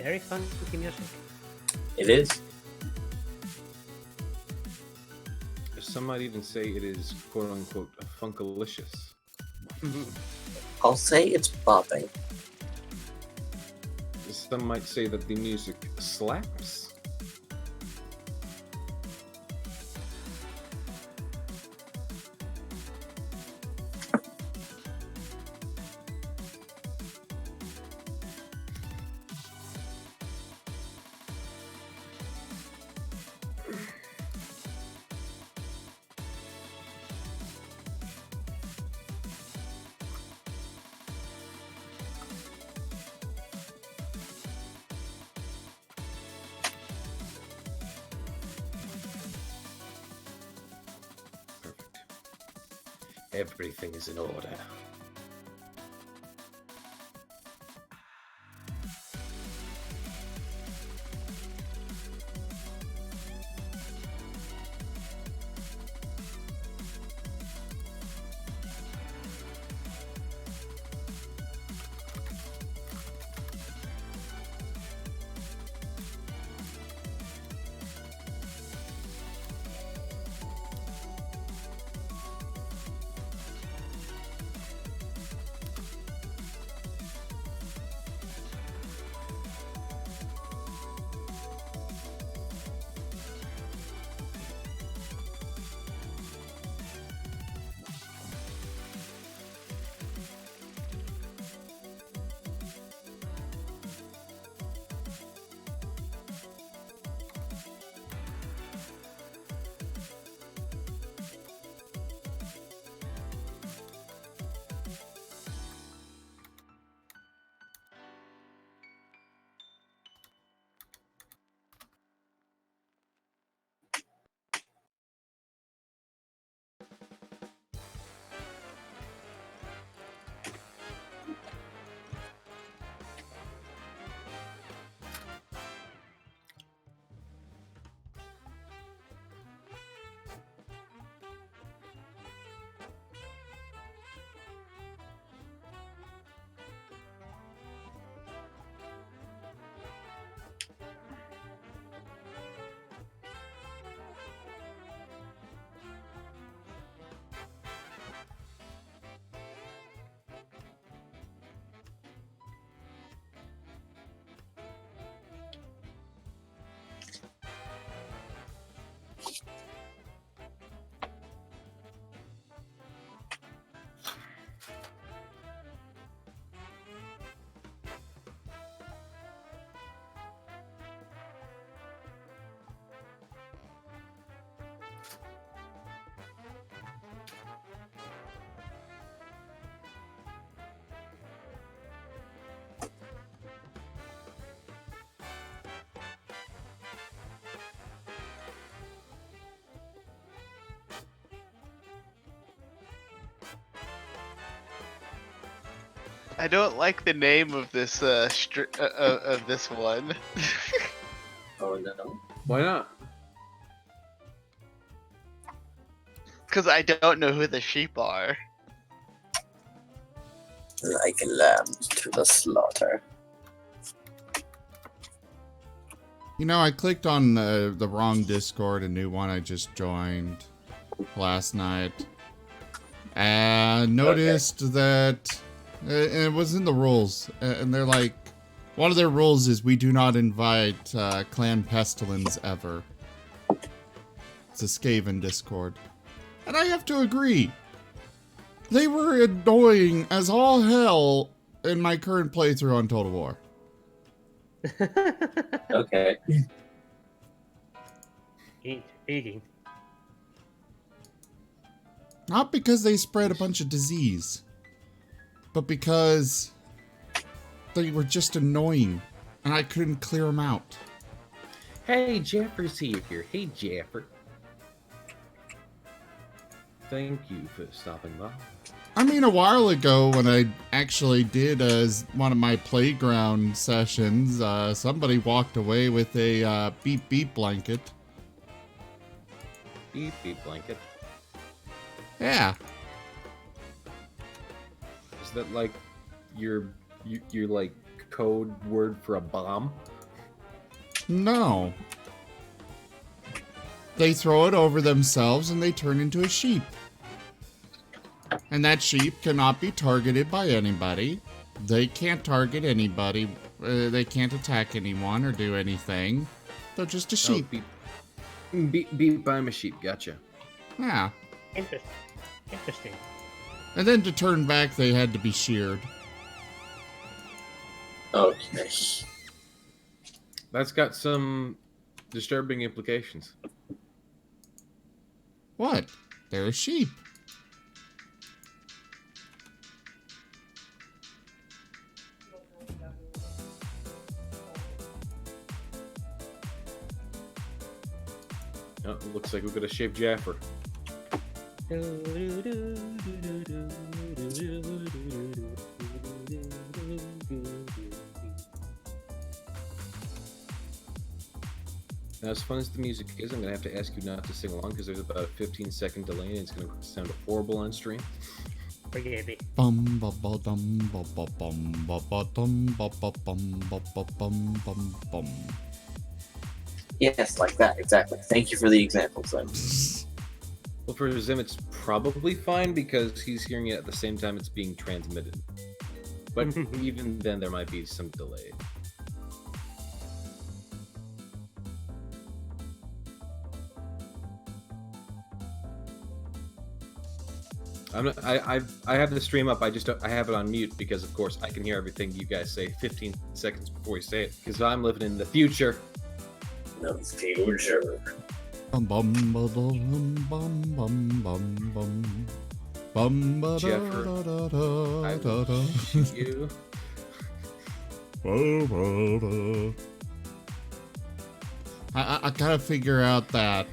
Very funky music. It is. Some might even say it is quote-unquote funkalicious. I'll say it's bopping. Some might say that the music slaps. Everything is in order. I don't like the name of this of this one. Oh no. Why not? Because I don't know who the sheep are. Like lambs to the slaughter. You know, I clicked on the wrong Discord, a new one I just joined last night, and noticed that it was in the rules, and they're like, one of their rules is we do not invite Clan Pestilence ever. It's a Skaven Discord. And I have to agree. They were annoying as all hell in my current playthrough on Total War. Okay. Eating. Not because they spread a bunch of disease, but because they were just annoying, and I couldn't clear them out. Hey, Jeffrey's here. Hey, Jeffrey. Thank you for stopping by. I mean, a while ago when I actually did one of my playground sessions, somebody walked away with a beep beep blanket. Beep beep blanket. Yeah. Is that like your like code word for a bomb? No. They throw it over themselves and they turn into a sheep. And that sheep cannot be targeted by anybody. They can't target anybody. They can't attack anyone or do anything. They're just a sheep. Beat by a sheep. Gotcha. Yeah. Interesting. And then to turn back, they had to be sheared. Okay. That's got some disturbing implications. What? They're a sheep. Oh, looks like we've got a shaved Jaffer. Now, as fun as the music is, I'm going to have to ask you not to sing along because there's about a 15-second delay and it's going to sound horrible on stream. Forgive me. Bum ba ba dum ba ba bum ba ba dum ba ba bum ba ba bum bum bum. Yes, like that, exactly. Thank you for the example, Sim. Well, for Zim, it's probably fine because he's hearing it at the same time it's being transmitted. But even then, there might be some delay. I have the stream up. I have it on mute because, of course, I can hear everything you guys say 15 seconds before you say it. Because I'm living in the future. The future. Bum bum ba dum bum bum bum bum. Bum ba da Jeffer, da da I da da will da. shoot you. I gotta figure out that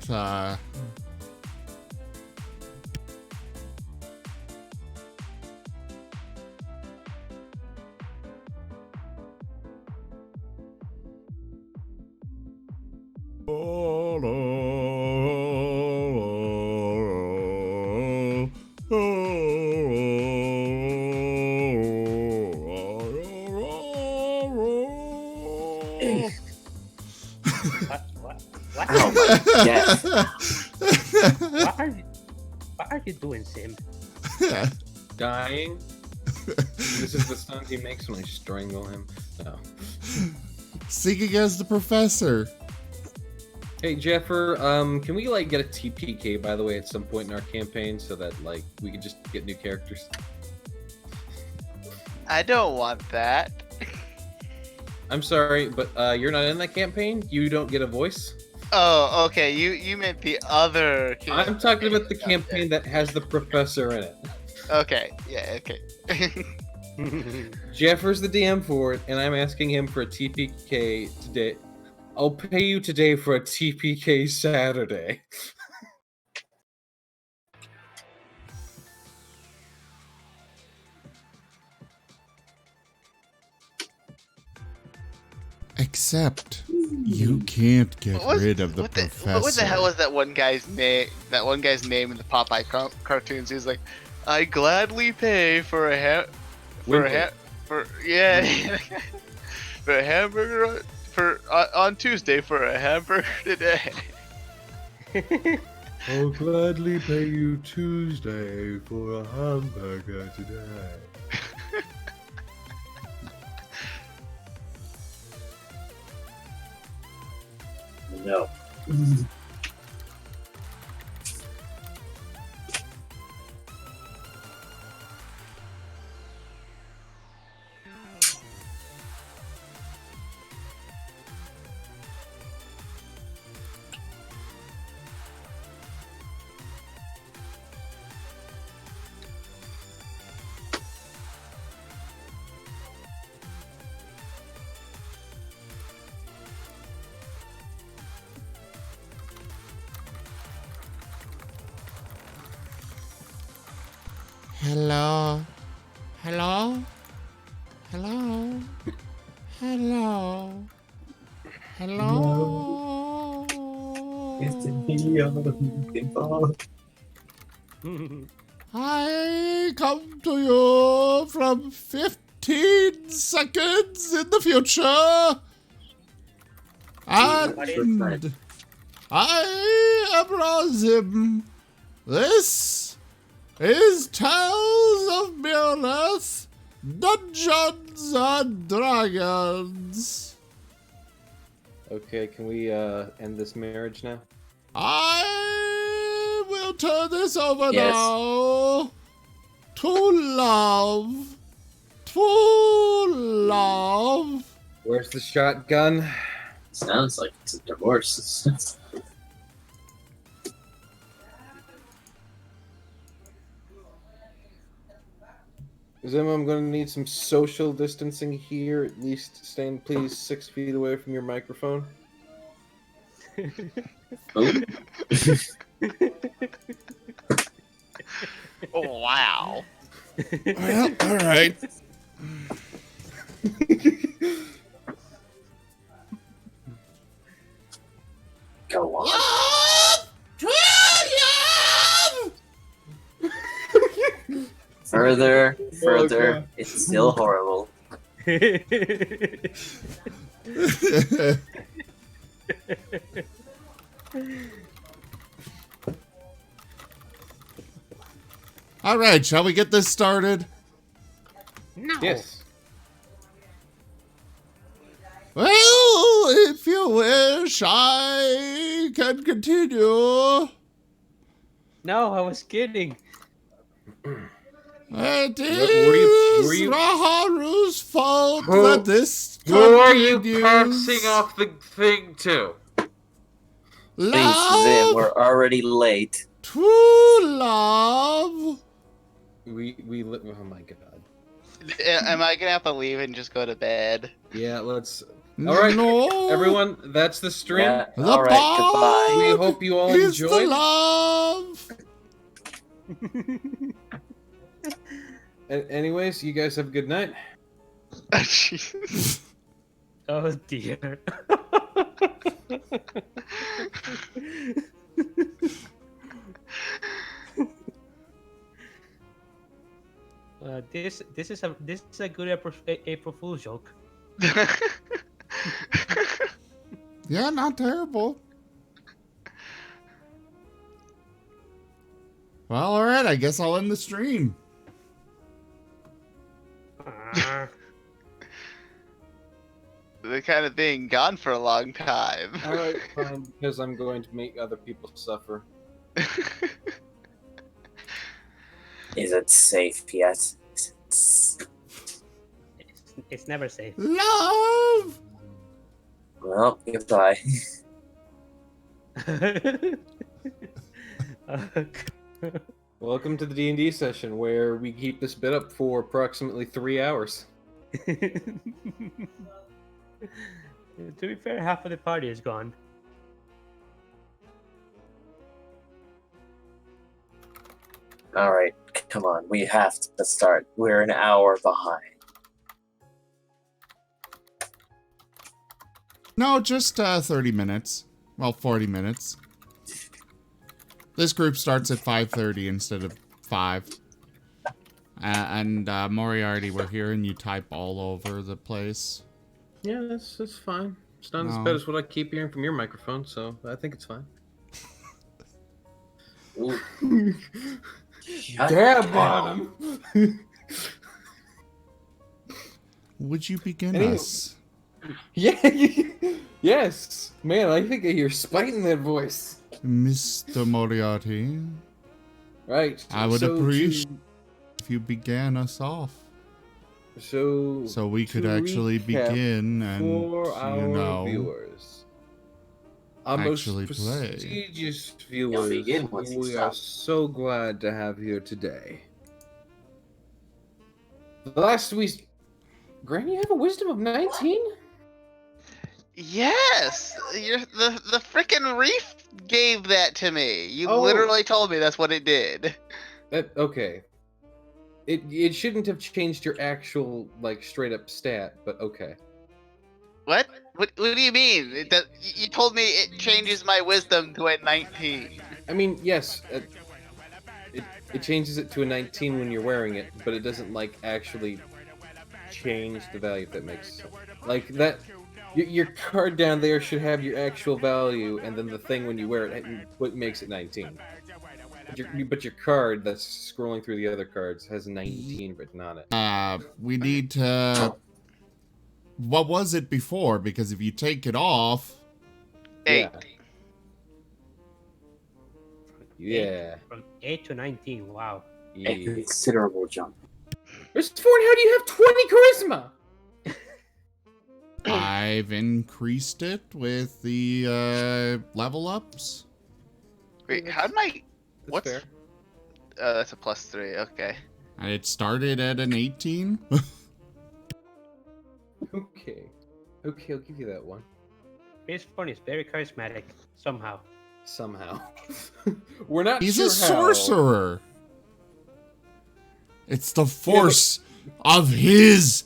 What? Oh my yes. What are you doing, Sim? Dying. This is the sound he makes when I strangle him. No. singing as the professor. Hey Jeffer, can we like get a TPK by the way at some point in our campaign so that like we can just get new characters? I don't want that. I'm sorry, but you're not in that campaign? You don't get a voice? Oh, okay. You meant the other. I'm talking about the campaign that has the professor in it. Okay. Yeah. Okay. Jeffer's the DM for it, and I'm asking him for a TPK today. I'll pay you today for a TPK Saturday. Except you can't get rid of the professor. What the hell was that one guy's name? That one guy's name in the Popeye cartoons. He was like, "I gladly pay for a for a hamburger on Tuesday for a hamburger today." I'll gladly pay you Tuesday for a hamburger today. No. Hello? Hello? Hello? Hello? Hello? It's me I'm looking for. I come to you from 15 seconds in the future. And I am Razim. This is Tales of Miraleth, Dungeons and Dragons. Okay, can we end this marriage now? I will turn this over Yes. now to love. To love. Where's the shotgun? Sounds like it's a divorce. Zim, I'm going to need some social distancing here. At least staying, please, 6 feet away from your microphone. Oh. Oh, wow. Well, all right. Go on. Further. God. It's still horrible. All right, shall we get this started? No. Yes. Well, if you wish, I can continue. No, I was kidding. It were is you- Raharu's fault Who- that this Who are you continues. passing off the thing to? Please, Zim, Love we're already late. to love. Oh my god. Am I gonna have to leave and just go to bed? Yeah, let's. All right, No. everyone, that's the stream. Yeah, The all right, goodbye. We bond hope you all is the enjoyed. love. Anyways, you guys have a good night. Jesus. Oh dear. This is a good April Fool's joke. Yeah, not terrible. Well, all right. I guess I'll end the stream. The kind of thing gone for a long time. All right, fine, because I'm going to make other people suffer. Is it safe yet? It's never safe. Love. Well, goodbye. Welcome to the D&D session, where we keep this bit up for approximately 3 hours. To be fair, half of the party is gone. All right, come on. We have to start. We're an hour behind. No, just 30 minutes. Well, 40 minutes. This group starts at 5:30 instead of 5. And Moriarty, we're hearing you type all over the place. Yeah, that's fine. It's not as No. bad as what I keep hearing from your microphone, so I think it's fine. Ooh. Dab on him! Would you begin Anyway. us? Yeah, yes! Man, I think I hear spite in that voice. Mr. Moriarty, Right. I would so appreciate if you began us off. So we could to actually recap begin and, for our you know, viewers. Our most actually play. prestigious You'll viewers, begin once you we are stop. so glad to have here today. Last week, Granny, you have a wisdom of 19? Yes, the frickin' reef gave that to me. You Oh. literally told me that's what it did. Okay. It shouldn't have changed your actual, like, straight up stat, but okay. What? What do you mean? You told me it changes my wisdom to a 19. I mean, yes, it changes it to a 19 when you're wearing it, but it doesn't, like, actually change the value, if that makes sense. Like, Your card down there should have your actual value, and then the thing when you wear it, what makes it 19. But your card that's scrolling through the other cards has 19 written on it. We need to. What was it before? Because if you take it off, 8. Yeah. From 8 to 19. Wow. A Yeah. considerable jump. Mr. Ford, how do you have 20 charisma? I've increased it with the level ups. Wait, how did my... That's What's... fair. That's a +3, okay. And it started at an 18. Okay. Okay, I'll give you that one. Fishborn is very charismatic somehow. Somehow. We're not He's sure a sorcerer. It's the force of his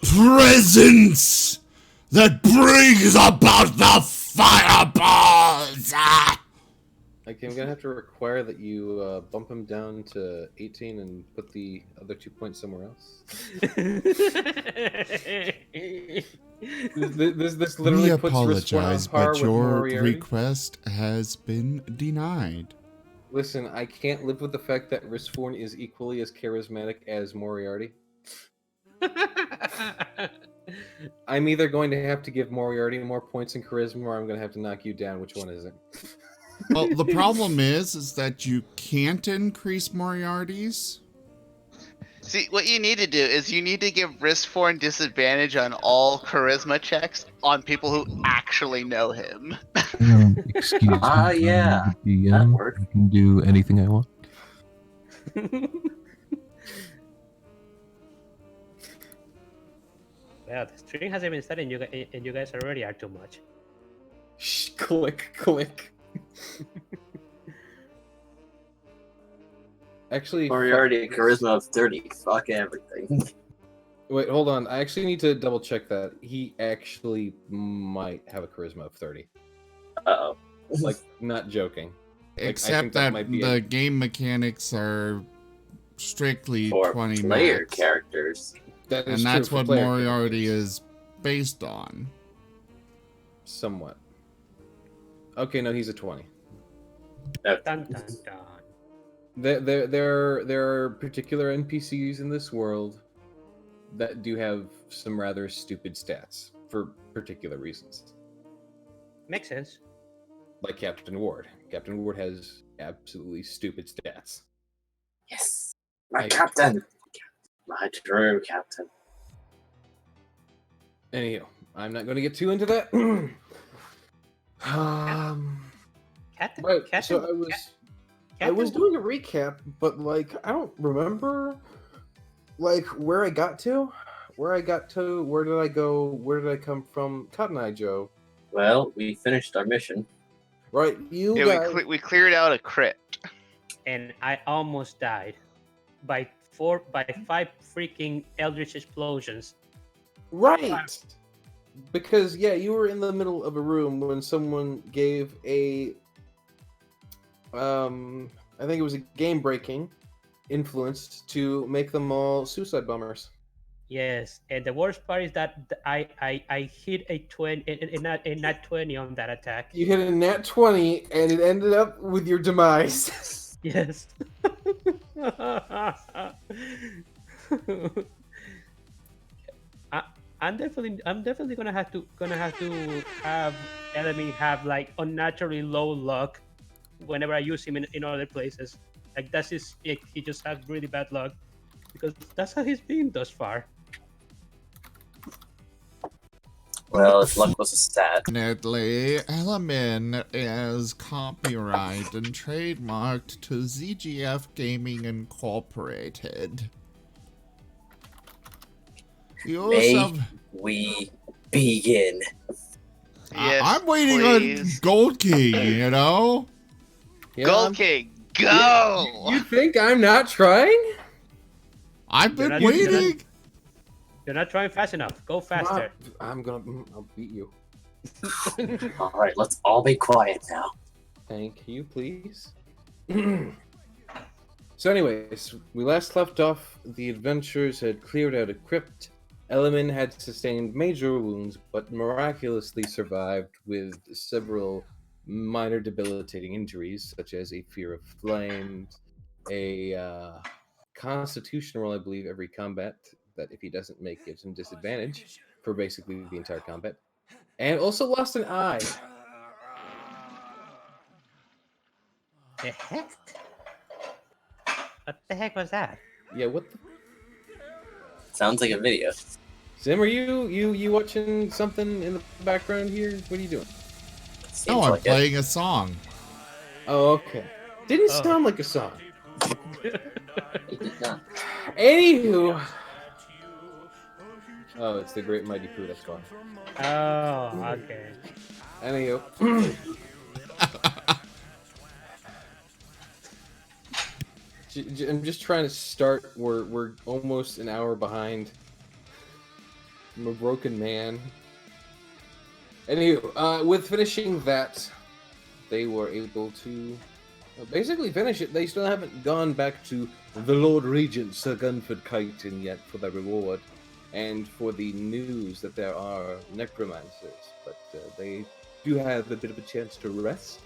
presence that brings about the fireballs. Ah! Okay, I'm gonna have to require that you bump him down to 18 and put the other 2 points somewhere else. This We literally puts apologize, Riswan on par but with your Moriarty. request has been denied. Listen, I can't live with the fact that Risforn is equally as charismatic as Moriarty. I'm either going to have to give Moriarty more points in charisma, or I'm going to have to knock you down. Which one is it? Well, the problem is that you can't increase Moriarty's. See, what you need to do is you need to give Riskforn disadvantage on all charisma checks on people who actually know him. Excuse me. Yeah. I'm the That DM. worked. I can do anything I want. Well, the stream hasn't even started, and you guys already are too much. Shh, click, click. Actually, Moriarty, charisma of 30. Fuck everything. wait, hold on. I actually need to double check that. He actually might have a charisma of 30. Uh-oh. Like, not joking. I Except think that that might be the it. game mechanics are strictly For 20 player max. characters. That is And true that's for what player Moriarty characters. is based on. Somewhat. Okay, no, he's a 20. Dun, dun, dun. There are particular NPCs in this world that do have some rather stupid stats for particular reasons. Makes sense. Like Captain Ward. Captain Ward has absolutely stupid stats. Yes. My I- captain. My true captain. Anyhow, I'm not going to get too into that. Captain, Right, Captain, so I was doing a recap, but like I don't remember like where I got to. Where did I go, where did I come from? Cotton Eye Joe. Well, we finished our mission. Right, you Yeah, guys. we cleared out a crypt. and I almost died by 5 freaking eldritch explosions. Right. Because yeah, you were in the middle of a room when someone gave a I think it was a game breaking influence to make them all suicide bombers. Yes, and the worst part is that I hit a 20, a nat 20 on that attack. You hit a nat 20 and it ended up with your demise. Yes. I'm definitely gonna have to have enemy have like unnaturally low luck whenever I use him in other places. Like that's he just has really bad luck because that's how he's been thus far. Well, his luck was a stat. Definitely, Element is copyright and trademarked to ZGF Gaming Incorporated. You May also, we begin. Yes, I'm waiting please. on Gold Key, you know? Yeah, Gold King, go! You think I'm not trying? I've been not- waiting. You're not trying fast enough. Go faster. I'll beat you. All right, let's all be quiet now. Thank you, please. So anyways, we last left off, the adventurers had cleared out a crypt, Element had sustained major wounds, but miraculously survived with several minor debilitating injuries, such as a fear of flames, a constitution roll, I believe, every combat, that if he doesn't make gives him disadvantage for basically the entire combat, and also lost an eye. The heck? What the heck was that? Yeah, what the... Sounds like a video. Sim, are you watching something in the background here? What are you doing? Seems No, I'm like it. playing a song. Oh, okay. Didn't Oh. sound like a song. It did not. Anywho. Oh, it's the Great Mighty Pooh, that's why. Oh, okay. Anywho. I'm just trying to start. We're almost an hour behind. I'm a broken man. Anywho, with finishing that, they were able to basically finish it. They still haven't gone back to the Lord Regent Sir Gunford Kyton yet for the reward and for the news that there are necromancers, but they do have a bit of a chance to rest.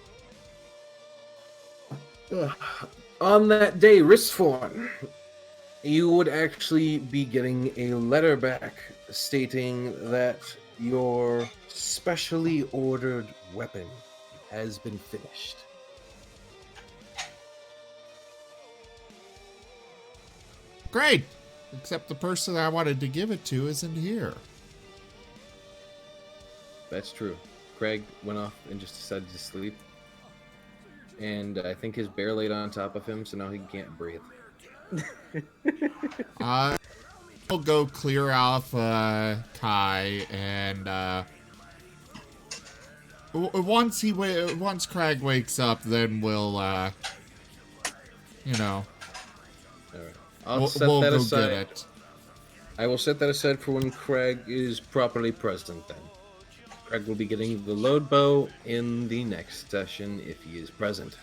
On that day, Risforn, you would actually be getting a letter back stating that your specially ordered weapon has been finished. Great! Except the person I wanted to give it to isn't here. That's true. Craig went off and just decided to sleep. And I think his bear laid on top of him, so now he can't breathe. I'll go clear off Kai, and once Craig wakes up, then we'll you know, Alright. I'll we'll set go that get aside. it. I will set that aside for when Craig is properly present then. Craig will be getting the load bow in the next session if he is present.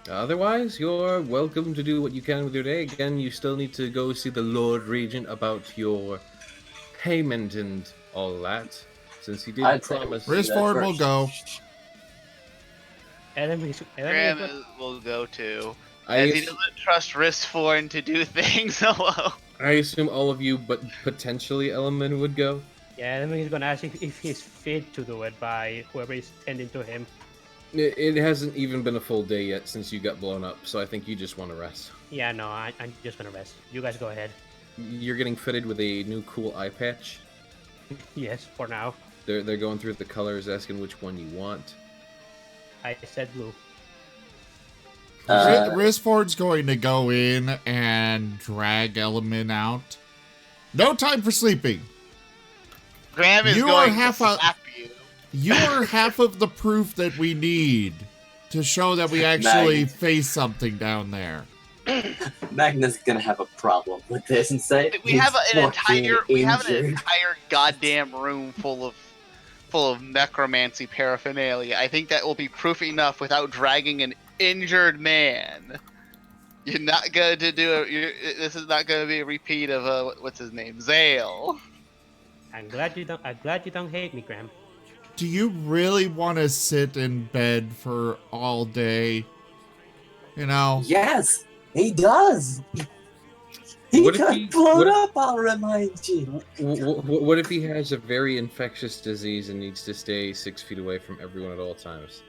Otherwise, you're welcome to do what you can with your day. Again, you still need to go see the Lord Regent about your payment and all that, since he did I'd say promise. we- Risford will go. Enemies. Graham will go too. I, As he doesn't trust Risforn to do things alone. I assume all of you, but potentially Element would go. Yeah, enemies gonna ask if he's fit to do it by whoever is tending to him. It hasn't even been a full day yet since you got blown up, so I think you just want to rest. Yeah, no, I'm just gonna rest. You guys go ahead. You're getting fitted with a new cool eye patch. Yes, for now. They're going through the colors, asking which one you want. I said blue. Risford's going to go in and drag Element out. No time for sleeping. Graham is You going are half to a- slap you. You're half of the proof that we need to show that we actually Nice. face something down there. Magnus is gonna have a problem with this and say We have an fucking entire injured. goddamn room full of necromancy paraphernalia. I think that will be proof enough without dragging an injured man. You're not going to do it. This is not going to be a repeat of what's his name, Zale. I'm glad you don't hate me, Graham. Do you really want to sit in bed for all day? You know? Yes, he does. He What if got he- blown what if- up, I'll remind you. What if he has a very infectious disease and needs to stay 6 feet away from everyone at all times?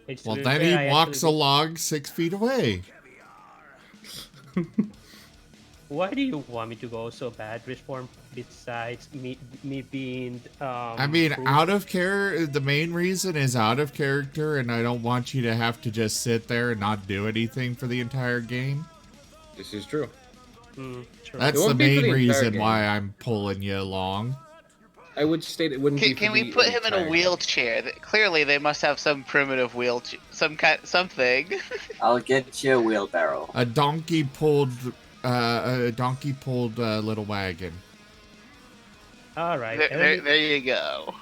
It's Well, to be then fair, I he walks actually- along 6 feet away. Why do you want me to go so bad, Resform? Besides me being I mean, proof? out of character. The main reason is out of character, and I don't want you to have to just sit there and not do anything for the entire game. This is true. True. That's It the won't be for main the entire reason game. why I'm pulling you along. I would state it wouldn't be. Can for we the put him in a entire- wheelchair? Clearly, they must have some primitive wheelchair, something. I'll get you a wheelbarrow. A donkey pulled little wagon. All right. There you go.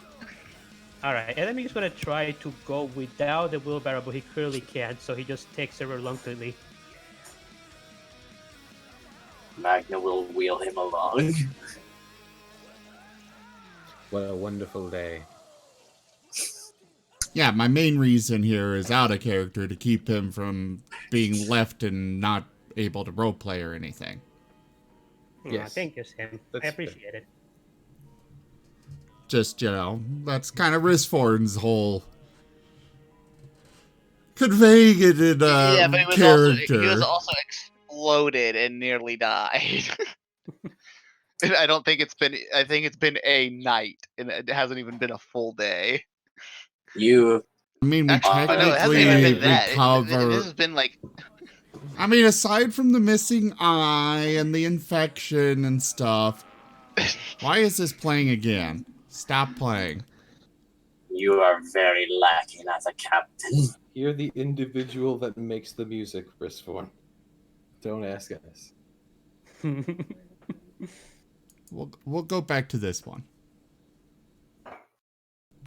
All right, enemy is gonna try to go without the wheelbarrow, but he clearly can't, so he just takes it reluctantly. Magna will wheel him along. What a wonderful day. Yeah, my main reason here is out of character to keep him from being left and not able to roleplay or anything. Yes. Thank you, Sam. That's I fair. appreciate it. Just, that's kind of Risforn's whole conveying it in Yeah, but character. he was also exploded and nearly died. I don't think it's been. I think it's been a night, and it hasn't even been a full day. You I mean, we Actually, no, it hasn't technically even been that. recover. This has been like. I mean, aside from the missing eye and the infection and stuff, why is this playing again? Stop playing. you are very lacking as a captain. You're the individual that makes the music, Risforn. Don't ask us. We'll go back to this one.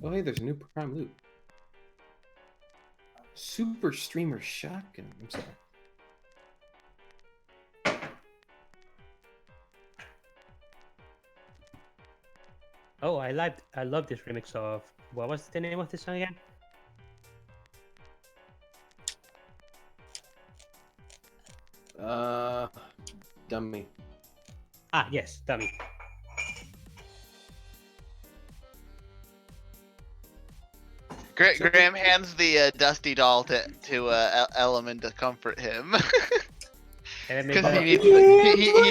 Oh, hey, there's a new prime loot. Super streamer shotgun. I'm sorry. Oh, I love this remix of what was the name of this song again? Dummy. Ah, yes, Dummy. Graham hands the dusty doll to Element to comfort him. Because he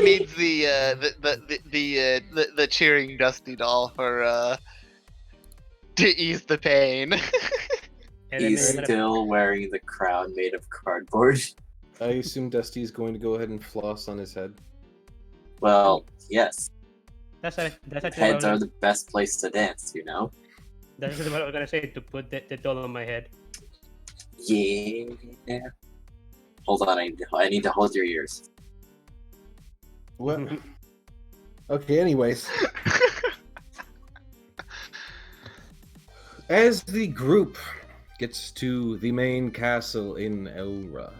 needs the cheering dusty doll for to ease the pain. He's still wearing the crown made of cardboard. I assume Dusty's going to go ahead and floss on his head. Well, yes. That's actually Heads are the best place to dance, you know? That's what I was gonna say, to put the doll on my head. Yeah. Hold on, I need to hold your ears. What? Okay, anyways. As the group gets to the main castle in Elra,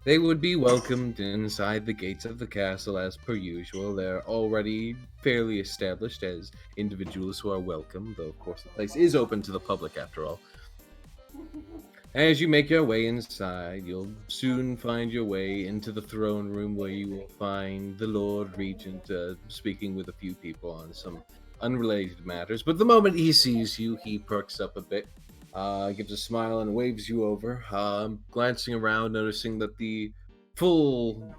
they would be welcomed inside the gates of the castle as per usual. They're already fairly established as individuals who are welcome, though of course the place is open to the public after all. As you make your way inside, you'll soon find your way into the throne room, where you will find the Lord Regent speaking with a few people on some unrelated matters. But the moment he sees you, he perks up a bit, gives a smile and waves you over, glancing around, noticing that the full,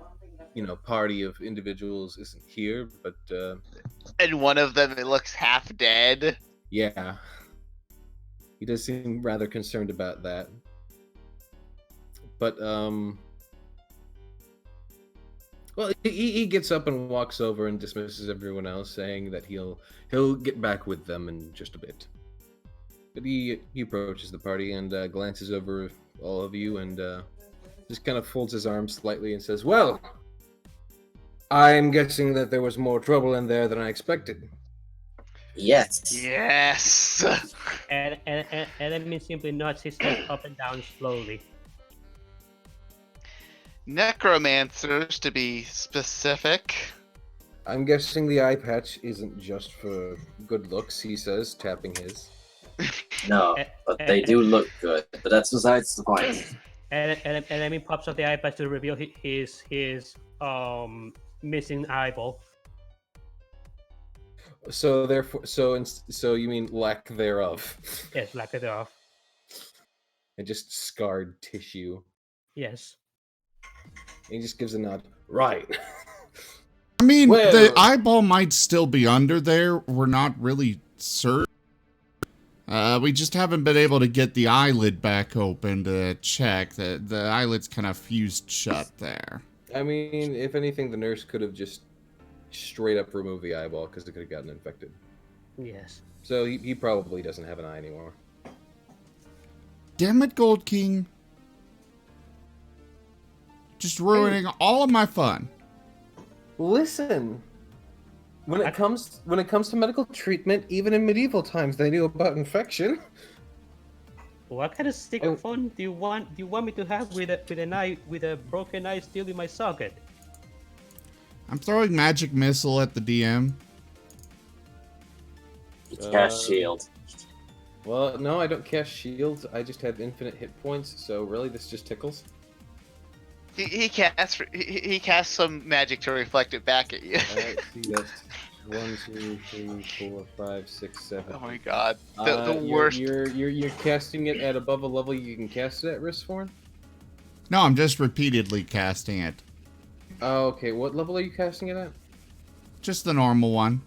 party of individuals isn't here, but And one of them, it looks half dead. yeah, he does seem rather concerned about that. But well, he gets up and walks over and dismisses everyone else, saying that he'll get back with them in just a bit. But he approaches the party and glances over all of you and just kind of folds his arms slightly and says, "Well, I'm guessing that there was more trouble in there than I expected." Yes. Yes. And enemy simply nods his head up and down slowly. Necromancers, to be specific. I'm guessing the eye patch isn't just for good looks, he says, tapping his. No, but they do look good. But that's besides the point. And enemy pops off the eye patch to reveal his missing eyeball. So therefore, so you mean lack thereof? Yes, lack it off. And just scarred tissue. Yes. And he just gives a nod. Right. I mean, Well- the eyeball might still be under there. We're not really certain. We just haven't been able to get the eyelid back open to check. The eyelid's kind of fused shut there. I mean, if anything, the nurse could have just straight up removed the eyeball because it could have gotten infected. Yes. So he probably doesn't have an eye anymore. Damn it, Gold King. Just ruining all of my fun. Listen, When it comes to medical treatment, even in medieval times, they knew about infection. What kind of stick phone do you want me to have with a broken eye still in my socket? I'm throwing magic missile at the DM. You cast shield. Well, no, I don't cast shields. I just have infinite hit points, so really this just tickles. He casts some magic to reflect it back at you. Alright, see, that's 1, 2, 3, 4, 5, 6, 7. Oh my god, the worst. You're casting it at above a level you can cast it at, Riskforn? No, I'm just repeatedly casting it. Oh, okay. What level are you casting it at? Just the normal one.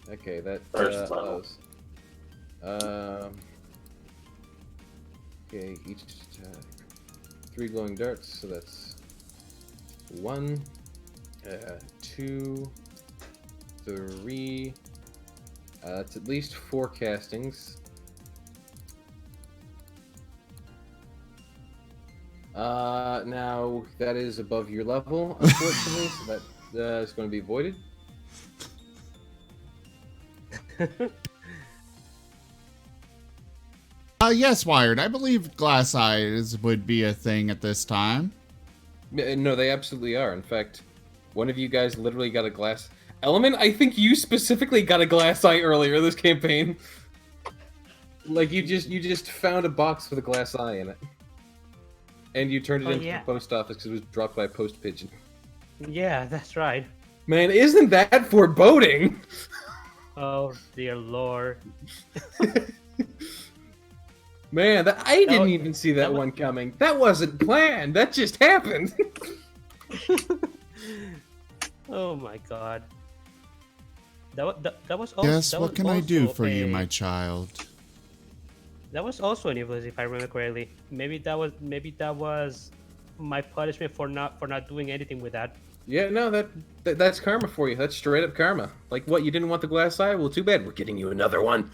Okay, that First level. allows. Okay, each attack. 3 glowing darts, so that's 1, 2, 3. It's at least 4 castings. Now that is above your level, unfortunately, so that is going to be voided. Yes, Wired. I believe glass eyes would be a thing at this time. No, they absolutely are. In fact, one of you guys literally got a glass. Element, I think you specifically got a glass eye earlier this campaign. Like you just found a box with a glass eye in it, and you turned it into the post office because it was dropped by a post pigeon. Yeah, that's right. Man, isn't that foreboding? Oh dear lord. Man, I didn't even see that one coming. That wasn't planned. That just happened. Oh my god. That was also. Yes, what can I do for you, my child? That was also an influence, if I remember correctly. Maybe that was my punishment for not doing anything with that. Yeah, no, that's karma for you. That's straight up karma. Like, what, you didn't want the glass eye? Well, too bad. We're getting you another one.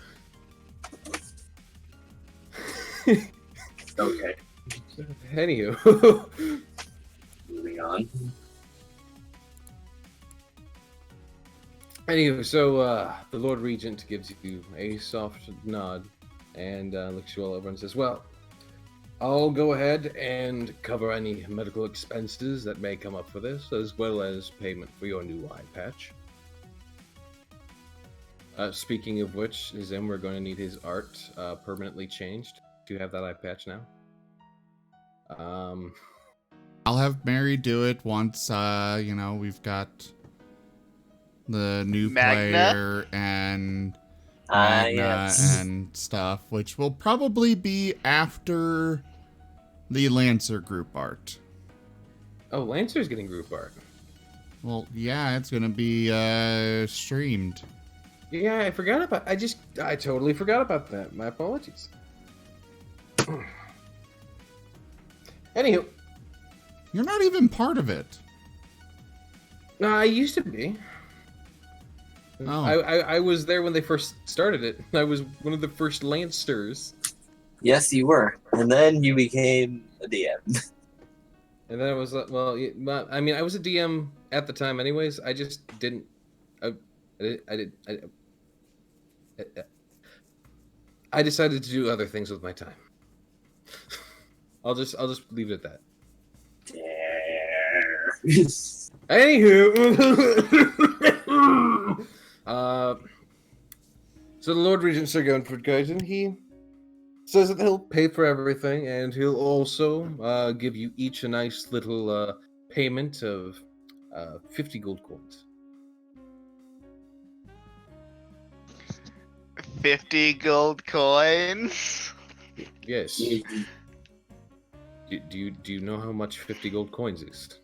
Okay. Anywho. Moving on. Anywho, so the Lord Regent gives you a soft nod and looks you all over and says, well, I'll go ahead and cover any medical expenses that may come up for this, as well as payment for your new eye patch. Speaking of which, Zim, we're going to need his art permanently changed. Do you have that eye patch now? I'll have Mary do it once, we've got the new player and Magna and stuff, which will probably be after the Lancer group art. Oh, Lancer's getting group art. Well, yeah, it's gonna be streamed. Yeah, I forgot about. I totally forgot about that. My apologies. Anywho, you're not even part of it. No, I used to be. Oh. I was there when they first started it. I was one of the first Lancers. Yes, you were, and then you became a DM. And then I was like, well, I mean, I was a DM at the time, anyways. I just didn't. I decided to do other things with my time. I'll just leave it at that. Anywho, so the Lord Regent Sir Gunford Guyton, he says that he'll pay for everything, and he'll also give you each a nice little payment of 50 gold coins. 50 gold coins? Yes. Do you know how much 50 gold coins is?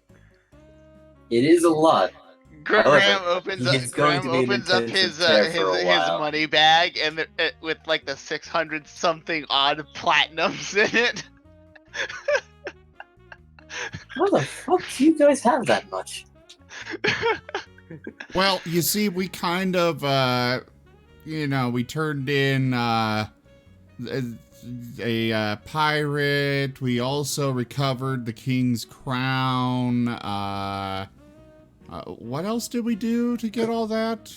It is a lot. Graham opens up his money bag and with like the 600 something odd platinums in it. How the fuck do you guys have that much? Well, you see, we kind of, we turned in a pirate. We also recovered the king's crown. What else did we do to get all that?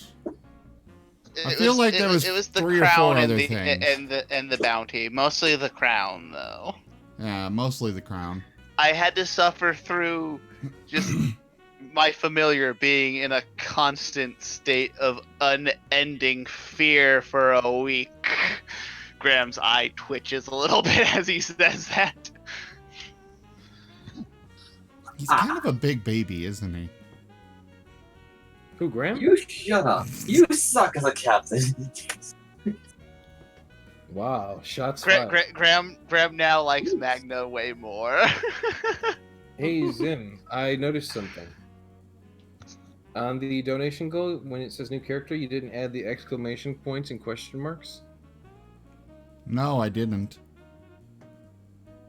I It feel was- like it there was- was it was the 3 or 4 crown other and things. the bounty. Mostly the crown, though. Yeah, mostly the crown. I had to suffer through just my familiar being in a constant state of unending fear for a week. Graham's eye twitches a little bit as he says that. He's kind of a big baby, isn't he? Who, Graham? You shut up. You suck as a captain. Wow, shots fired. Graham now likes Magna way more. Hey, Zim, I noticed something. On the donation goal, when it says new character, you didn't add the exclamation points and question marks? No, I didn't.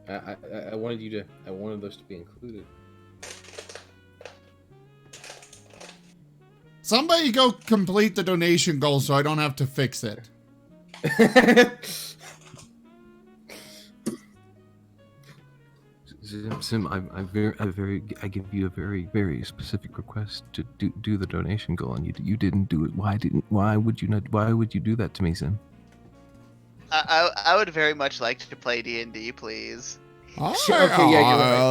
I wanted you to. I wanted those to be included. Somebody go complete the donation goal so I don't have to fix it. Sim, I give you a very specific request to do the donation goal, and you didn't do it. Why would you not? Why would you do that to me, Sim? I would very much like to play D&D, please. I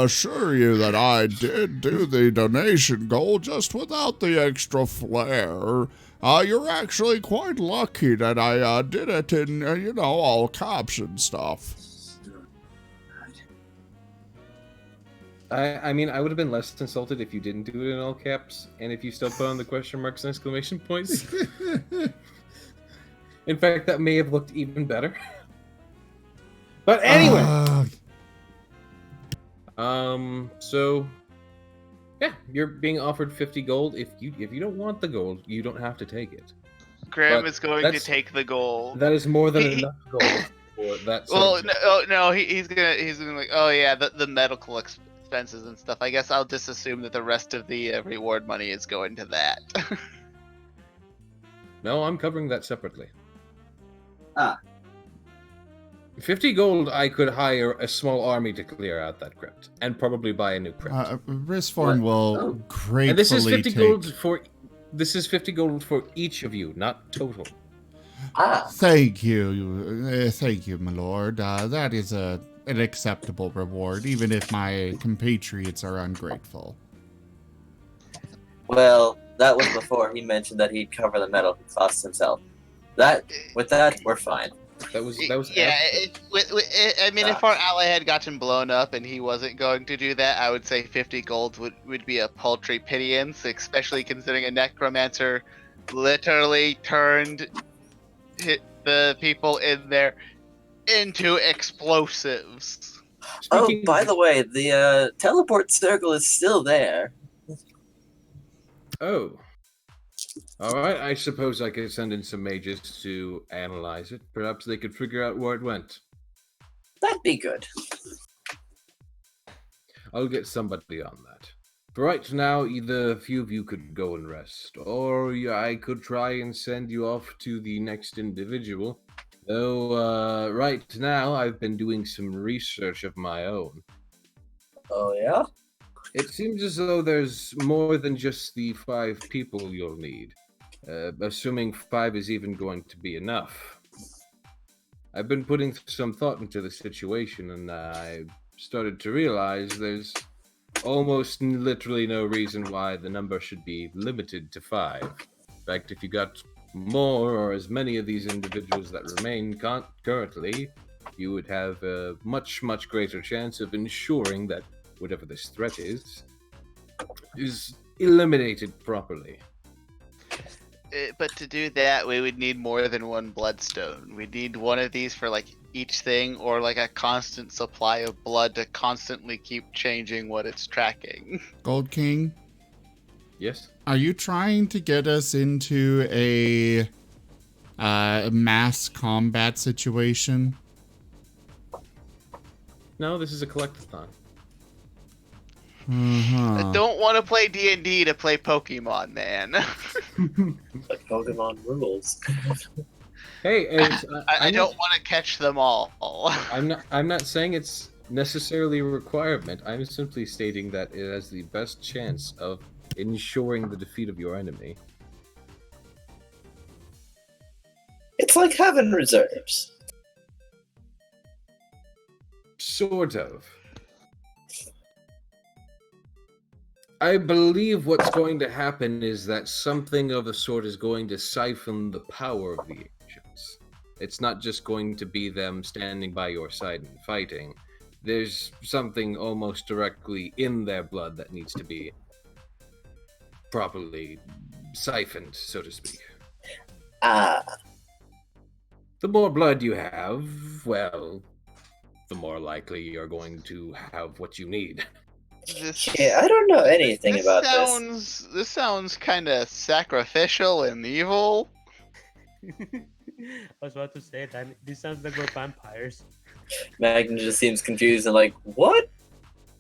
assure you that I did do the donation goal just without the extra flair. You're actually quite lucky that I did it in, all caps and stuff. I mean, I would have been less insulted if you didn't do it in all caps, and if you still put on the question marks and exclamation points. In fact, that may have looked even better. But anyway, so yeah, you're being offered 50 gold. If you don't want the gold, you don't have to take it. Graham But is going to take the gold. That is more than enough gold for that. Well, no, he's gonna like, oh yeah, the medical expenses and stuff. I guess I'll just assume that the rest of the reward money is going to that. No, I'm covering that separately. 50 gold, I could hire a small army to clear out that crypt, and probably buy a new crypt. Ristform will gratefully And this is 50 take... gold for. This is 50 gold for each of you, not total. Thank you, my lord. That is an acceptable reward, even if my compatriots are ungrateful. Well, that was before he mentioned that he'd cover the medical costs himself. With that, we're fine. That was yeah. I mean, if our ally had gotten blown up and he wasn't going to do that, I would say 50 gold would be a paltry pittance, especially considering a necromancer literally turned the people in there into explosives. By the way, the teleport circle is still there. Oh. Alright, I suppose I could send in some mages to analyze it. Perhaps they could figure out where it went. That'd be good. I'll get somebody on that. For right now, either a few of you could go and rest, or I could try and send you off to the next individual. Though, right now, I've been doing some research of my own. Oh, yeah? It seems as though there's more than just the 5 people you'll need. Assuming 5 is even going to be enough. I've been putting some thought into the situation, and I started to realize there's almost literally no reason why the number should be limited to 5. In fact, if you got more or as many of these individuals that remain currently, you would have a much, much greater chance of ensuring that whatever this threat is eliminated properly. But to do that, we would need more than one bloodstone. We'd need one of these for like each thing, or like a constant supply of blood to constantly keep changing what it's tracking. Gold King? Yes? Are you trying to get us into a mass combat situation? No, this is a collectathon. I don't want to play D&D to play Pokemon, man. Like Pokemon rules. Hey, I don't want to catch them all. I'm not saying it's necessarily a requirement. I'm simply stating that it has the best chance of ensuring the defeat of your enemy. It's like having reserves. Sort of. I believe what's going to happen is that something of the sort is going to siphon the power of the ancients. It's not just going to be them standing by your side and fighting. There's something almost directly in their blood that needs to be properly siphoned, so to speak. Ah, The more blood you have, well, the more likely you're going to have what you need. yeah, I don't know anything about this. This sounds kind of sacrificial and evil. I was about to say that. This sounds like we're vampires. Magna just seems confused and like, what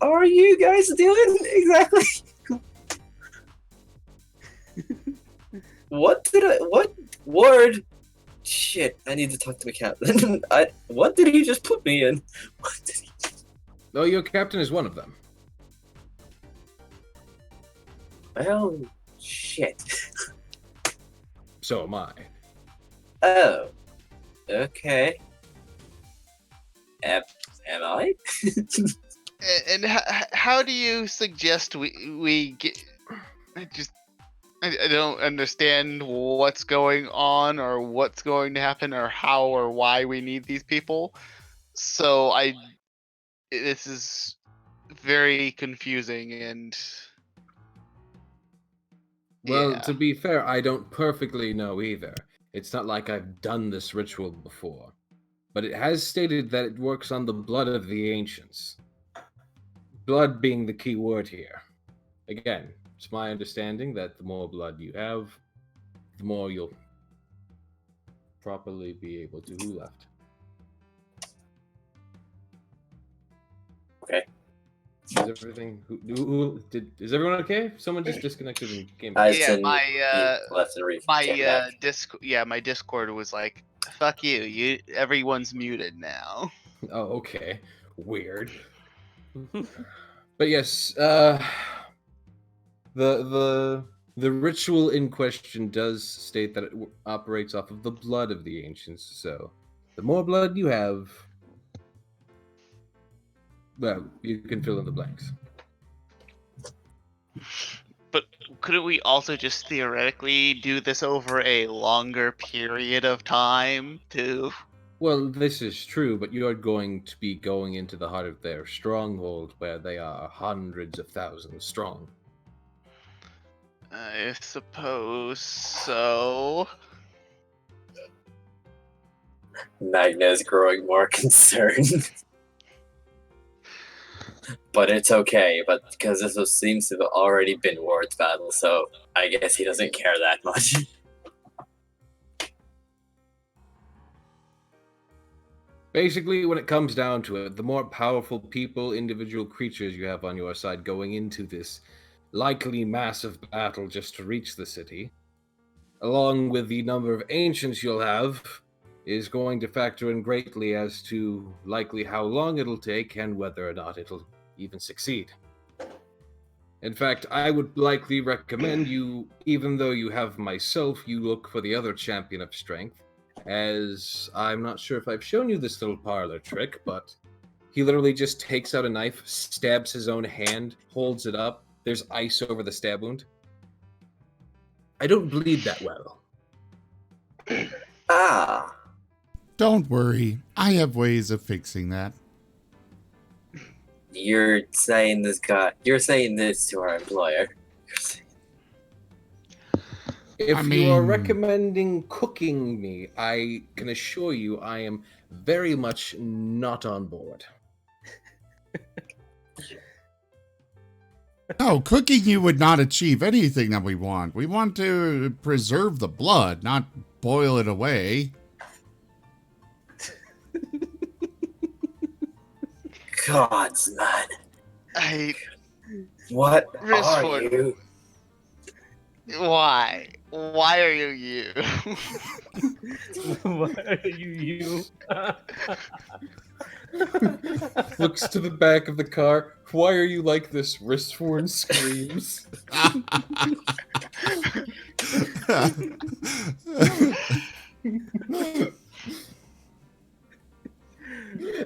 are you guys doing exactly? What word? Shit, I need to talk to the captain. What did he just put me in? What did he... No, your captain is one of them. Oh, shit. So am I. Oh, okay. Am I? And how do you suggest we get? I don't understand what's going on or what's going to happen or how or why we need these people. So this is very confusing and. Well, Yeah. to be fair, I don't perfectly know either. It's not like I've done this ritual before. But it has stated that it works on the blood of the ancients. Blood being the key word here. Again, it's my understanding that the more blood you have, the more you'll properly be able to. Who left? Okay. Is everything? Is everyone okay? Someone just disconnected and came back. I Yeah, send my left and re- my came back. my Discord was like, "Fuck you! Everyone's muted now." Oh, okay. Weird. But yes, the ritual in question does state that it operates off of the blood of the ancients. So, the more blood you have, well, you can fill in the blanks. But couldn't we also just theoretically do this over a longer period of time too? Well, this is true, but you're going to be going into the heart of their stronghold, where they are hundreds of thousands strong. I suppose so. Magna is growing more concerned. But it's okay, but because this seems to have already been Ward's battle, so I guess he doesn't care that much. Basically, when it comes down to it, the more powerful people, individual creatures you have on your side going into this likely massive battle just to reach the city, along with the number of ancients you'll have, is going to factor in greatly as to likely how long it'll take and whether or not it'll even succeed. In fact, I would likely recommend you, even though you have myself, you look for the other champion of strength, as I'm not sure if I've shown you this little parlor trick, but he literally just takes out a knife, stabs his own hand, holds it up, there's ice over the stab wound. I don't bleed that well. Ah. Don't worry. I have ways of fixing that. You're saying this to our employer. If you are recommending cooking me, I can assure you I am very much not on board. No, cooking you would not achieve anything that we want. We want to preserve the blood, not boil it away. Gods, man. I What Risk are for it. you? Why? Why are you? Why are you? Looks to the back of the car. Why are you like this? Wristworn screams.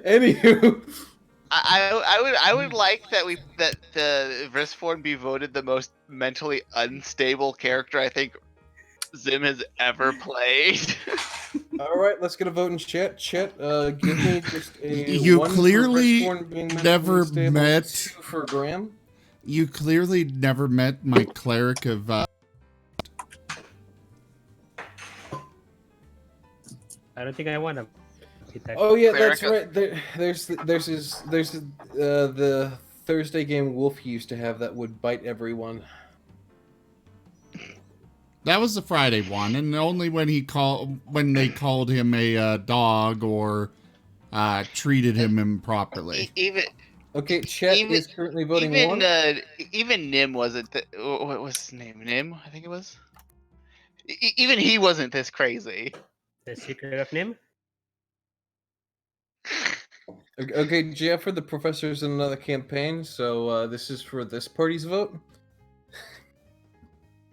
Anywho, I would like that the Vristform be voted the most mentally unstable character I think Zim has ever played. all right, let's get a vote in chat. Chat, give me just a You 1 clearly for Wristworn being mentally never unstable, met- 2 for Graham. You clearly never met my cleric of. I don't think I want to. Oh yeah, Cleric that's of- right. There's the Thursday game Wolf used to have that would bite everyone. That was the Friday one, and only when they called him a dog or treated him improperly. Even Okay, chat Even- is currently voting even 1. even Nim wasn't. What was his name? Nim, I think it was. Even he wasn't this crazy. The Secret of Nim. Okay, Jeff, for the professor's in another campaign, so this is for this party's vote.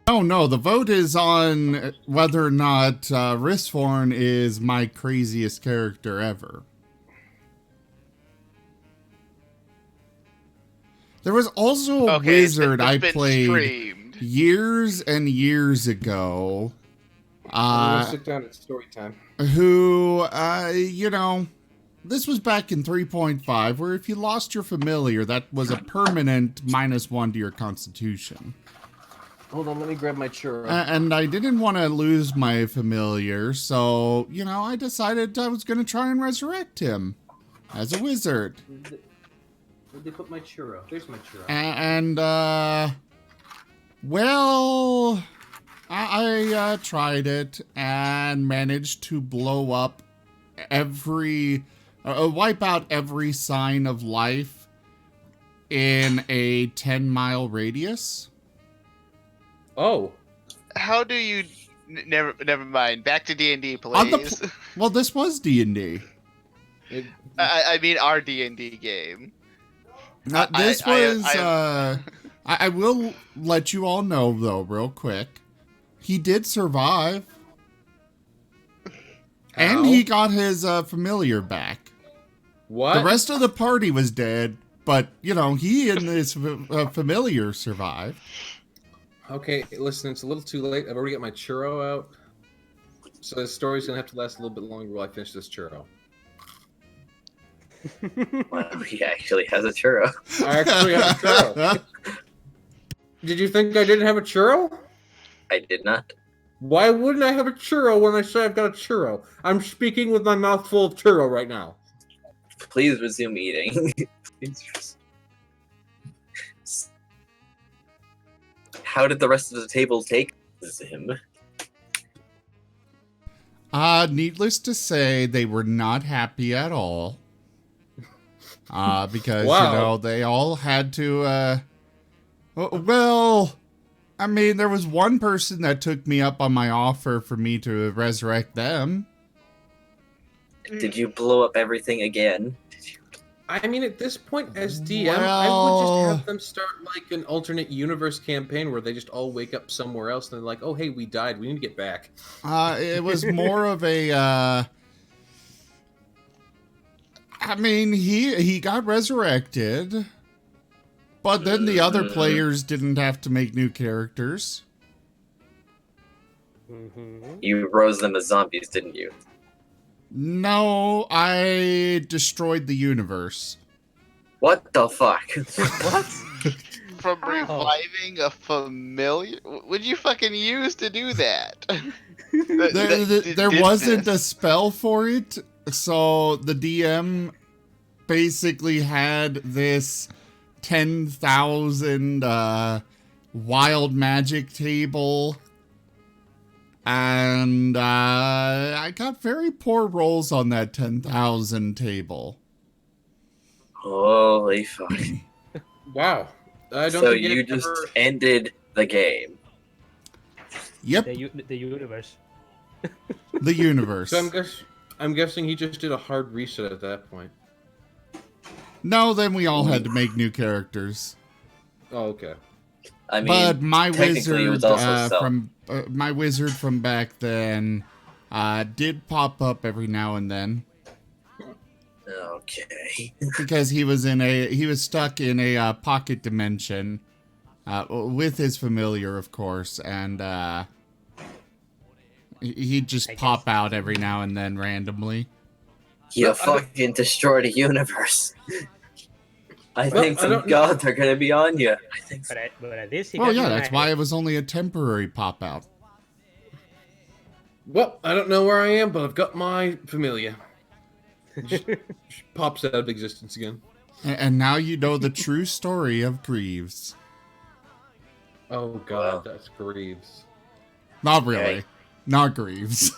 Oh no, the vote is on whether or not Ristforn is my craziest character ever. There was also a wizard I been played streamed. years and years ago. We'll sit down at story time. Who, this was back in 3.5, where if you lost your familiar, that was a permanent -1 to your constitution. Hold on, let me grab my churro. And I didn't want to lose my familiar, so, I decided I was going to try and resurrect him as a wizard. Where'd they put my churro? There's my churro. I tried it and managed to blow up wipe out every sign of life in a 10-mile radius. Oh. How do you? Never mind. Back to D&D, please. Well, this was D&D. I mean our D&D game. I will let you all know, though, real quick. He did survive. And he got his familiar back. What? The rest of the party was dead, but, he and his familiar survived. Okay, listen, it's a little too late. I've already got my churro out. So this story's gonna have to last a little bit longer while I finish this churro. Wow, he actually has a churro. I actually have a churro. Did you think I didn't have a churro? I did not. Why wouldn't I have a churro when I say I've got a churro? I'm speaking with my mouth full of churro right now. Please resume eating. How did the rest of the table take him? Needless to say, they were not happy at all. Because, Wow. they all had to, there was one person that took me up on my offer for me to resurrect them. Did you blow up everything again? I mean, at this point, as DM, I would Well- just have them start like an alternate universe campaign where they just all wake up somewhere else and they're like, "Oh, hey, we died. We need to get back." It was more of a, he got resurrected, but then the other players didn't have to make new characters. Mm-hmm. You rose them as zombies, didn't you? No, I destroyed the universe. What the fuck? What? From reviving a familiar? What'd you fucking use to do that? There wasn't a spell for it, so the DM basically had this 10,000 wild magic table, and I got very poor rolls on that 10,000 table. Holy fuck. Wow. I don't So think you it just ever... ended the game. Yep, the universe. the universe. So I'm guessing he just did a hard reset at that point. No, then we all had to make new characters. Oh, okay. I mean, But my technically, it was wizard also self. my wizard from back then did pop up every now and then Okay. because he was stuck in a pocket dimension with his familiar, of course, and he'd just pop out every now and then randomly. You fucking destroyed a universe. I think some gods are gonna be on you. I think so. But at least he Well, got yeah, you that's in why my it was only a temporary pop out. Well, I don't know where I am, but I've got my familiar. Just pops out of existence again. And now you know the true story of Greaves. Oh god, that's Greaves. Not really. Okay. Not Greaves.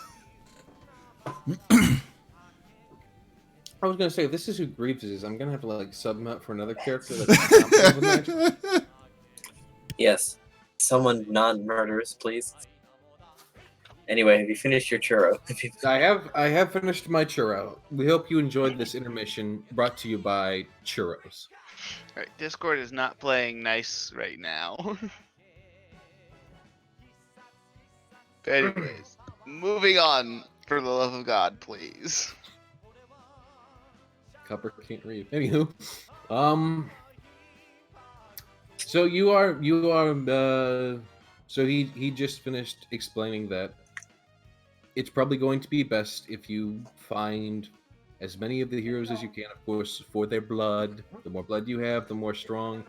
I was gonna say, if this is who Greaves is, I'm gonna have to like sub him out for another character that's not with magic. Yes. Someone non-murderous, please. Anyway, have you finished your churro? I have finished my churro. We hope you enjoyed this intermission brought to you by Churros. Alright, Discord is not playing nice right now. But anyways, moving on, for the love of God, please. Copper can't read. Anywho, so you are so he just finished explaining that it's probably going to be best if you find as many of the heroes as you can, of course, for their blood. The more blood you have, the more strong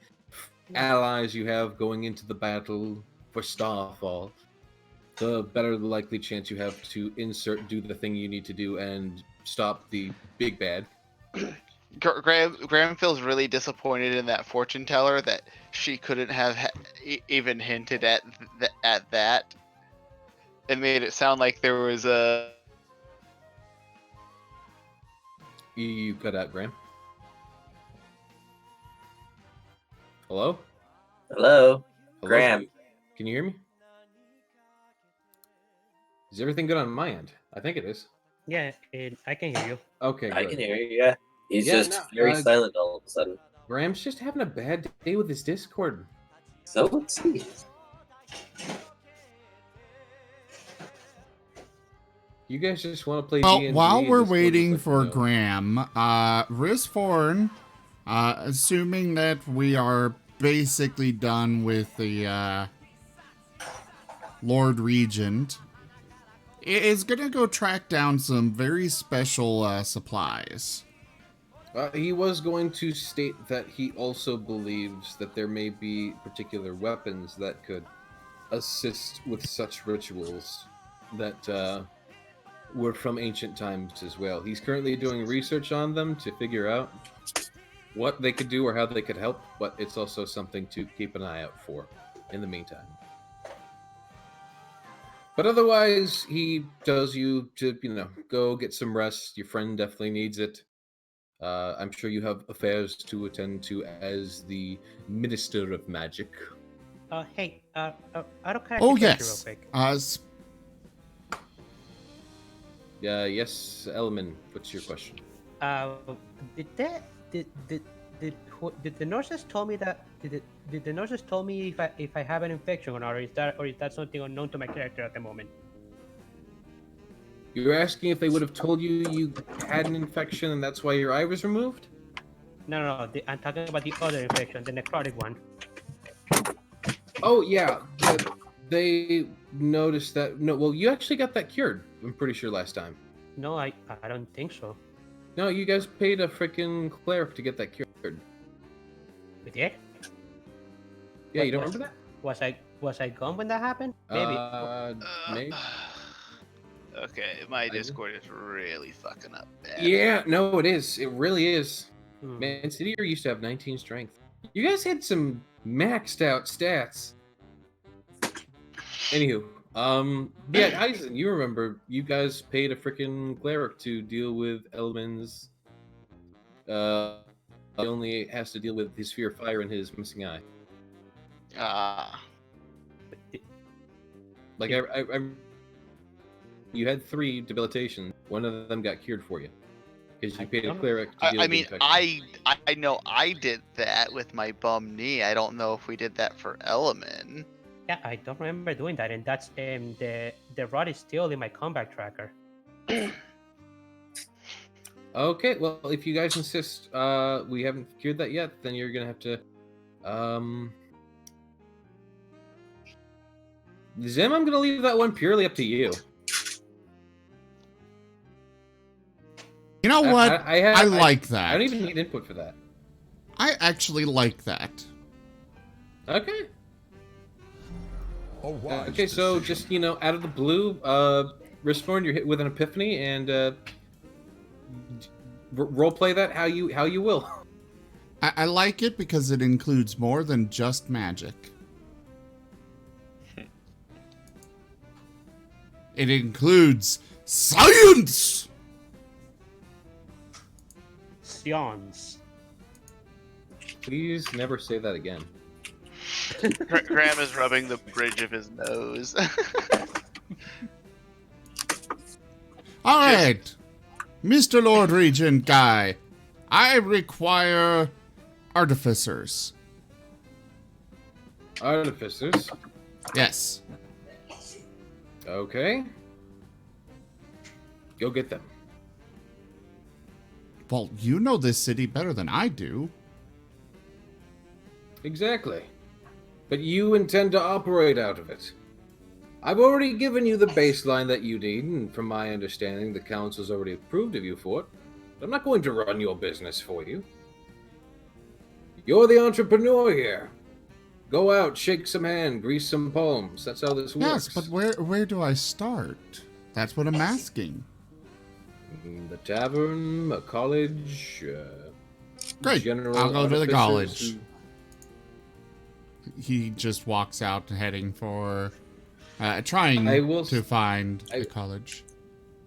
allies you have going into the battle for Starfall, the better the likely chance you have to do the thing you need to do and stop the big bad. Graham feels really disappointed in that fortune teller that she couldn't have even hinted at that. It made it sound like there was a... You cut out, Graham. Hello? Hello? Hello? Graham. Can you hear me? Is everything good on my end? I think it is. Yeah, I can hear you. Okay, good. I can hear you, yeah. He's Yeah, just no, very silent all of a sudden. Graham's just having a bad day with his Discord. So let's see. You guys just want to play Well, D&D, while we're Discord is waiting like, for no. Graham, Risforn, assuming that we are basically done with the Lord Regent, is gonna go track down some very special supplies. He was going to state that he also believes that there may be particular weapons that could assist with such rituals that were from ancient times as well. He's currently doing research on them to figure out what they could do or how they could help, but it's also something to keep an eye out for in the meantime. But otherwise, he tells you to, go get some rest. Your friend definitely needs it. I'm sure you have affairs to attend to as the Minister of Magic. Hey, auto character Oh, real yes. quick. Yes, Elman, what's your question? Did the nurses tell me that? Did the nurses tell me if I have an infection or not, or is that something unknown to my character at the moment? You're asking if they would have told you you had an infection and that's why your eye was removed? No. I'm talking about the other infection, the necrotic one. Oh, yeah. They noticed that. No, well, you actually got that cured, I'm pretty sure, last time. No, I don't think so. No, you guys paid a freaking cleric to get that cured. We did? Yeah, you don't remember that? Was I gone when that happened? Maybe. Maybe. Okay, my Discord is really fucking up bad. Yeah, no, it is. It really is. Hmm. Man, City used to have 19 strength. You guys had some maxed out stats. Anywho, yeah, Eisen, you remember, you guys paid a freaking cleric to deal with Elman's, he only has to deal with his fear of fire and his missing eye. Like you had 3 debilitation. One of them got cured for you because you paid a cleric to deal I with the mean, infection. I know I did that with my bum knee. I don't know if we did that for Element. Yeah, I don't remember doing that, and that's the rod is still in my combat tracker. Okay, well, if you guys insist we haven't cured that yet, then you're gonna have to Zim, I'm gonna leave that one purely up to you. You know what? I like that. I don't even need input for that. I actually like that. Okay. Okay, so just, out of the blue, Riskborn, you're hit with an epiphany, and roleplay that how you will. I like it because it includes more than just magic. It includes science! Science. Please never say that again. Graham is rubbing the bridge of his nose. All right, Mr. Lord Regent Guy, I require artificers. Artificers? Yes. Okay. Go get them. Well, you know this city better than I do. Exactly. But you intend to operate out of it. I've already given you the baseline that you need, and from my understanding, the council's already approved of you for it. I'm not going to run your business for you. You're the entrepreneur here. Go out, shake some hand, grease some palms. That's how this works. Yes, but where do I start? That's what I'm asking. The tavern, a college, Great. general I'll go to the artificers college. He just walks out, heading for, trying to find the college.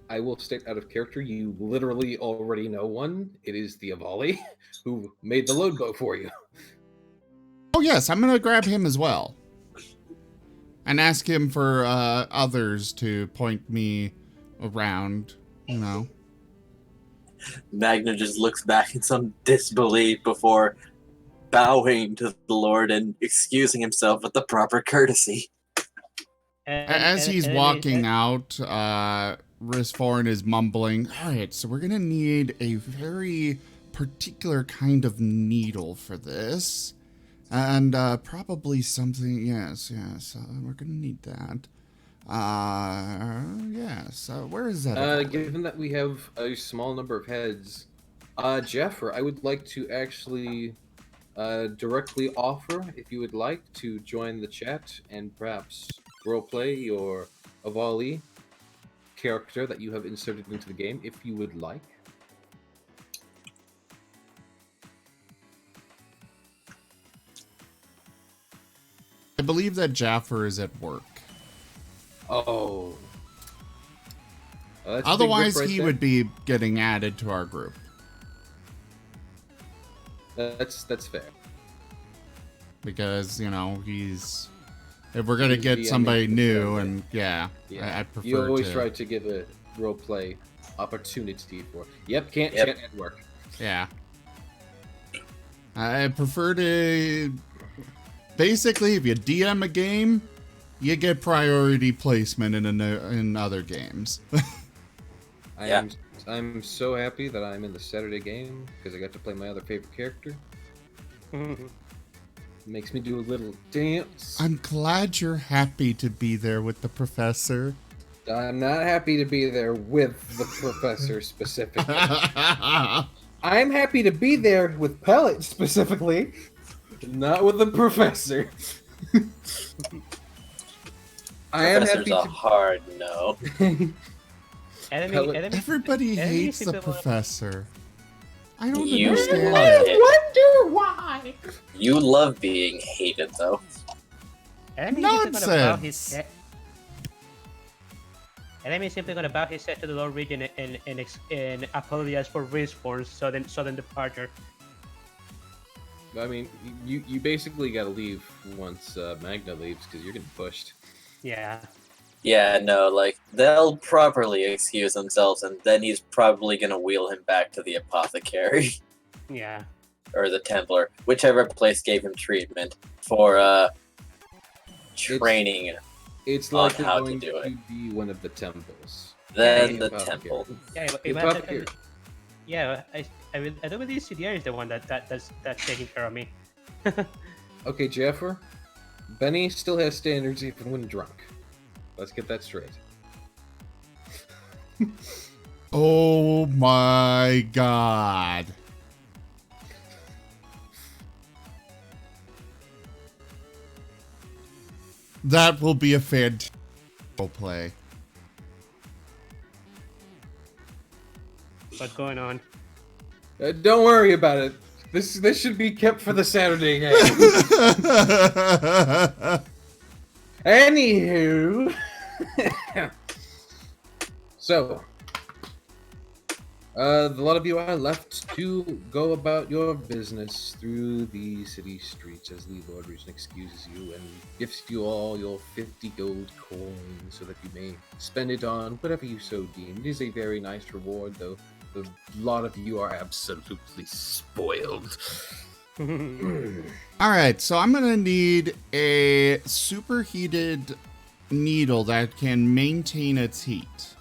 I will state out of character, you literally already know one. It is the Avali, who made the load boat for you. Oh yes, I'm gonna grab him as well. And ask him for others to point me around, Magna just looks back in some disbelief before bowing to the Lord and excusing himself with the proper courtesy. As he's walking out, Risforin is mumbling, all right, so we're gonna need a very particular kind of needle for this. And probably something, yes, we're gonna need that. Yes, where is that? Given that we have a small number of heads, Jeffrey, I would like to actually directly offer, if you would like, to join the chat and perhaps roleplay your Avali character that you have inserted into the game, if you would like. I believe that Jaffer is at work. Oh. Otherwise, he would be getting added to our group. That's fair. Because, he's... If we're going to get somebody new, and I prefer You always try to give a roleplay opportunity for... Can't at work. Yeah. I prefer to... Basically, if you DM a game, you get priority placement in other games. I'm so happy that I'm in the Saturday game because I got to play my other favorite character. Makes me do a little dance. I'm glad you're happy to be there with the professor. I'm not happy to be there with the professor specifically. I'm happy to be there with Pellet specifically, not with the professor. I am happy a hard no. Everybody hates the professor. I don't You understand. wonder why. You love being hated, though. Nonsense. Enemy is simply gonna bow his head to the Lord Regent and apologize for Risfor's sudden departure. I mean, you basically gotta leave once Magna leaves because you're getting pushed. Yeah. Yeah, no, like, they'll properly excuse themselves, and then he's probably gonna wheel him back to the apothecary. Yeah. Or the Templar, whichever place gave him treatment for, training. It's On like you're how to going do it. be one of the temples. Then the Apothecary. temple. Yeah. The apothecary. Yeah. I don't believe CDR is the one that's taking care of me. Okay, Jefffer. Benny still has standards even when drunk. Let's get that straight. Oh my god. That will be a fantastic play. What's going on? Don't worry about it. This should be kept for the Saturday game. Anywho. So, a lot of you are left to go about your business through the city streets as the Lord Regent excuses you and gifts you all your 50 gold coins so that you may spend it on whatever you so deem. It is a very nice reward, though a lot of you are absolutely spoiled. Alright, so I'm gonna need a superheated needle that can maintain its heat.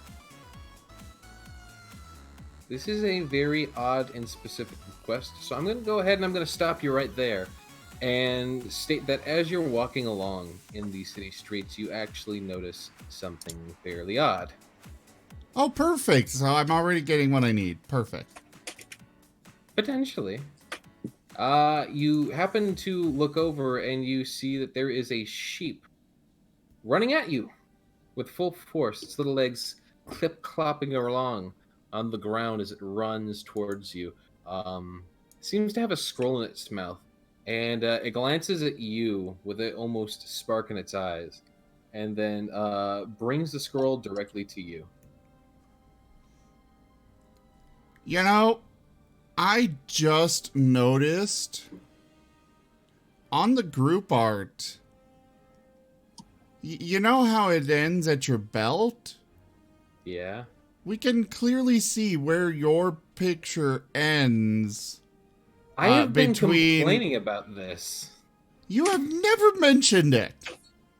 This is a very odd and specific request, so I'm going to go ahead and I'm going to stop you right there and state that as you're walking along in the city streets, you actually notice something fairly odd. Oh, perfect. So I'm already getting what I need. Perfect. Potentially. You happen to look over and you see that there is a sheep running at you with full force, its little legs clip-clopping along on the ground as it runs towards you. Seems to have a scroll in its mouth, and it glances at you with an almost spark in its eyes, and then brings the scroll directly to you. You know, I just noticed on the group art, you know how it ends at your belt? Yeah? We can clearly see where your picture ends. I have been between- complaining about this. You have never mentioned it.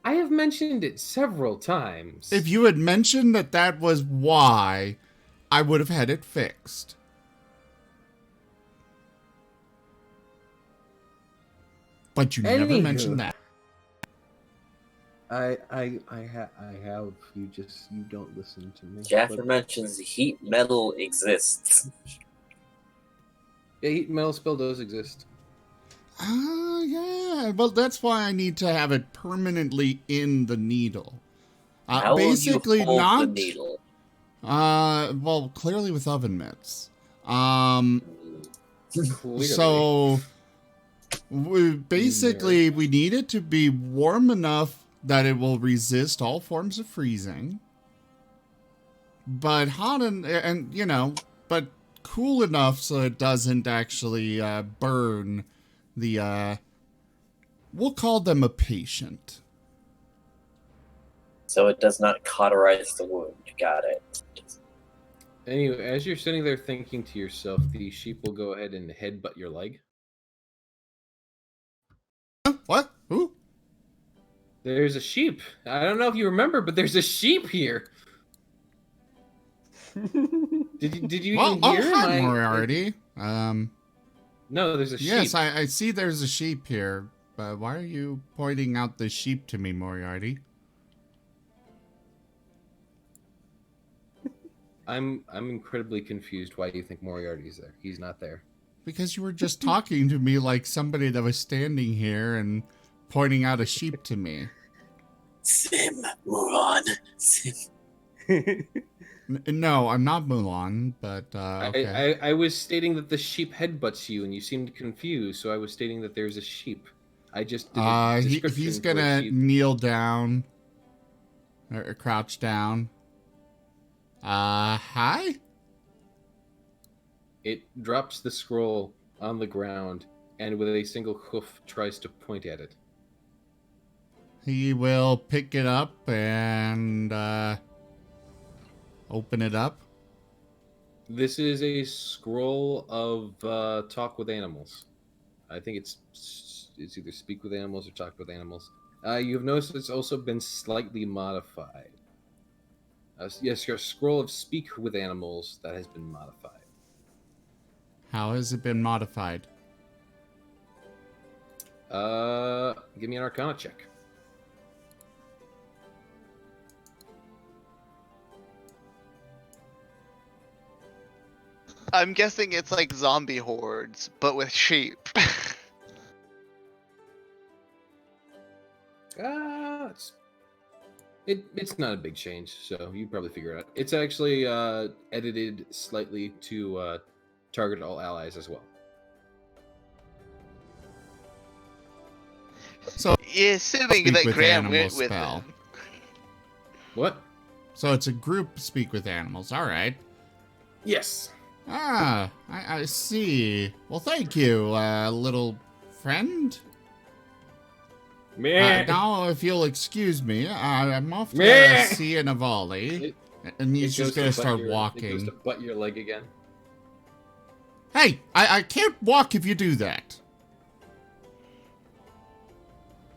I have mentioned it several times. If you had mentioned that that was why, I would have had it fixed. But you never Anywho. mentioned that. I have. You don't listen to me. Jaffer mentions heat metal exists. Yeah, heat metal spell does exist. Yeah. Well, that's why I need to have it permanently in the needle. How Basically, will you hold not. the needle? Well, clearly with oven mitts. Clearly. So, basically, we need it to be warm enough that it will resist all forms of freezing, but hot and you know, but cool enough so it doesn't actually burn the. We'll call them a patient. So it does not cauterize the wound. Got it. Anyway, as you're sitting there thinking to yourself, the sheep will go ahead and headbutt your leg. What? Who? There's a sheep. I don't know if you remember, but there's a sheep here. Did you Well, even hear hi, my Moriarty. No, there's a sheep. Yes, I see there's a sheep here. But why are you pointing out the sheep to me, Moriarty? I'm incredibly confused why you think Moriarty's there. He's not there. Because you were just talking to me like somebody that was standing here and pointing out a sheep to me. Sim, Mulan. Sim. No, I'm not Mulan, but okay. I was stating that the sheep headbutts you, and you seemed confused, so I was stating that there's a sheep. I just did a description He's for a gonna sheep. kneel down or crouch down. Hi? It drops the scroll on the ground, and with a single hoof tries to point at it. he will pick it up and open it up. This is a scroll of talk with animals. I think it's either speak with animals or talk with animals. You've noticed it's also been slightly modified. Yes, your scroll of speak with animals that has been modified. How has it been modified? Give me an Arcana check. I'm guessing it's like zombie hordes, but with sheep. It's not a big change, so you probably figure it out. It's actually edited slightly to target all allies as well. So Yeah, assuming Speak that with Graham animal went with spell. him. What? So it's a group speak with animals. All right. Yes. Ah, I see. Well, thank you, little friend. Now, if you'll excuse me, I'm off to Meh. see an Avali, and he's just gonna start It goes walking. to butt your leg again. Hey, I can't walk if you do that.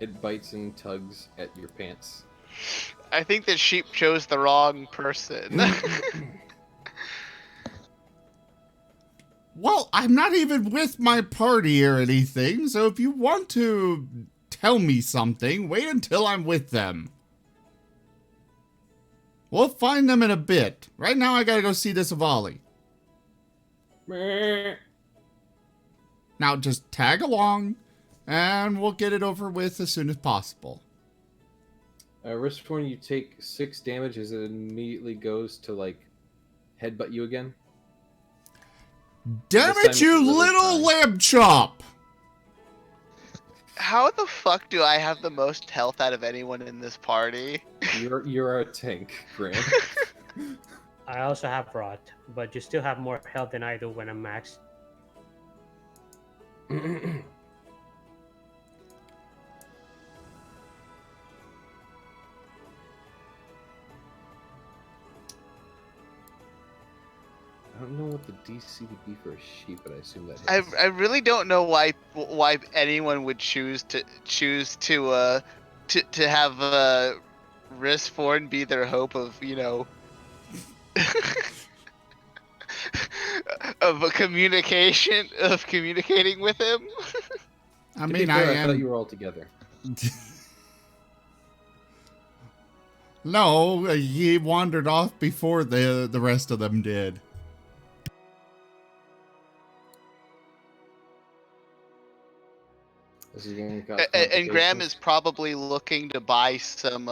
It bites and tugs at your pants. I think the sheep chose the wrong person. Well, I'm not even with my party or anything, so if you want to tell me something, wait until I'm with them. We'll find them in a bit. Right now, I gotta go see this Avali. Now, just tag along, and we'll get it over with as soon as possible. Riskborn, you take 6 damage as it immediately goes to, like, headbutt you again. Damn This time it, it's you really little fine. lamb chop! How the fuck do I have the most health out of anyone in this party? You're a tank, Graham. I also have rot, but you still have more health than I do when I'm max. I don't know what the DC would be for a sheep, but I assume that hits. I really don't know why anyone would choose to have Riskborn be their hope of, you know, of communicating with him. I To be mean, fair, I I thought you am... were all together. No, he wandered off before the rest of them did. This is going to cause And Graham complications. is probably looking to buy some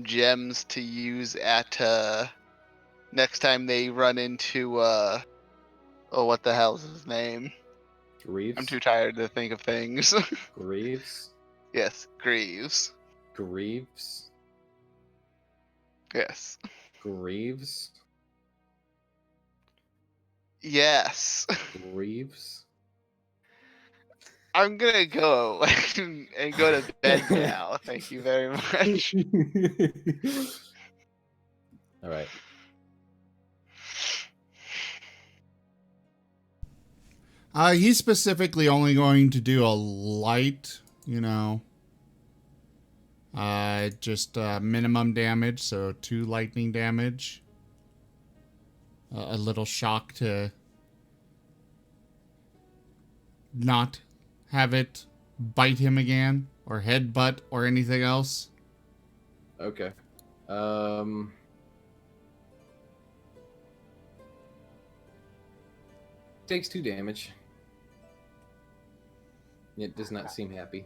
gems to use at next time they run into oh, what the hell's his name? Greaves. I'm too tired to think of things. Greaves. Yes, Greaves. Greaves. Yes. Greaves. Yes. Greaves. I'm gonna go and go to bed now. Thank you very much. All right. He's specifically only going to do a light, just minimum damage, so 2 lightning damage. A little shock to not have it bite him again, or headbutt, or anything else. Okay. Takes 2 damage. It does not seem happy.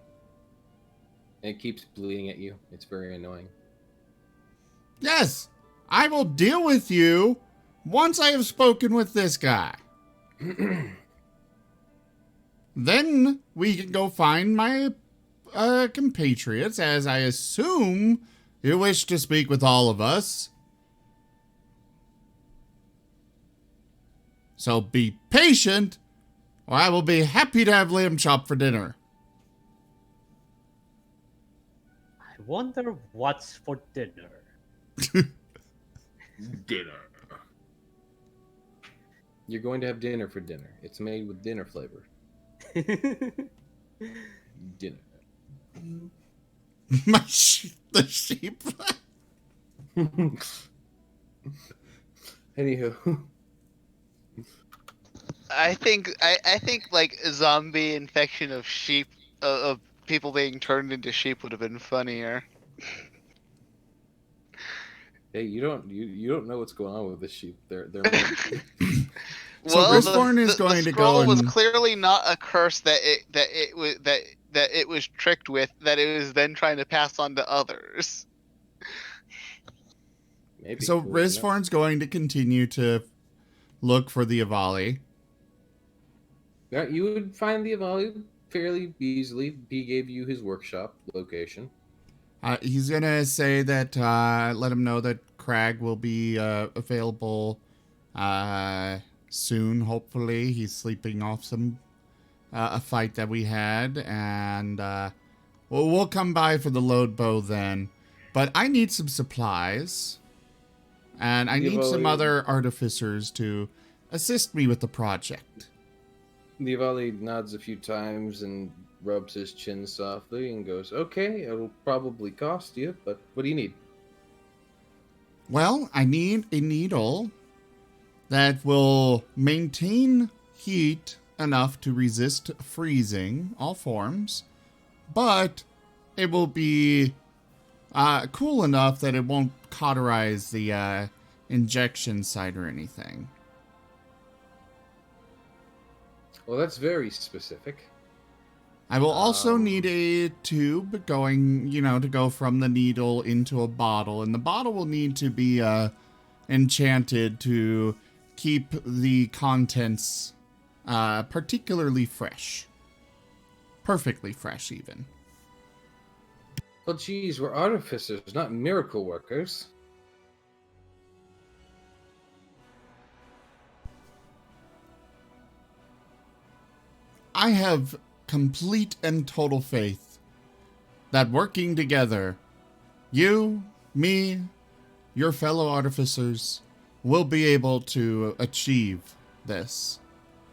It keeps bleeding at you. It's very annoying. Yes, I will deal with you once I have spoken with this guy. Then we can go find my compatriots, as I assume you wish to speak with all of us. So be patient, or I will be happy to have lamb chop for dinner. I wonder what's for dinner. Dinner. You're going to have dinner for dinner. It's made with dinner flavor. Dinner. The sheep. Anywho. I think like a zombie infection of sheep of people being turned into sheep would have been funnier. Hey, you don't know what's going on with the sheep. They're So Well, Grisborn is going to go scroll was and clearly not a curse that it was tricked with, that it was then trying to pass on to others. maybe. so Who knows? Risforn's going to continue to look for the Avali. Yeah, you would find the Avali fairly easily. He gave you his workshop location. He's gonna say that let him know that Crag will be available soon. Hopefully, he's sleeping off some a fight that we had, and we'll come by for the load bow then. But I need some supplies, and I need some other artificers to assist me with the project. The Avali nods a few times and rubs his chin softly and goes, "Okay, it'll probably cost you, but what do you need?" Well, I need a needle that will maintain heat enough to resist freezing, all forms, but it will be cool enough that it won't cauterize the injection site or anything. Well, that's very specific. I will also need a tube going, to go from the needle into a bottle, and the bottle will need to be enchanted to keep the contents particularly fresh. Perfectly fresh, even. Well, geez, we're artificers, not miracle workers. I have complete and total faith that working together, you, me, your fellow artificers, will be able to achieve this,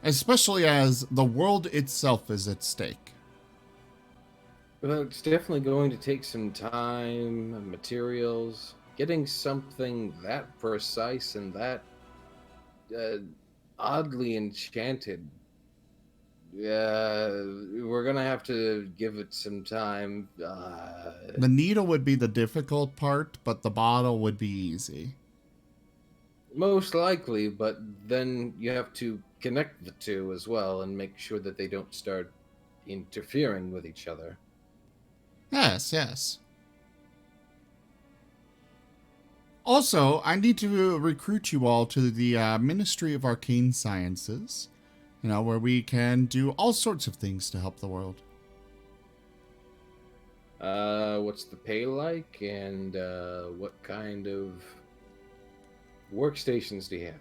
especially as the world itself is at stake. Well, it's definitely going to take some time and materials. Getting something that precise and that oddly enchanted, we're gonna have to give it some time. The needle would be the difficult part, but the bottle would be easy. Most likely, but then you have to connect the two as well and make sure that they don't start interfering with each other. Yes. Also, I need to recruit you all to the Ministry of Arcane Sciences, where we can do all sorts of things to help the world. What's the pay like, and what kind of workstations do you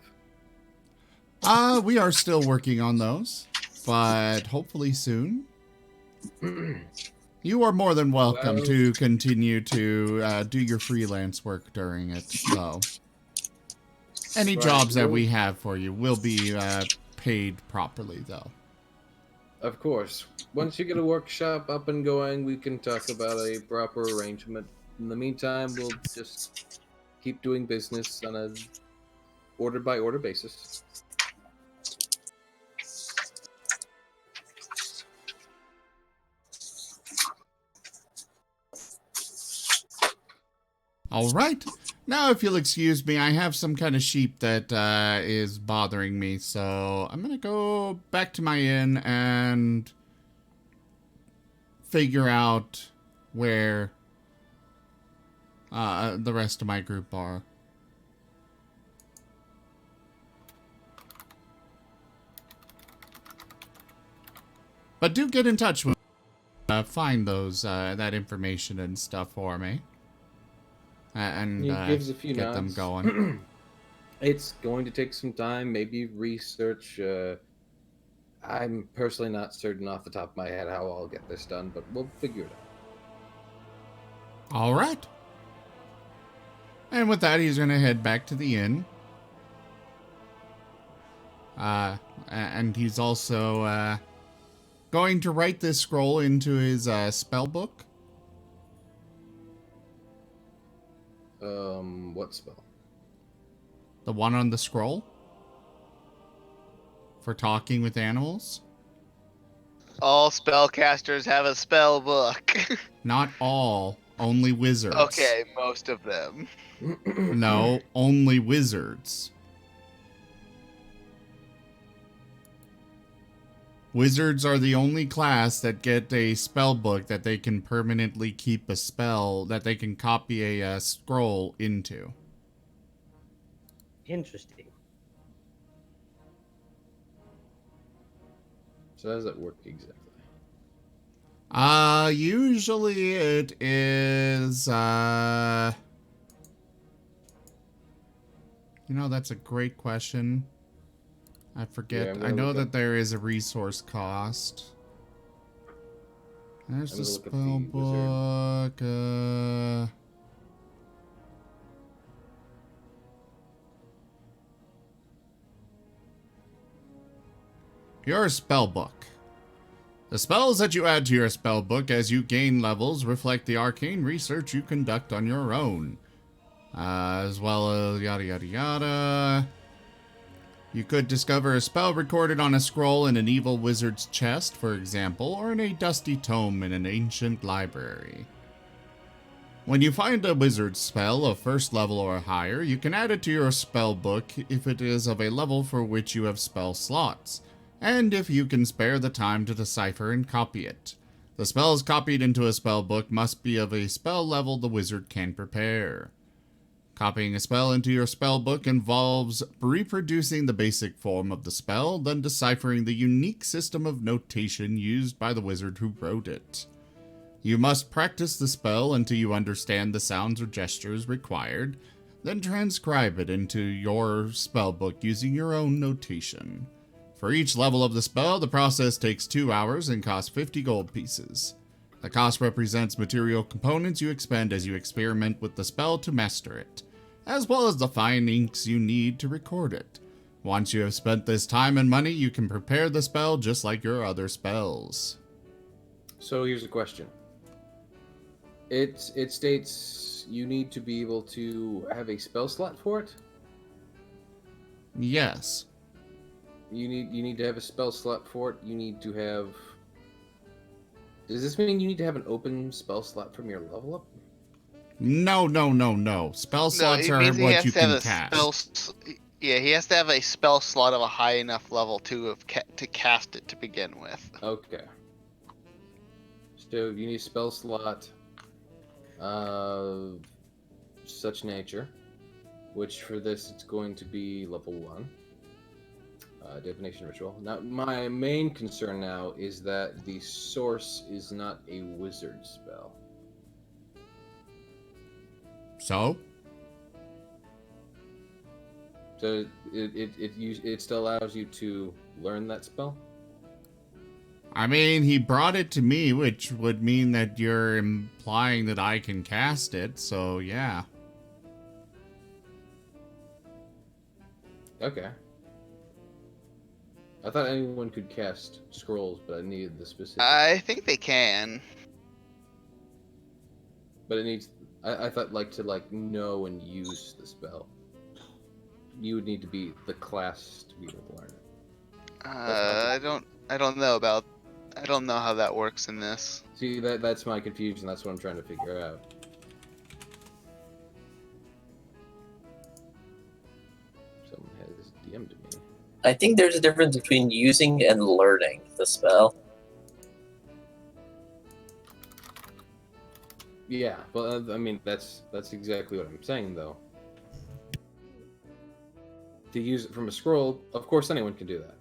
have? We are still working on those, but hopefully soon. You are more than welcome to continue to do your freelance work during it, so. Any jobs that we have for you will be paid properly, though. Of course. Once you get a workshop up and going, we can talk about a proper arrangement. In the meantime, we'll just keep doing business on a order-by-order basis. All right. Now, if you'll excuse me, I have some kind of sheep that is bothering me, so I'm going to go back to my inn and figure out where the rest of my group are. But do get in touch with me. Find those that information and stuff for me. And he gives a few get nods. them going. It's going to take some time, maybe research. I'm personally not certain off the top of my head how I'll get this done, but we'll figure it All right. And with that, he's going to head back to the inn. And he's also going to write this scroll into his spell book. What spell? The one on the scroll. For talking with animals. All spellcasters have a spell book. Not all. Only wizards. Okay, most of them. No, only wizards. Wizards are the only class that get a spell book that they can permanently keep a spell that they can copy a scroll into. Interesting. So how does that work exactly? Usually it is, you know, that's a great question. I forget. Yeah, I know that there is a resource cost. There's the spell book. Your spell book. The spells that you add to your spell book as you gain levels reflect the arcane research you conduct on your own. As well as yada yada yada. You could discover a spell recorded on a scroll in an evil wizard's chest, for example, or in a dusty tome in an ancient library. When you find a wizard's spell of first level or higher, you can add it to your spell book if it is of a level for which you have spell slots, and if you can spare the time to decipher and copy it. The spells copied into a spell book must be of a spell level the wizard can prepare. Copying a spell into your spell book involves reproducing the basic form of the spell, then deciphering the unique system of notation used by the wizard who wrote it. You must practice the spell until you understand the sounds or gestures required, then transcribe it into your spell book using your own notation. For each level of the spell, the process takes 2 hours and costs 50 gold pieces. The cost represents material components you expend as you experiment with the spell to master it, as well as the fine inks you need to record it. Once you have spent this time and money, you can prepare the spell just like your other spells. So here's a question. It states you need to be able to have a spell slot for it? Yes. You need to have a spell slot for it. You need to have... Does this mean you need to have an open spell slot from your level up? No. Spell slots it are means he what has you to have can a cast. Yeah, he has to have a spell slot of a high enough level to cast it to begin with. Okay. So you need a spell slot of such nature, which for this it's going to be level 1. Divination ritual. Now, my main concern now is that the source is not a wizard spell. So? So it still allows you to learn that spell? I mean, he brought it to me, which would mean that you're implying that I can cast it, so yeah. Okay. I thought anyone could cast scrolls, but I needed the specific. I think they can. But it needs. I thought to know and use the spell. You would need to be the class to be able to learn it. I don't know how that works in this. See, that's my confusion. That's what I'm trying to figure out. Someone has DM'd me. I think there's a difference between using and learning the spell. Yeah, well, I mean, that's exactly what I'm saying, though. To use it from a scroll, of course anyone can do that.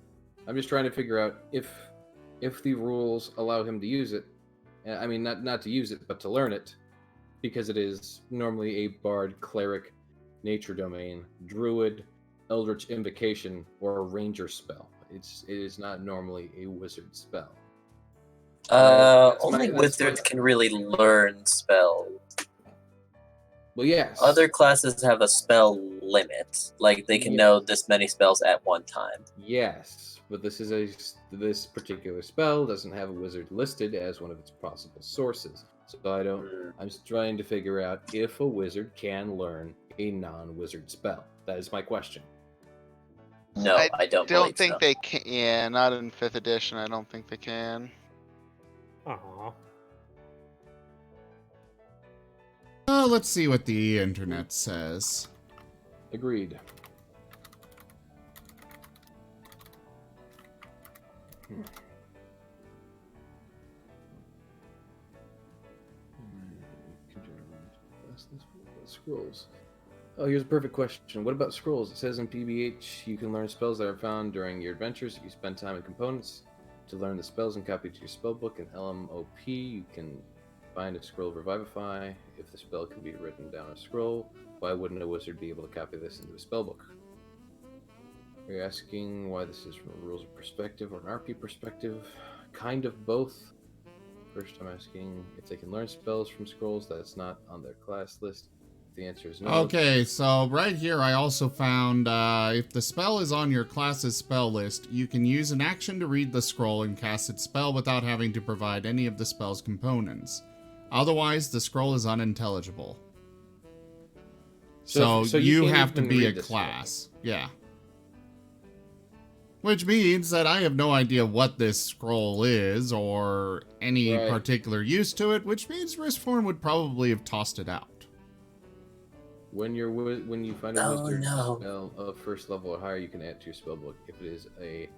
I'm just trying to figure out if the rules allow him to use it. I mean, not to use it, but to learn it, because it is normally a bard, cleric, nature domain, druid, eldritch invocation, or a ranger spell. It is not normally a wizard spell. Only wizards can really learn spells. Well, yes. Other classes have a spell limit. Like, they can know this many spells at one time. Yes, but this particular spell doesn't have a wizard listed as one of its possible sources. So I'm just trying to figure out if a wizard can learn a non-wizard spell. That is my question. No, I don't believe think so. they can. Yeah, not in 5th edition. I don't think they can. Aw. Let's see what the internet says. Agreed. Scrolls. Oh, here's a perfect question. What about scrolls? It says in PBH you can learn spells that are found during your adventures if you spend time in components. To learn the spells and copy to your spellbook in LMOP, you can find a scroll of Revivify. If the spell can be written down a scroll, why wouldn't a wizard be able to copy this into a spellbook? Are you asking why this is from a rules perspective or an RP perspective? Kind of both. First, I'm asking if they can learn spells from scrolls that's not on their class list. The answer is no. Okay, so right here I also found if the spell is on your class's spell list, you can use an action to read the scroll and cast its spell without having to provide any of the spell's components. Otherwise, the scroll is unintelligible. So you can't have to even be a read this class. Yeah. Which means that I have no idea what this scroll is or any Right. particular use to it, which means Riskform would probably have tossed it out. When you find a Oh, wizard no. spell of first level or higher, you can add to your spellbook if it is a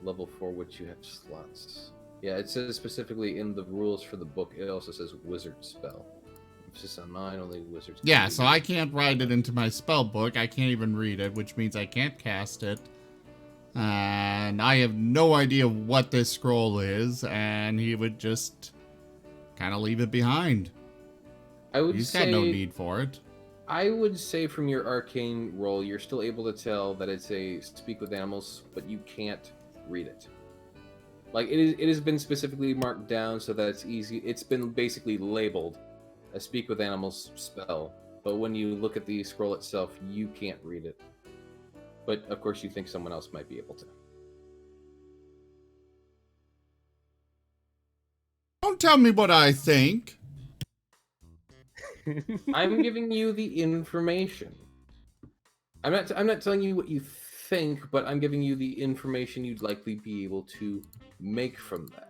level for which you have slots. Yeah, it says specifically in the rules for the book. It also says wizard spell. Emphasis on mine, only wizards. can Yeah, read so it. I can't write it into my spell book. I can't even read it, which means I can't cast it. And I have no idea what this scroll is, and he would just kind of leave it behind. I would He's say got no need for it. I would say from your arcane roll, you're still able to tell that it's a speak with animals, but you can't read it. Like it has been specifically marked down so that it's easy. It's been basically labeled a speak with animals spell, but when you look at the scroll itself, you can't read it. But of course, you think someone else might be able to. Don't tell me what I think. I'm giving you the information. I'm not telling you what you think, but I'm giving you the information you'd likely be able to make from that.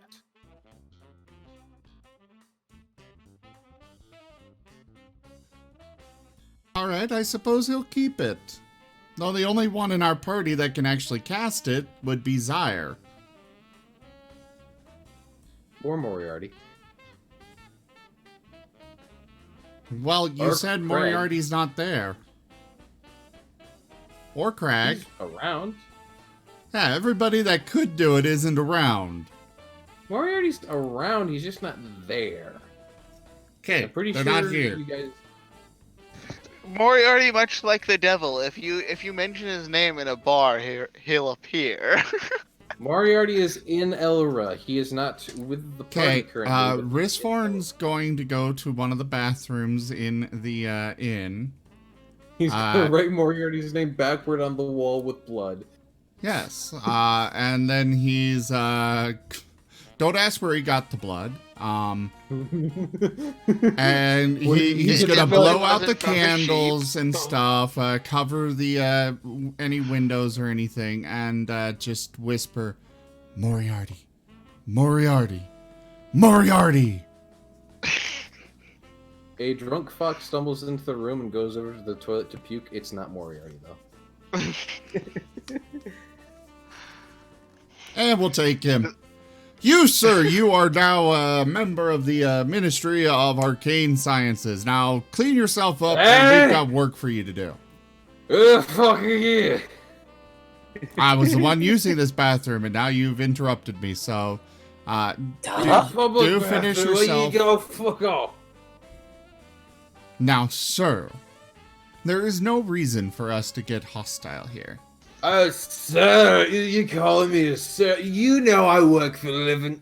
Alright, I suppose he'll keep it. Though the only one in our party that can actually cast it would be Zyre. Or Moriarty. Well, you Or said Crag. Moriarty's not there. Or Crag. He's around. Yeah, everybody that could do it isn't around. Moriarty's around, he's just not there. Okay, I'm pretty they're sure not here. you guys... Moriarty, much like the devil, if you mention his name in a bar, he'll appear. Moriarty is in Elra. He is not with the party Okay, currently. but- Risforn's going to go to one of the bathrooms in the inn. He's gonna write Moriarty's name backward on the wall with blood. Yes, and then he's don't ask where he got the blood. And he's gonna blow out the candles and stuff, cover the any windows or anything, and just whisper, "Moriarty, Moriarty, Moriarty." A drunk fox stumbles into the room and goes over to the toilet to puke. It's not Moriarty, though. And we'll take him. You, sir, you are now a member of the Ministry of Arcane Sciences. Now, clean yourself up, and we've got work for you to do. Fuck yeah! I was the one using this bathroom, and now you've interrupted me, so... do finish yourself. You go fuck off. Now, sir, there is no reason for us to get hostile here. Sir, you calling me a sir? You know I work for a living.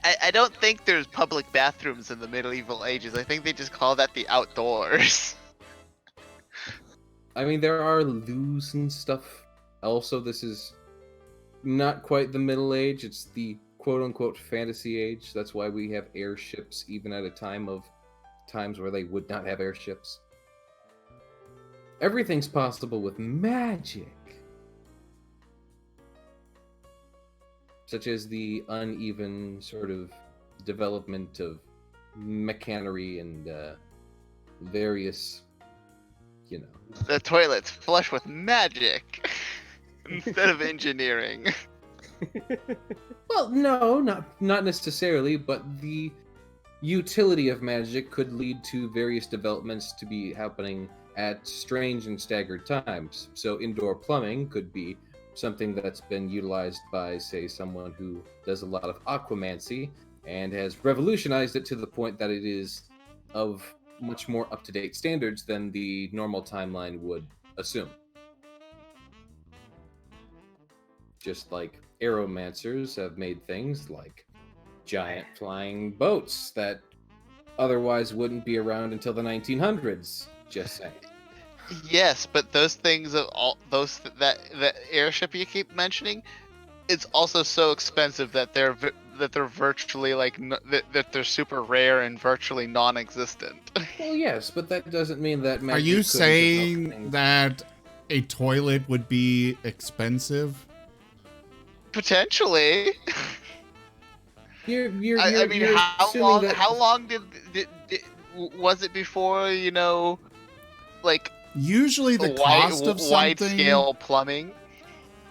I don't think there's public bathrooms in the medieval ages. I think they just call that the outdoors. I mean, there are loos and stuff. Also, this is not quite the Middle Age. It's the quote-unquote fantasy age. That's why we have airships, even at a time of times where they would not have airships. Everything's possible with magic. Such as the uneven sort of development of mechanery and various, you know. The toilet's flush with magic instead of engineering. Well, no, not necessarily, but the utility of magic could lead to various developments to be happening at strange and staggered times. So indoor plumbing could be something that's been utilized by, say, someone who does a lot of aquamancy and has revolutionized it to the point that it is of much more up-to-date standards than the normal timeline would assume. Just like aeromancers have made things like giant flying boats that otherwise wouldn't be around until the 1900s. Just saying. Yes, but those things of all those that airship you keep mentioning, it's also so expensive that they're virtually like that they're super rare and virtually non-existent. Well, yes, but that doesn't mean that magic Are you couldn't saying develop things. that a toilet would be expensive? Potentially. I mean, you're how assuming long? that- How long did was it before like Usually the cost of wide something... scale plumbing?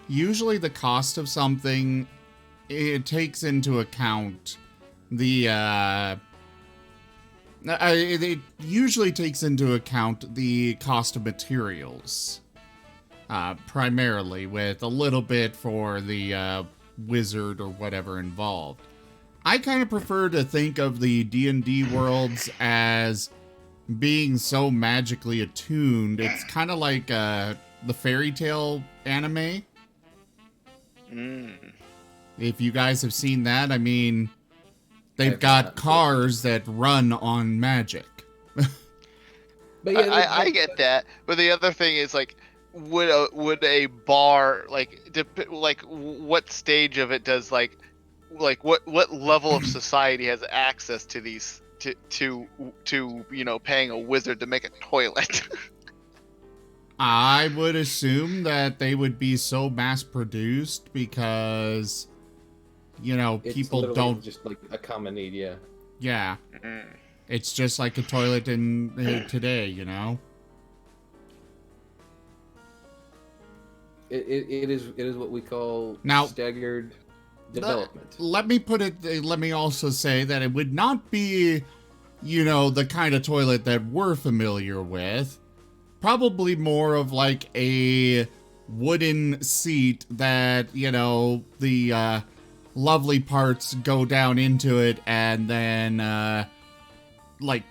Usually the cost of something, it takes into account the, it usually takes into account the cost of materials. Primarily, with a little bit for the, wizard or whatever involved. I kind of prefer to think of the D&D worlds as being so magically attuned. It's kind of like the fairy tale anime. If you guys have seen that, I mean, they've got cars that run on magic. But yeah, I get that, but the other thing is like, would a bar what stage of it does like what level of society has access to these to paying a wizard to make a toilet? I would assume that they would be so mass produced because, it's people literally don't. just like a common need, yeah. Yeah. It's just like a toilet in today, It is what we call Now, staggered development. Let me also say that it would not be, the kind of toilet that we're familiar with. Probably more of like a wooden seat that, the lovely parts go down into it and then,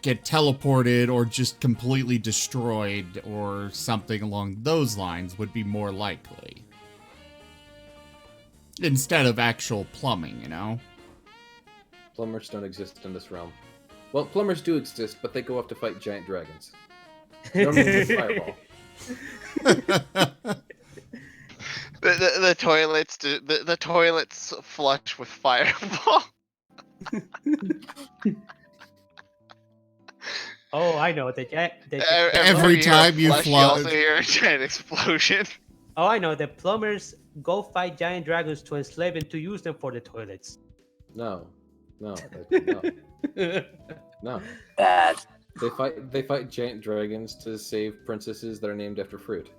get teleported or just completely destroyed or something along those lines would be more likely. Instead of actual plumbing, Plumbers don't exist in this realm. Well, plumbers do exist, but they go off to fight giant dragons. Normally with fireball. The toilets flush with fireball. Oh, I know Every time you flush, flush- also hear a giant explosion. Oh, I know. The plumbers go fight giant dragons to enslave and to use them for the toilets. No. No. Bad. They fight giant dragons to save princesses that are named after fruit.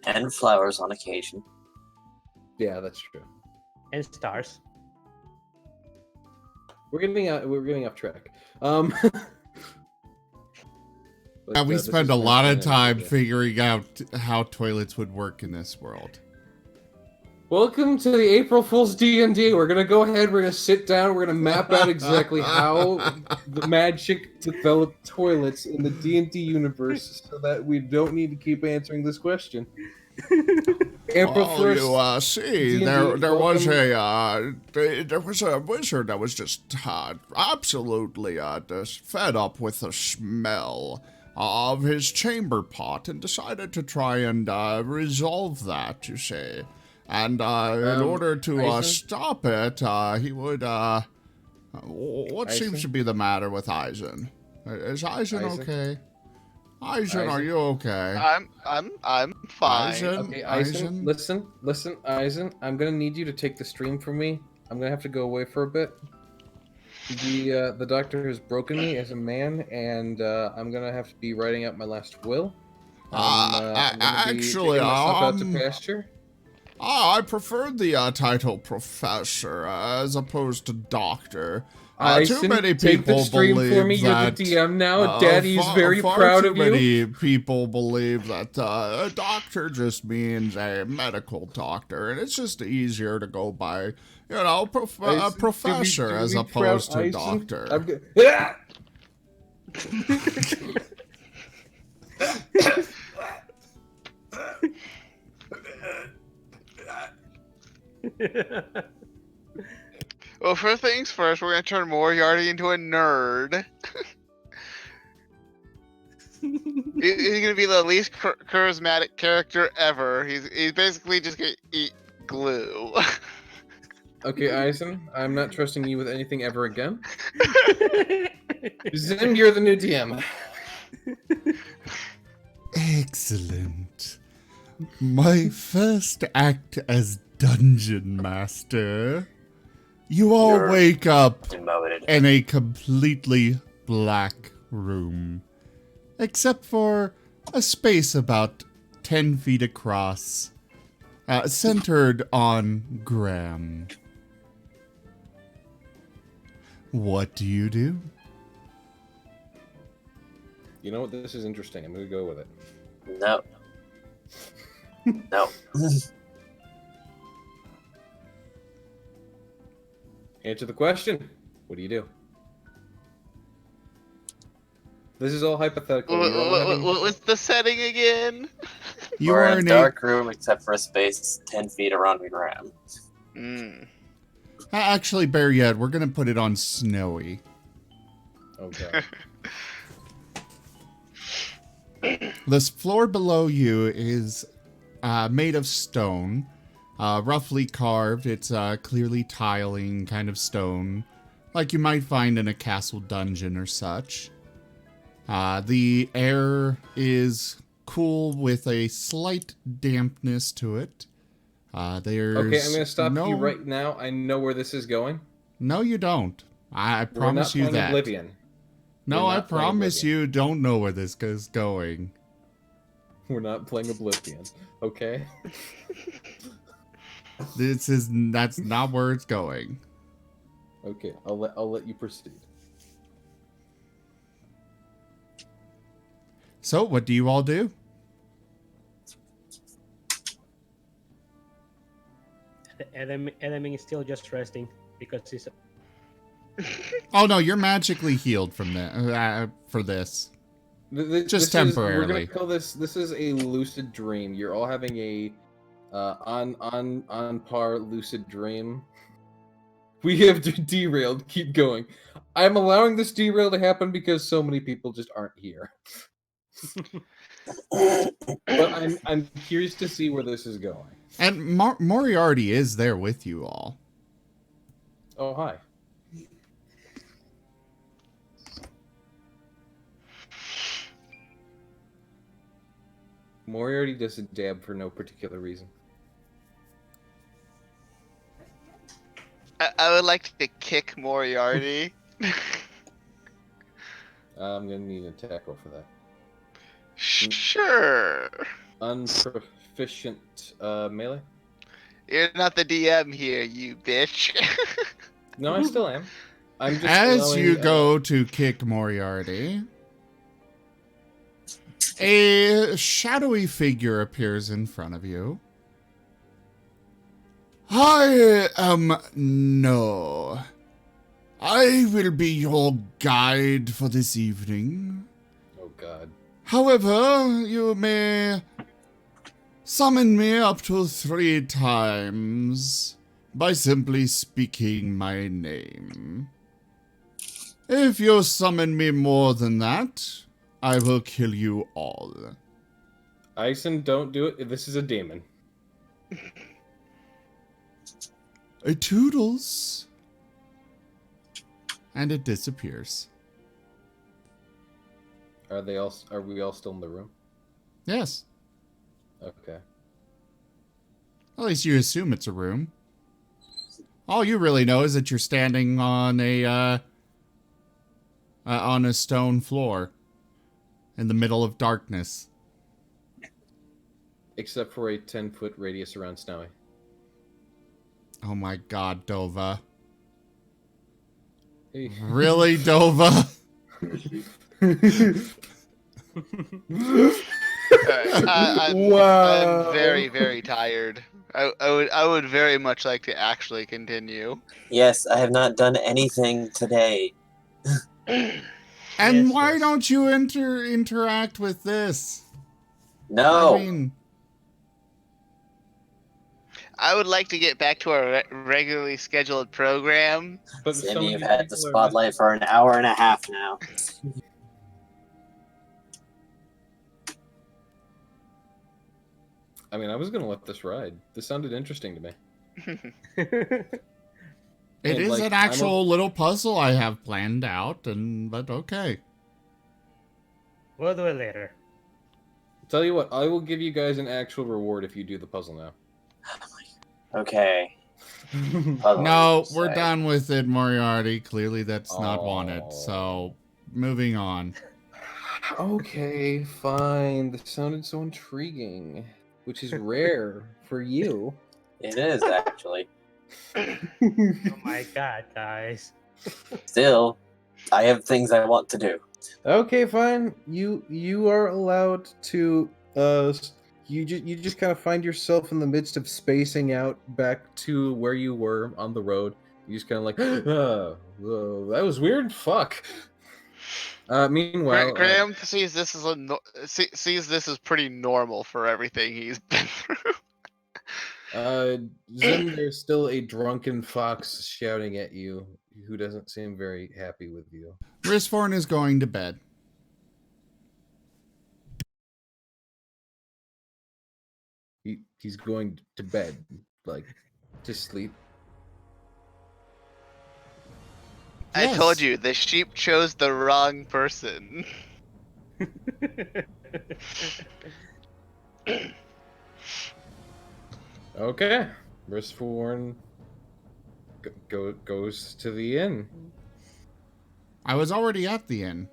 And flowers on occasion. Yeah, that's true. And stars. We're getting off track. But, we this spend is a lot of my- time yeah. figuring out how toilets would work in this world. Welcome to the April Fool's D&D. We're gonna go ahead. We're gonna sit down. We're gonna map out exactly how the magic developed toilets in the D&D universe, so that we don't need to keep answering this question. April Well, 1st. you see, D&D, there was welcome. there was a wizard that was just absolutely just fed up with the smell of his chamber pot and decided to try and resolve that. You see, and in order to Eisen? stop it, he would. What seems Eisen? to be the matter with Eisen? Is Eisen Eisen? okay? Eisen, are Eisen? you okay? I'm fine. Eisen? Okay, Eisen, Eisen? listen, Eisen. I'm gonna need you to take the stream from me. I'm gonna have to go away for a bit. The doctor has broken me as a man, and I'm gonna have to be writing out my last will. I'm gonna be Actually, taking myself out to pasture. I preferred the title professor as opposed to doctor. Too Eisen, many take the people stream believe for me. that. You're the DM now. Daddy's very far proud too of you. many people believe that a doctor just means a medical doctor, and it's just easier to go by, a Eisen, professor do as be opposed proud, to Eisen. doctor. I'm Ah! Well, first things first, we're gonna turn Moriarty into a nerd. He's gonna be the least charismatic character ever. He's basically just gonna eat glue. Okay, Eisen, I'm not trusting you with anything ever again. Zim, you're the new DM. Excellent. My first act as dungeon master. You all You're wake up Demoted. in a completely black room, except for a space about 10 feet across, centered on Graham. What do you do? You know what? This is interesting. I'm gonna go with it. No. No. Answer the question. What do you do? This is all hypothetical. You're all having- What was the setting again? You We're are in in a dark room except for a space 10 feet around Graham. Actually, better yet, we're gonna put it on snowy. Oh god. This floor below you is made of stone, roughly carved. It's clearly tiling kind of stone, like you might find in a castle dungeon or such. The air is cool with a slight dampness to it. There's Okay, I'm gonna stop no... you right now. I know where this is going. No, you don't. I We're promise not you playing that. Oblivion. No, We're I not playing promise Oblivion. you don't know where this is going. We're not playing Oblivion. Okay. That's not where it's going. Okay. I'll let you proceed. So, what do you all do? The enemy is still just resting because he's. Oh no, you're magically healed from that for this. Just temporarily. We're gonna call this. This is a lucid dream. You're all having a on par lucid dream. We have derailed. Keep going. I'm allowing this derail to happen because so many people just aren't here. But I'm curious to see where this is going. And Moriarty is there with you all. Oh hi. Moriarty does a dab for no particular reason. I would like to kick Moriarty. I'm gonna need a tackle for that. Sure. Unproficient melee? You're not the DM here, you bitch. No, I still am. I'm just As allowing, you go to kick Moriarty, a shadowy figure appears in front of you. I am No. I will be your guide for this evening. Oh god. However, you may summon me up to 3 times by simply speaking my name. If you summon me more than that, I will kill you all. Ison, don't do it. This is a demon. A toodles. And it disappears. Are we all still in the room? Yes. Okay. At least you assume it's a room. All you really know is that you're standing on a stone floor in the middle of darkness. Except for a 10-foot radius around Snowy. Oh my god, Dova. Hey. Really, Dova? I'm very, very tired. I would very much like to actually continue. Yes, I have not done anything today. And why don't you interact with this? No. I mean, I would like to get back to our regularly scheduled program. But so Cindy, many you've had the people are spotlight for an hour and a half now. I mean, I was gonna let this ride. This sounded interesting to me. it And, is like, an actual little puzzle I have planned out, but okay. We'll do it later. Tell you what, I will give you guys an actual reward if you do the puzzle now. Okay. No, Puzzle, we're say. done with it, Moriarty. Clearly that's not wanted. So, moving on. Okay, fine. This sounded so intriguing, which is rare for you. It is, actually. Oh my god, guys. Still, I have things I want to do. Okay, fine. You are allowed to you just kind of find yourself in the midst of spacing out back to where you were on the road. You just kind of like, that was weird. Fuck. Meanwhile, Graham sees this as sees this as pretty normal for everything he's been through. Zim, there's still a drunken fox shouting at you, who doesn't seem very happy with you. Risforn is going to bed. He's going to bed, like to sleep. I Yes. told you, the sheep chose the wrong person. Okay, Risforn goes to the inn. I was already at the inn.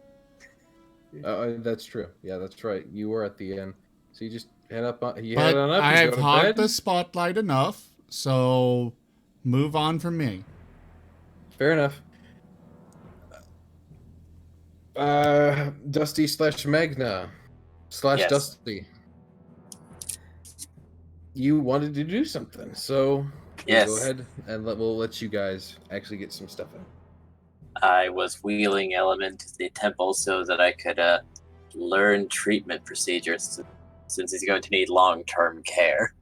That's true. Yeah, that's right. You were at the inn, so you just head up. But Head on up. I You have go to hogged bed. the spotlight enough, so move on from me. Fair enough. Dusty / Magna / Yes. Dusty. You wanted to do something, so Yes. go ahead and we'll let you guys actually get some stuff in. I was wheeling Element to the temple so that I could learn treatment procedures since he's going to need long-term care.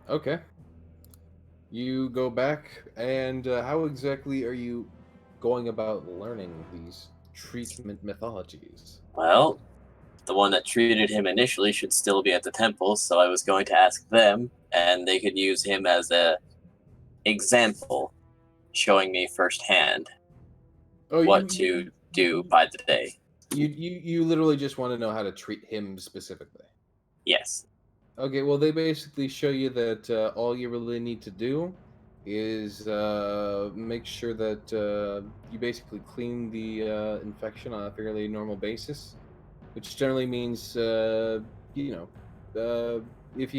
Okay. You go back, and how exactly are you going about learning these treatment methodologies? Well, the one that treated him initially should still be at the temple, so I was going to ask them, and they could use him as a example, showing me firsthand what to do by the day. You literally just want to know how to treat him specifically. Yes. Okay, well, they basically show you that all you really need to do is make sure that you basically clean the infection on a fairly normal basis, which generally means, if you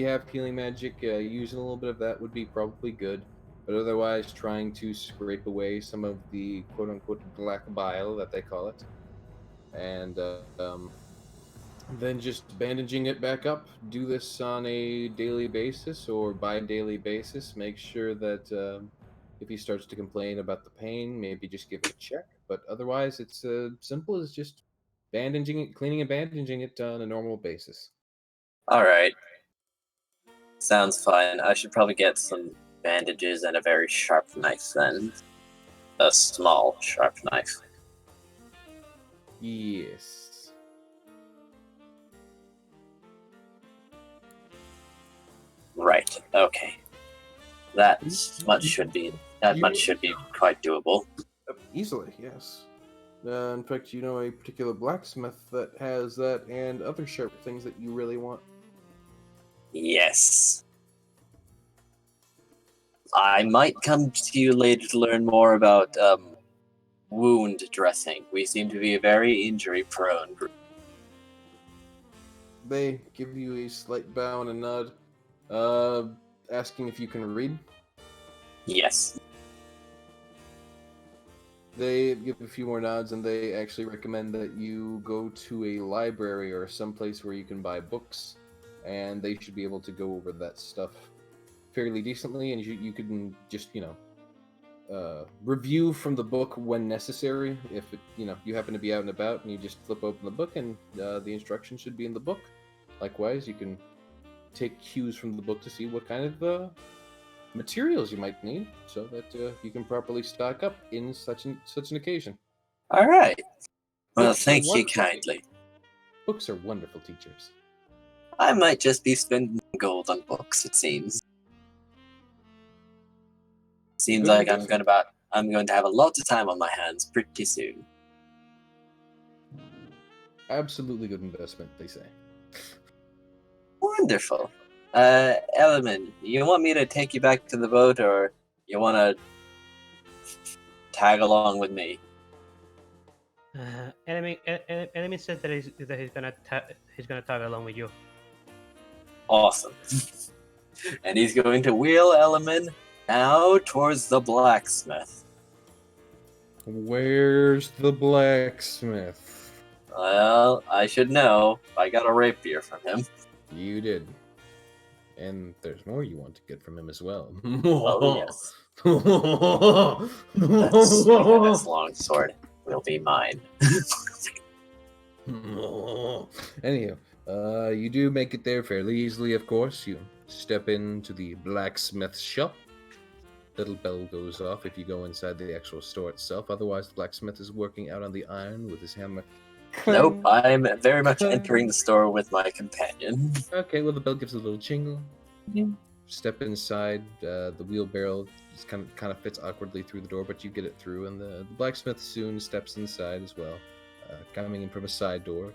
have healing magic, using a little bit of that would be probably good. But otherwise, trying to scrape away some of the quote-unquote black bile that they call it, and then just bandaging it back up. Do this on a daily basis or bi-daily basis. Make sure that if he starts to complain about the pain, maybe just give it a check. But otherwise, it's simple as just cleaning and bandaging it on a normal basis. Alright. Sounds fine. I should probably get some bandages and a very sharp knife then. A small, sharp knife. Yes. Right, okay. That much should be quite doable. Easily, yes. In fact, you know a particular blacksmith that has that and other sharp things that you really want. Yes. I might come to you later to learn more about wound dressing. We seem to be a very injury-prone group. They give you a slight bow and a nod, asking if you can read. Yes. They give a few more nods, and they actually recommend that you go to a library or someplace where you can buy books, and they should be able to go over that stuff fairly decently, and you can just, review from the book when necessary. If you happen to be out and about, and you just flip open the book, and the instructions should be in the book. Likewise, you can take cues from the book to see what kind of materials you might need, so that you can properly stock up in such an occasion. All right. Well, Books are thank you wonderful. kindly. Books are wonderful teachers. I might just be spending gold on books, it seems. Seems Good like I'm investment. going to have a lot of time on my hands pretty soon. Absolutely good investment, they say. Wonderful. Element, you want me to take you back to the boat, or you want to tag along with me? Enemy said that he's gonna tag along with you. Awesome. And he's going to wheel Element now towards the blacksmith. Where's the blacksmith? Well, I should know. I got a rapier from him. You did. And there's more you want to get from him as well. Oh, yes. This long sword will be mine. Anyhow, you do make it there fairly easily, of course. You step into the blacksmith shop. Little bell goes off if you go inside the actual store itself. Otherwise, the blacksmith is working out on the iron with his hammer. Nope, I'm very much entering the store with my companion. Okay, well, the bell gives a little jingle. Step inside. The wheelbarrow just kind of fits awkwardly through the door, but you get it through, and the blacksmith soon steps inside as well, coming in from a side door.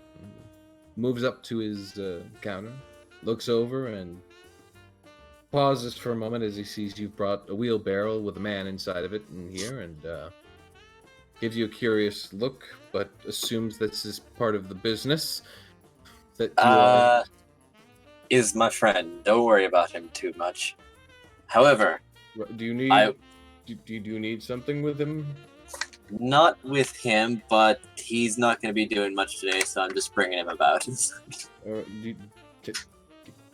Moves up to his counter, looks over, and pauses for a moment as he sees you've brought a wheelbarrow with a man inside of it in here, and gives you a curious look, but assumes this is part of the business. That you Is my friend. Don't worry about him too much. However, do you need do you need something with him? Not with him, but he's not going to be doing much today, so I'm just bringing him about. Can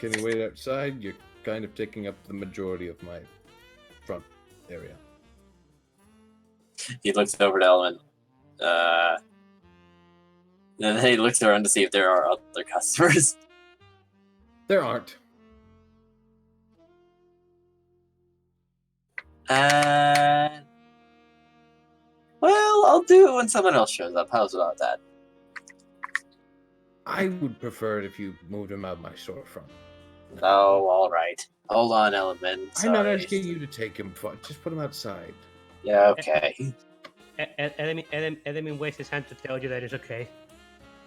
you wait outside? You're kind of taking up the majority of my front area. He looks over to Ellen. And then he looks around to see if there are other customers. There aren't. Well, I'll do it when someone else shows up. How's about that? I would prefer it if you moved him out of my storefront. Oh, all right. Hold on, Element. I'm not Sorry. asking you to take him. Just put him outside. Yeah, okay. Enemy waves his hand to tell you that it's okay.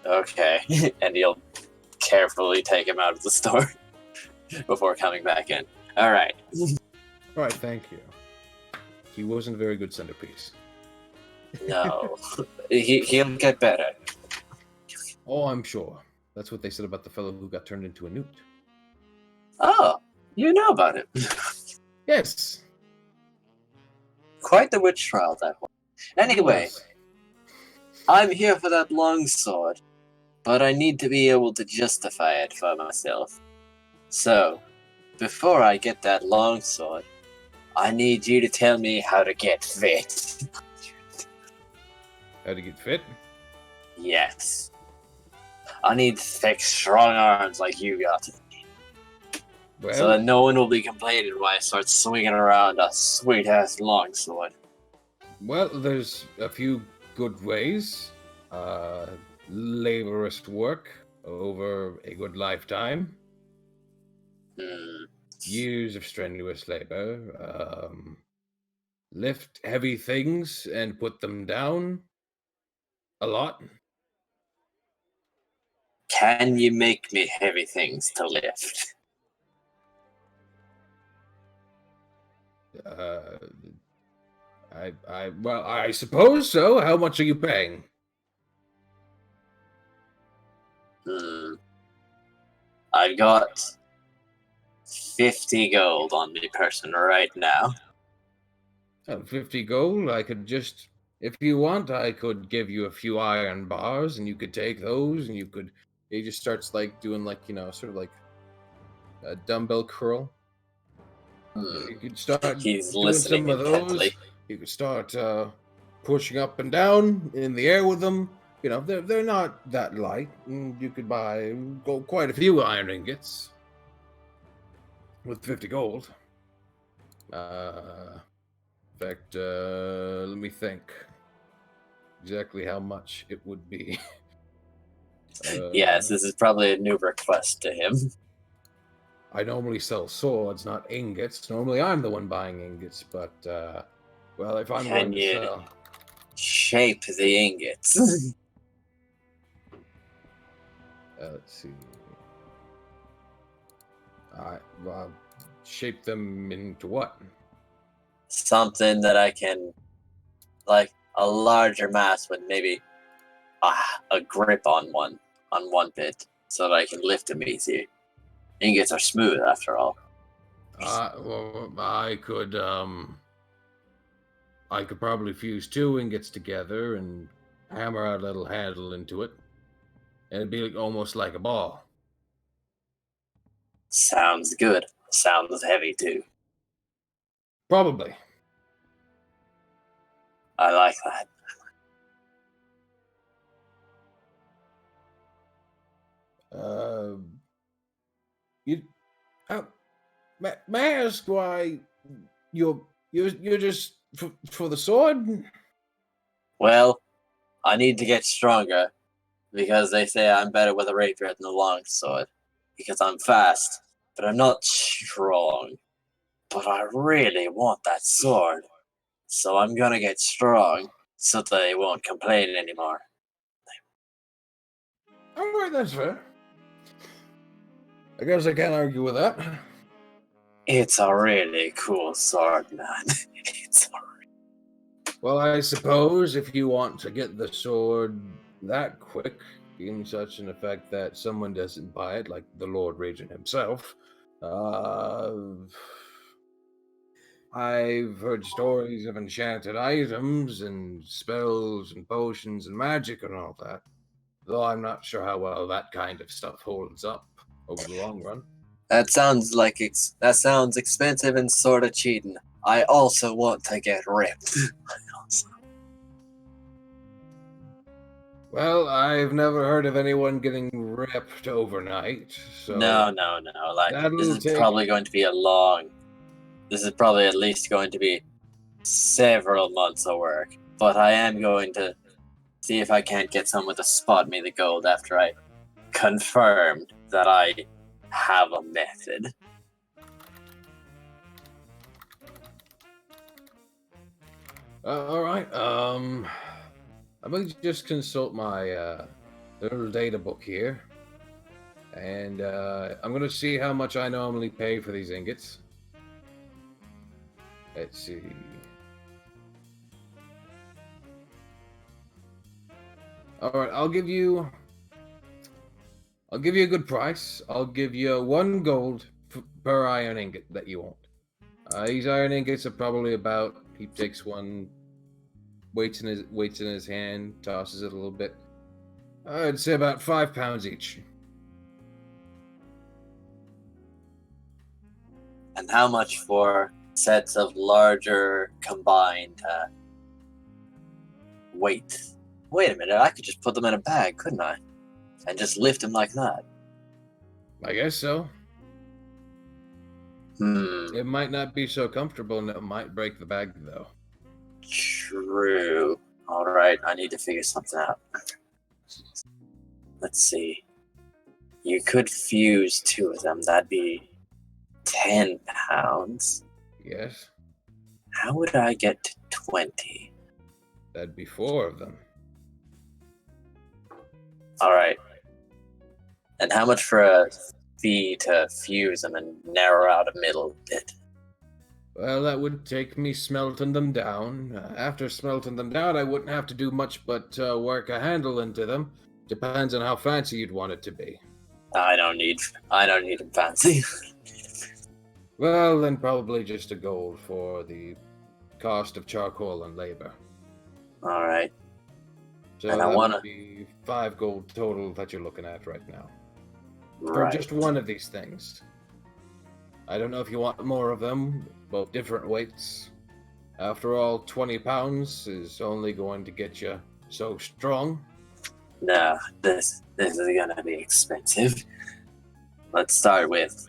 Okay. And he'll carefully take him out of the store before coming back in. All right. All right, thank you. He wasn't a very good centerpiece. No. He'll get better. Oh, I'm sure. That's what they said about the fellow who got turned into a newt. Oh, you know about it. Yes. Quite the witch trial, that one. Anyway, I'm here for that longsword, but I need to be able to justify it for myself. So, before I get that longsword, I need you to tell me how to get fit. How to get fit? Yes. I need thick, strong arms like you got. Well, So that no one will be complaining when I start swinging around a sweet-ass longsword. well, there's a few good ways. Laborious work over a good lifetime. Years of strenuous labor. Lift heavy things and put them down. A lot. Can you make me heavy things to lift? Well, I suppose so. How much are you paying? I've got 50 gold on me person right now. 50 gold. I could just, if you want, I could give you a few iron bars, and you could take those, and you could. He just starts like doing like sort of like a dumbbell curl. You could start He's doing listening some of those. intently. You could start pushing up and down in the air with them. They're not that light. And you could buy quite a few iron ingots with 50 gold. In fact, let me think exactly how much it would be. Yes, this is probably a new request to him. I normally sell swords, not ingots. Normally I'm the one buying ingots, but, well, if I'm Can going to you sell... shape the ingots? Let's see. Shape them into what? Something that I can, like a larger mass with maybe a grip on one bit, so that I can lift them easier. Ingots are smooth after all. Well, I could probably fuse 2 ingots together and hammer out a little handle into it, and it'd be almost like a ball. Sounds good. Sounds heavy too. Probably. I like that. May I ask why you're just for the sword? Well, I need to get stronger because they say I'm better with a rapier than a longsword because I'm fast, but I'm not strong. But I really want that sword, so I'm gonna get strong so they won't complain anymore. All right, that's fair. I guess I can't argue with that. It's a really cool sword, man. It's Well, I suppose if you want to get the sword that quick, in such an effect that someone doesn't buy it, like the Lord Regent himself, I've heard stories of enchanted items and spells and potions and magic and all that, though I'm not sure how well that kind of stuff holds up over the long run. That sounds expensive and sort of cheating. I also want to get ripped. Well, I've never heard of anyone getting ripped overnight, so... No. Like, this is probably at least going to be several months of work. But I am going to see if I can't get someone to spot me the gold after I confirmed that I have a method. All right. I'm going to just consult my little data book here, and I'm going to see how much I normally pay for these ingots. Let's see. All right, I'll give you a good price. I'll give you 1 gold per iron ingot that you want. These iron ingots are probably about. He takes one, weights in his hand, tosses it a little bit. I'd say about 5 pounds each. And how much for sets of larger combined weight? Wait a minute, I could just put them in a bag, couldn't I? and just lift him like that. I guess so. It might not be so comfortable, and it might break the bag, though. True. Alright, I need to figure something out. Let's see. You could fuse 2 of them. That'd be 10 pounds. Yes, How would I get to 20? that'd be 4 of them. Alright. And how much for a fee to fuse them and narrow out a middle bit? Well, that would take me smelting them down. After smelting them down, I wouldn't have to do much but work a handle into them. Depends on how fancy you'd want it to be. I don't need them fancy. Well, then probably just a gold for the cost of charcoal and labor. Alright. So And that I wanna- would be 5 gold total that you're looking at right now. Right. For just one of these things. I don't know if you want more of them, both different weights. After all, 20 pounds is only going to get you so strong. No, this is gonna be expensive. Let's start with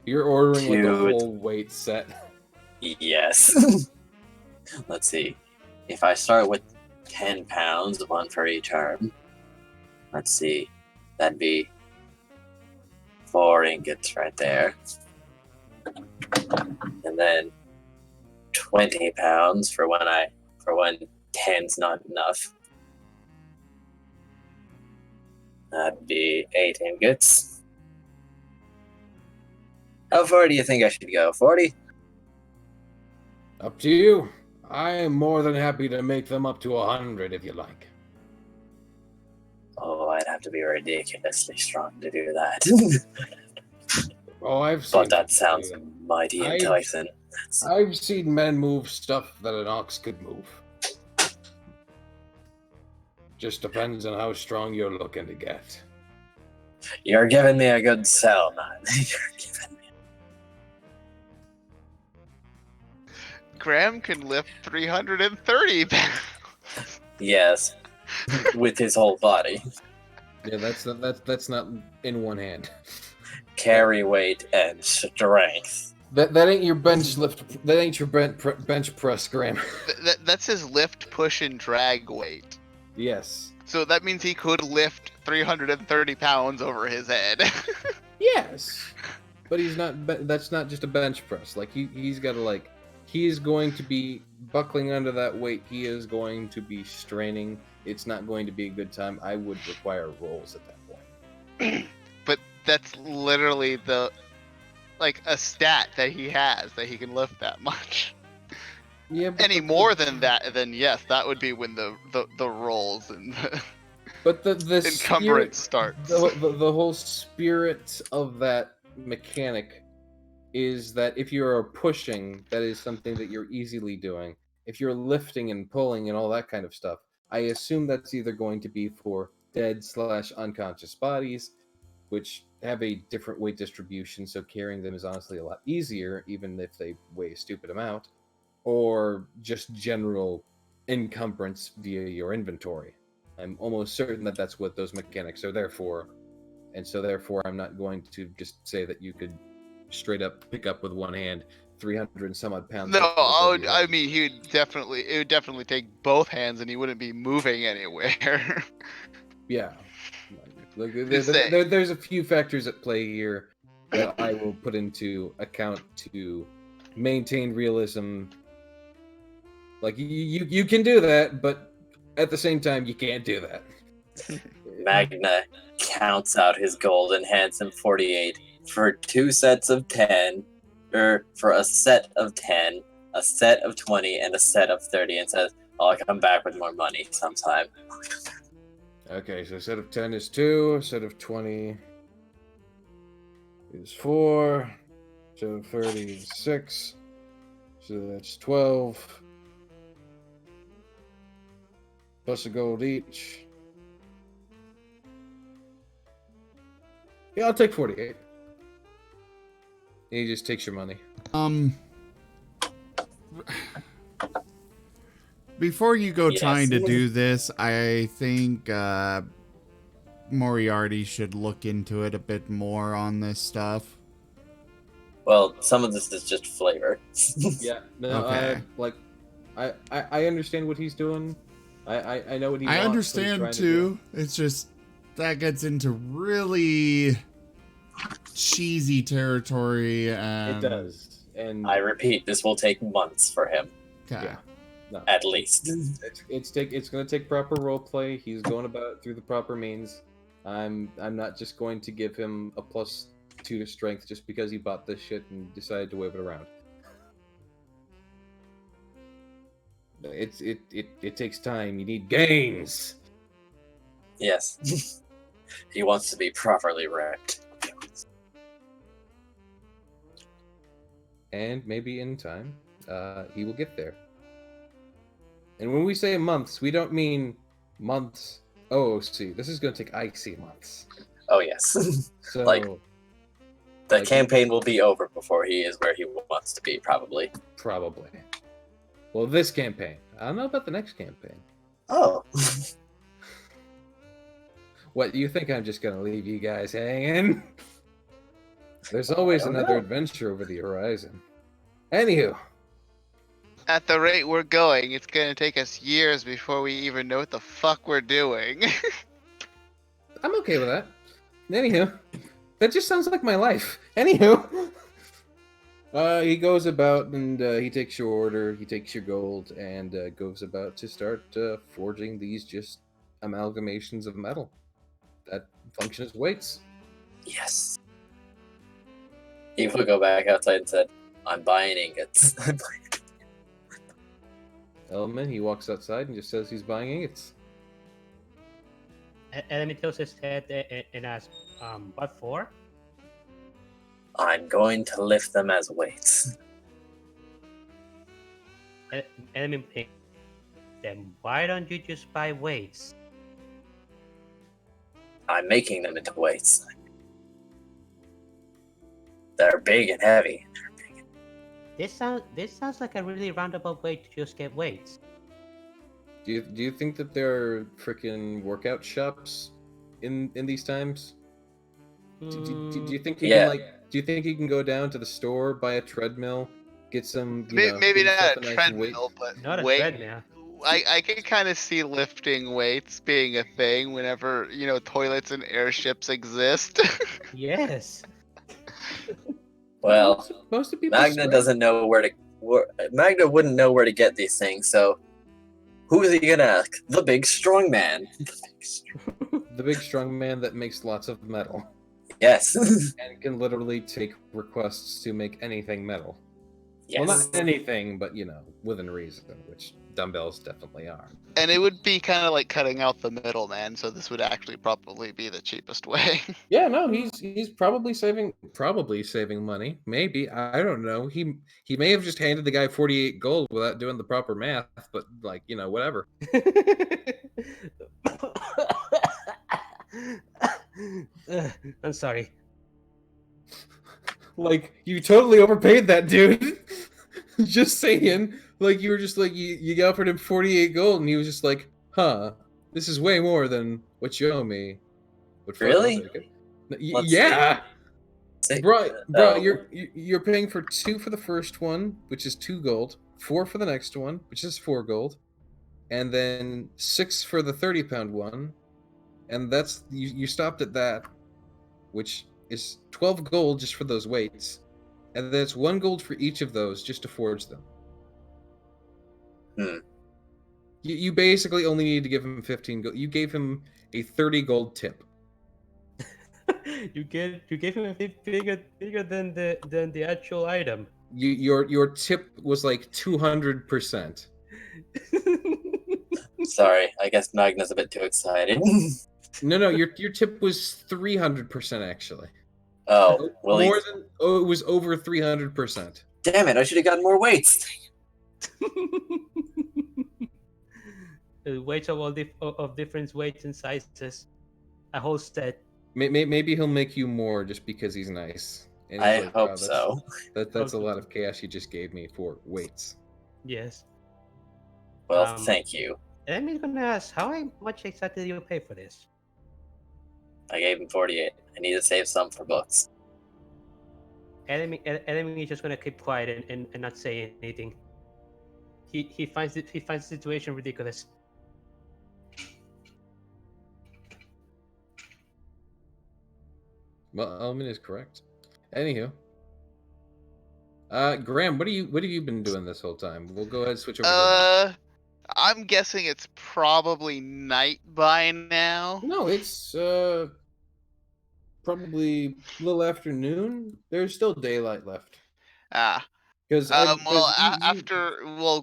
You're ordering like a Dude. whole weight set. yes. Let's see. If I start with 10 pounds, 1 for each arm. Let's see. That'd be 4 ingots right there. And then 20 pounds for when 10's not enough. That'd be 8 ingots. How far do you think I should go? 40? Up to you. I am more than happy to make them up to 100 if you like. Oh, I'd have to be ridiculously strong to do that. Oh, I've seen. But that sounds mighty I've- enticing. I've seen men move stuff that an ox could move. Just depends on how strong you're looking to get. You're giving me a good sell, man. You're giving me. Graham can lift 330 pounds. Yes, with his whole body. Yeah, that's not in one hand. Carry weight and strength. That ain't your bench lift. That ain't your bench press, Graham. That's his lift, push, and drag weight. Yes. So that means he could lift 330 pounds over his head. Yes. But he's not. That's not just a bench press. Like he's got to like. He's going to be buckling under that weight. He is going to be straining. It's not going to be a good time. I would require rolls at that point. But that's literally a stat that he has, that he can lift that much. Yeah. But Any more than that, then yes, that would be when the rolls and the But the encumbrance starts. The whole spirit of that mechanic is that if you're pushing, that is something that you're easily doing. If you're lifting and pulling and all that kind of stuff, I assume that's either going to be for dead/unconscious bodies, which have a different weight distribution, so carrying them is honestly a lot easier, even if they weigh a stupid amount, or just general encumbrance via your inventory. I'm almost certain that that's what those mechanics are there for, and so therefore I'm not going to just say that you could straight up pick up with one hand 300 and some odd pounds. No, I mean it would definitely take both hands, and he wouldn't be moving anywhere. Yeah. Look, Just saying. there's a few factors at play here that I will put into account to maintain realism. Like you can do that, but at the same time you can't do that. Magna counts out his gold and hands him 48 for 2 sets of 10, or for a set of 10, a set of 20, and a set of 30, and says, I'll come back with more money sometime. Okay, so a set of 10 is 2, a set of 20 is 4, a set of 30 is 6, so that's 12, plus a gold each. Yeah, I'll take 48. He just takes your money. Before you go Yes. trying to do this, I think Moriarty should look into it a bit more on this stuff. Well, some of this is just flavor. Yeah, no, Okay. I understand what he's doing. I know what he I wants. What he's understand trying to do. too. It's just that gets into really cheesy territory. It does, and I repeat, this will take months for him, Okay. yeah, no, at least. it's going to take proper role play. He's going about it through the proper means. I'm not just going to give him a +2 to strength just because he bought this shit and decided to wave it around. It takes time. You need gains. Yes. He wants to be properly wrecked. And maybe in time, he will get there. And when we say months, we don't mean months. Oh, see, this is going to take icy months. Oh, yes. So, Like- The Like- campaign will be over before he is where he wants to be, probably. probably. Well, this campaign. I don't know about the next campaign. Oh. What, you think I'm just going to leave you guys hanging? There's always don't another know. adventure over the horizon. Anywho, At the rate we're going, it's gonna take us years before we even know what the fuck we're doing. I'm okay with that. Anywho, that just sounds like my life. Anywho, he goes about and he takes your order, he takes your gold, and goes about to start forging these just amalgamations of metal that function as weights. Yes. He would go back outside and said, I'm buying ingots. Elman, he walks outside and just says he's buying ingots. Enemy tilts his head and asks, what for? I'm going to lift them as weights. Enemy thinks, then why don't you just buy weights? I'm making them into weights. They're big and heavy. This sounds like a really roundabout way to just get weights. Do you think that there are freaking workout shops in these times? Do you think you Yeah. can do you think you can go down to the store, buy a treadmill, get some Maybe get not yourself a nice treadmill, weight? but Not a weight. treadmill. I can kind of see lifting weights being a thing whenever toilets and airships exist. Yes. Well, Most of people Magna doesn't know where to. Magna wouldn't know where to get these things, so who is he gonna ask? The big strong man. The big strong man that makes lots of metal Yes. and can literally take requests to make anything metal. Yes. Well, not anything, but within reason, which dumbbells definitely are. And it would be kind of like cutting out the middleman, so this would actually probably be the cheapest way. Yeah, no, he's probably saving money. Maybe, I don't know. He may have just handed the guy 48 gold without doing the proper math, but whatever. I'm sorry. Like, you totally overpaid that dude. Just saying. Like, you were just like, you offered him 48 gold, and he was just like, huh, this is way more than what you owe me. But fuck, I'll Really? take it. Let's Yeah! see. Bro, Oh. you're paying for 2 for the first one, which is 2 gold, 4 for the next one, which is 4 gold, and then 6 for the 30-pound one, and that's you stopped at that, which is 12 gold just for those weights, and then it's 1 gold for each of those just to forge them. You basically only need to give him 15 gold. You gave him a 30 gold tip. You gave him a bit bigger than the actual item. Your tip was like 200%. Sorry, I guess Magna's a bit too excited. No, your tip was 300% actually. Oh, well, It was over 300%. damn it! I should have gotten more weights. Weights of all of different weights and sizes. A whole set. Maybe he'll make you more just because he's nice. And he's I like, hope "Wow, so. That's a lot of cash you just gave me for weights." Yes. Well, thank you. I'm gonna ask, how much exactly do you pay for this? I gave him 48. I need to save some for books. Enemy is just gonna keep quiet and not say anything. He finds the situation ridiculous. Well, Elman is correct. Anywho, Graham, what have you been doing this whole time? We'll go ahead and switch over. To I'm guessing it's probably night by now. no, it's probably a little afternoon. There's still daylight left. Ah. Because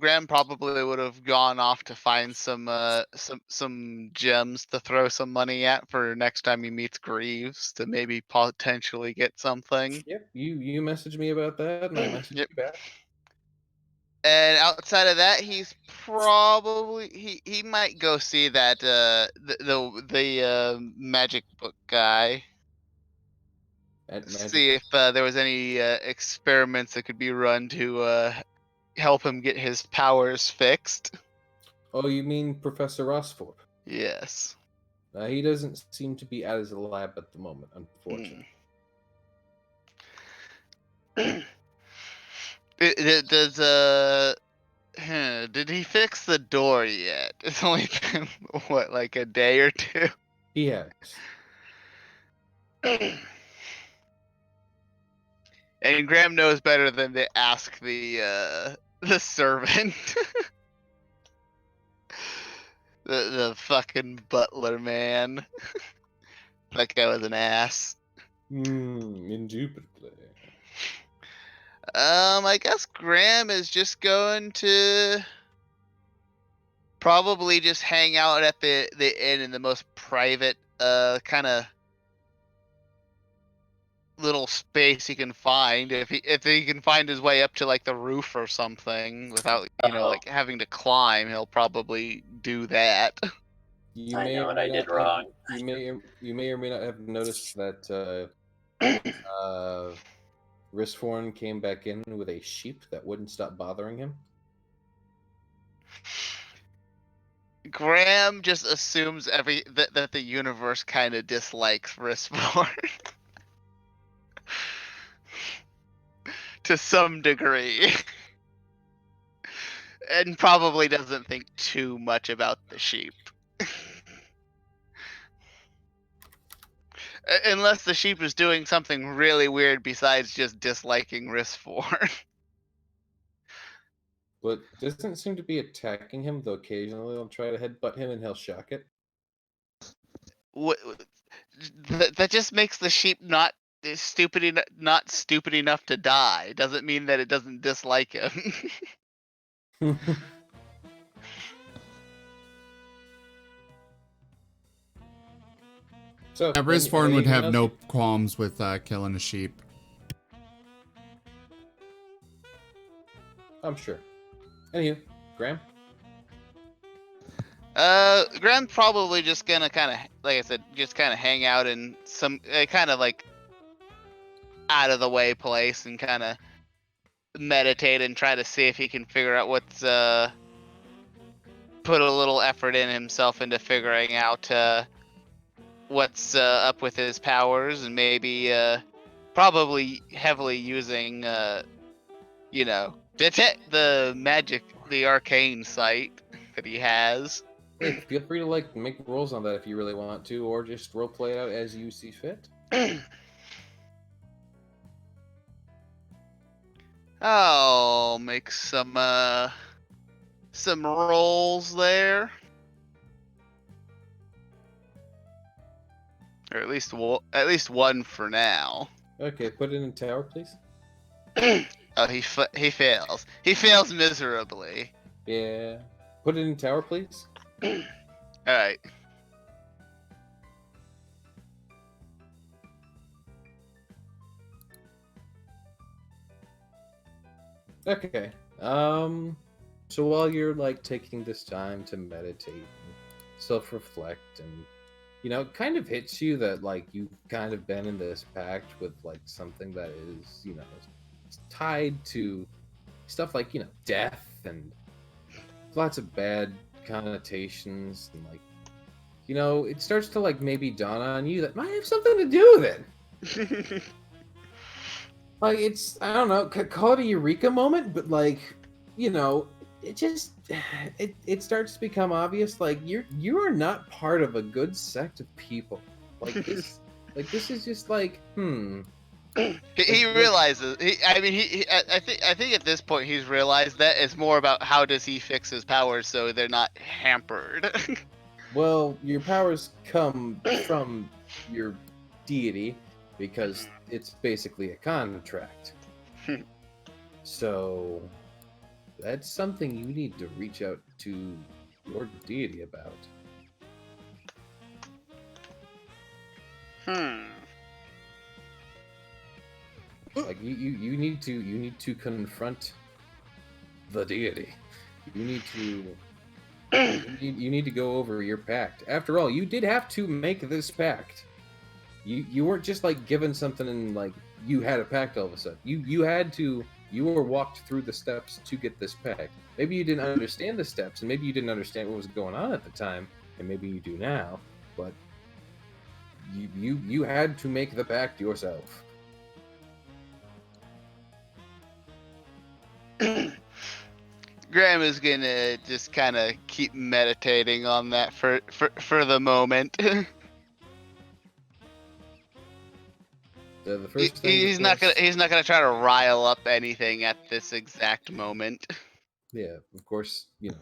Graham probably would have gone off to find some gems to throw some money at for next time he meets Greaves to maybe potentially get something. Yep, you messaged me about that, and I messaged Yep. you back. And outside of that, he's probably he might go see that the magic book guy. At Magic. See if there was any experiments that could be run to help him get his powers fixed. Oh, you mean Professor Rosforth? Yes. He doesn't seem to be at his lab at the moment, unfortunately. Did he fix the door yet? It's only been what, like a day or two? He has. And Graham knows better than to ask the servant. the fucking butler man. That guy was an ass. Indubitably. I guess Graham is just going to probably just hang out at the inn in the most private kind of little space he can find. If he can find his way up to like the roof or something without like having to climb, he'll probably do that. I know what I did wrong. You may or may not have noticed that Risforn came back in with a sheep that wouldn't stop bothering him. Graham just assumes that the universe kind of dislikes Risforn. To some degree. And probably doesn't think too much about the sheep. Unless the sheep is doing something really weird besides just disliking Risforn. But doesn't seem to be attacking him, though occasionally they'll try to headbutt him and he'll shock it. That just makes the sheep not stupid enough to die. Doesn't mean that it doesn't dislike him. So, Risforn would have anything no else? qualms with killing a sheep. I'm sure. Anywho, Graham? Graham's probably just gonna kind of, like I said, just kind of hang out in some kind of like out of the way place and kind of meditate and try to see if he can figure out what's put a little effort in himself into figuring out what's up with his powers, and maybe probably heavily using detect the magic, the arcane sight that he has. Hey, feel free to make rolls on that if you really want to, or just roleplay it out as you see fit. I'll make some rolls there, or at least one for now. Okay, put it in tower, please. Oh, he fails. He fails miserably. Yeah. Put it in tower, please. All right. Okay. So while you're taking this time to meditate and self-reflect, and it kind of hits you that you've kind of been in this pact with something that is tied to stuff like death and lots of bad connotations, and it starts to like maybe dawn on you that might have something to do with it. Like I don't know, call it a eureka moment, but like, it just it starts to become obvious. Like you are not part of a good sect of people. Like this, this is just like He realizes. I think at this point he's realized that it's more about how does he fix his powers so they're not hampered. Well, your powers come from your deity because it's basically a contract. So that's something you need to reach out to your deity about. Like you need to confront the deity. You need to you need to go over your pact. After all, you did have to make this pact. You weren't just like given something and like you had a pact all of a sudden. You were walked through the steps to get this pact. Maybe you didn't understand the steps, and maybe you didn't understand what was going on at the time, and maybe you do now. But you had to make the pact yourself. Graham is gonna just kind of keep meditating on that for the moment. The first thing, he's not gonna try to rile up anything at this exact moment. Yeah, of course, you're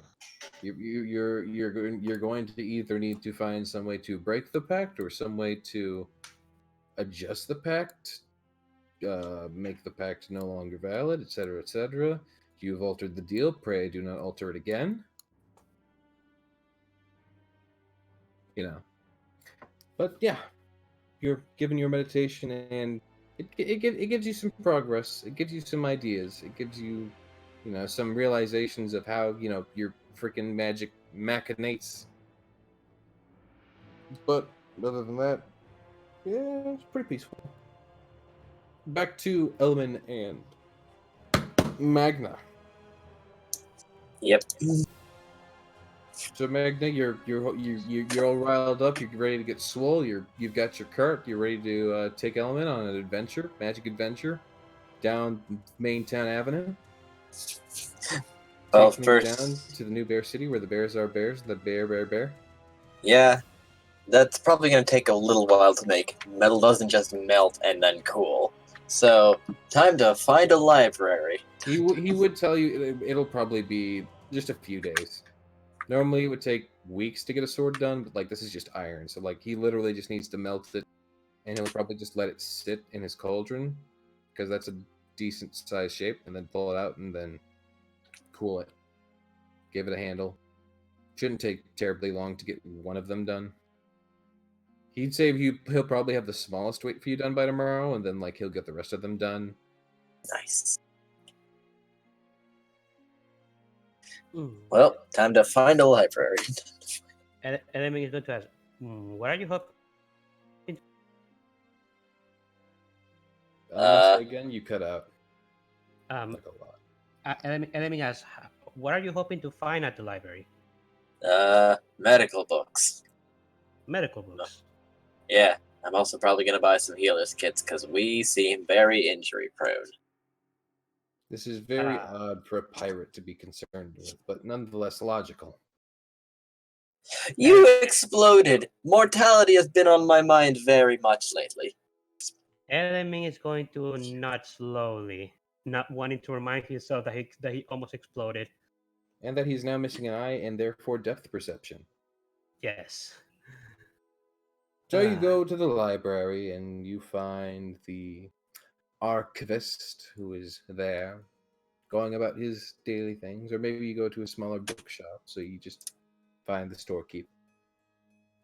going to either need to find some way to break the pact or some way to adjust the pact, make the pact no longer valid, etc., etc. You've altered the deal. Pray do not alter it again. But yeah, you're given your meditation, and it gives you some progress. It gives you some ideas. It gives you, some realizations of how your freaking magic machinates. But other than that, yeah, it's pretty peaceful. Back to Elman and Magna. Yep. So Magna, you're all riled up. You're ready to get swole. You've got your cart. You're ready to take Element on an adventure, magic adventure, down Maintown Avenue. Well, Taking first, it down to the new Bear City where the bears are bears. The bear. yeah, that's probably going to take a little while to make. Metal doesn't just melt and then cool. So, time to find a library. He would tell you it'll probably be just a few days. Normally it would take weeks to get a sword done, but like this is just iron, so like he literally just needs to melt it, and he'll probably just let it sit in his cauldron, because that's a decent size shape, and then pull it out and then cool it. Give it a handle. Shouldn't take terribly long to get one of them done. He'd say he'll probably have the smallest weight for you done by tomorrow, and then like he'll get the rest of them done. Nice. Ooh. Well, time to find a library. Element is going to ask, what are you hoping? Say again, you cut out. Like a lot. Element asks, what are you hoping to find at the library? Medical books. Medical books. Yeah, I'm also probably going to buy some healer's kits because we seem very injury prone. This is very odd for a pirate to be concerned with, but nonetheless logical. You exploded! Mortality has been on my mind very much lately. Element is going to nod slowly, not wanting to remind himself that he almost exploded. And that he's now missing an eye and therefore depth perception. Yes. So you go to the library and you find the archivist who is there going about his daily things, or maybe you go to a smaller bookshop, so you just find the storekeeper.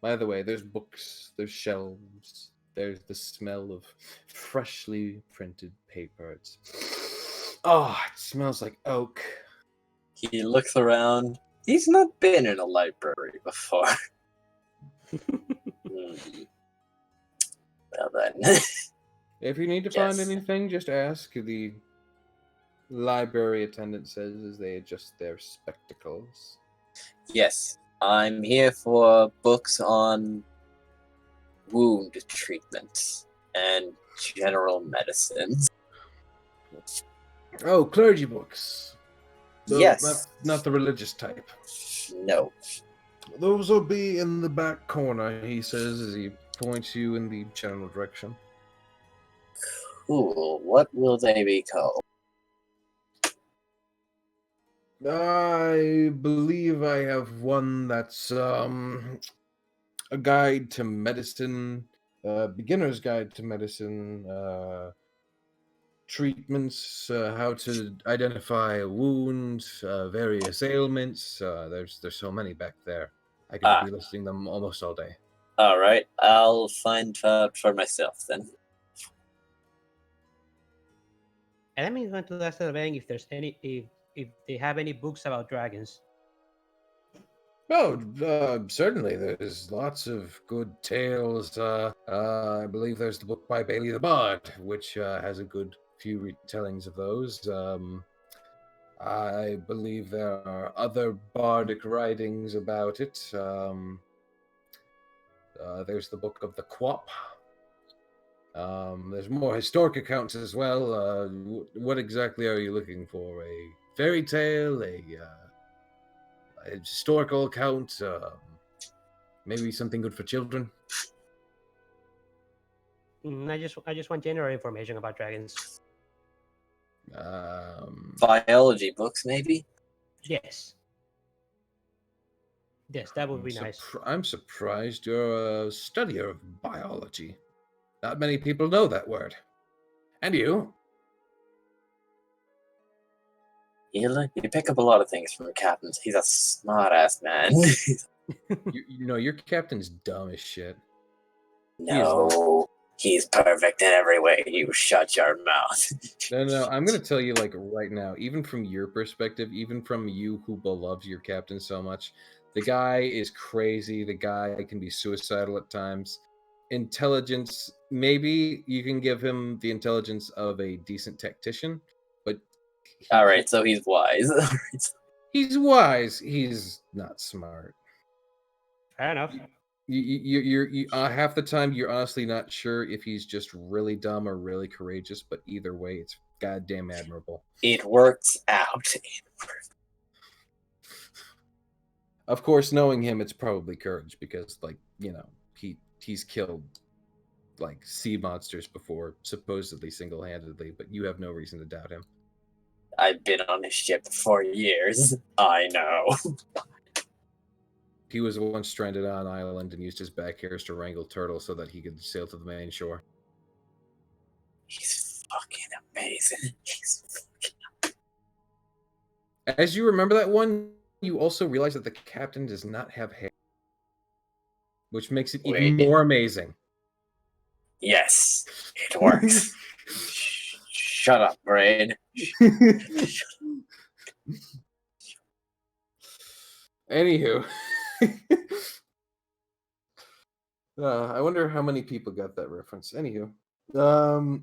By the way, there's books, there's shelves, there's the smell of freshly printed paper. It smells like oak. He looks around. He's not been in a library before. Well then. If you need to find anything, just ask. The library attendant says as they adjust their spectacles. Yes. I'm here for books on wound treatment and general medicine. Oh, clergy books. So Yes. not the religious type. No. Those will be in the back corner, he says as he points you in the general direction. Cool. What will they be called? I believe I have one that's a guide to medicine, beginner's guide to medicine, treatments, how to identify a wound, various ailments. There's so many back there. I could be listing them almost all day. All right. I'll find out for myself then. Enemy is going to ask the bank if there's any if they have any books about dragons. Oh, certainly. There's lots of good tales. I believe there's the book by Bailey the Bard, which has a good few retellings of those. I believe there are other bardic writings about it. There's the Book of the Quap. There's more historic accounts as well. What exactly are you looking for? A fairy tale? A historical account? Maybe something good for children? I just want general information about dragons. Biology books, maybe? Yes. Yes, that would be nice. I'm surprised you're a studier of biology. Not many people know that word. And you? You pick up a lot of things from the captain. He's a smart-ass man. you know, your captain's dumb as shit. No, he's perfect in every way. You shut your mouth. No, I'm going to tell you, like, right now, even from your perspective, even from you who loves your captain so much, the guy is crazy. The guy can be suicidal at times. Intelligence, maybe you can give him the intelligence of a decent tactician, but... All right, so he's wise. He's wise. He's not smart. Fair enough. You half the time you're honestly not sure if he's just really dumb or really courageous, but either way, it's goddamn admirable. It works out. Of course, knowing him, it's probably courage because, like, you know, he's killed like sea monsters before, supposedly single-handedly, but you have no reason to doubt him. I've been on his ship for years. I know. He was once stranded on an island and used his back hairs to wrangle turtles so that he could sail to the main shore. He's fucking amazing. As you remember that one, you also realize that the captain does not have hair, which makes it even more amazing. Yes, it works. Shut up, brain. Anywho. I wonder how many people got that reference. Anywho. But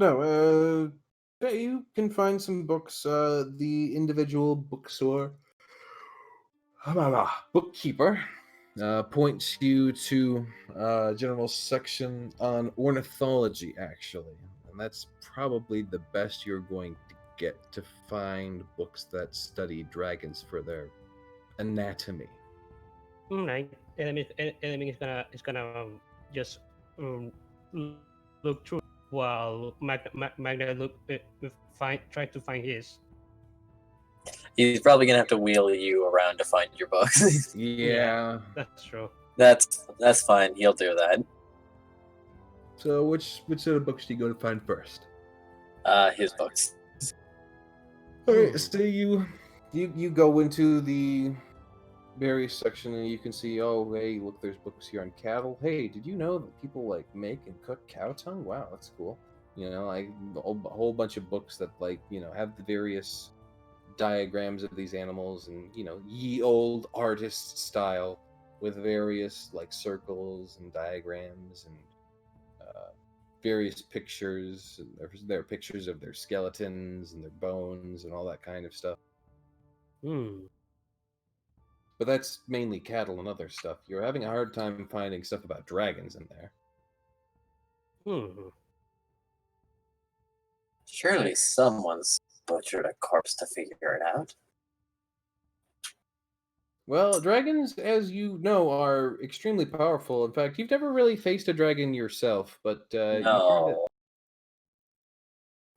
no, you can find some books. The individual bookstore, bookkeeper, points you to a general section on ornithology, actually. And that's probably the best you're going to get to find books that study dragons for their anatomy. Right. Enemy is gonna just look through while Magna try to find his. He's probably gonna have to wheel you around to find your books. Yeah, that's true. That's fine. He'll do that. So, which set of books do you go to find first? His books. Okay, so you go into the various section and you can see, oh, hey, look, there's books here on cattle. Hey, did you know that people like make and cook cow tongue? Wow, that's cool. You know, like a whole bunch of books that, like, you know, have the various diagrams of these animals and, you know, ye old artist style with various like circles and diagrams and various pictures. And there are pictures of their skeletons and their bones and all that kind of stuff. Hmm. But that's mainly cattle and other stuff. You're having a hard time finding stuff about dragons in there. Hmm. Surely someone's butchered a corpse to figure it out. Well, dragons, as you know, are extremely powerful. In fact, you've never really faced a dragon yourself, but you've heard that. No.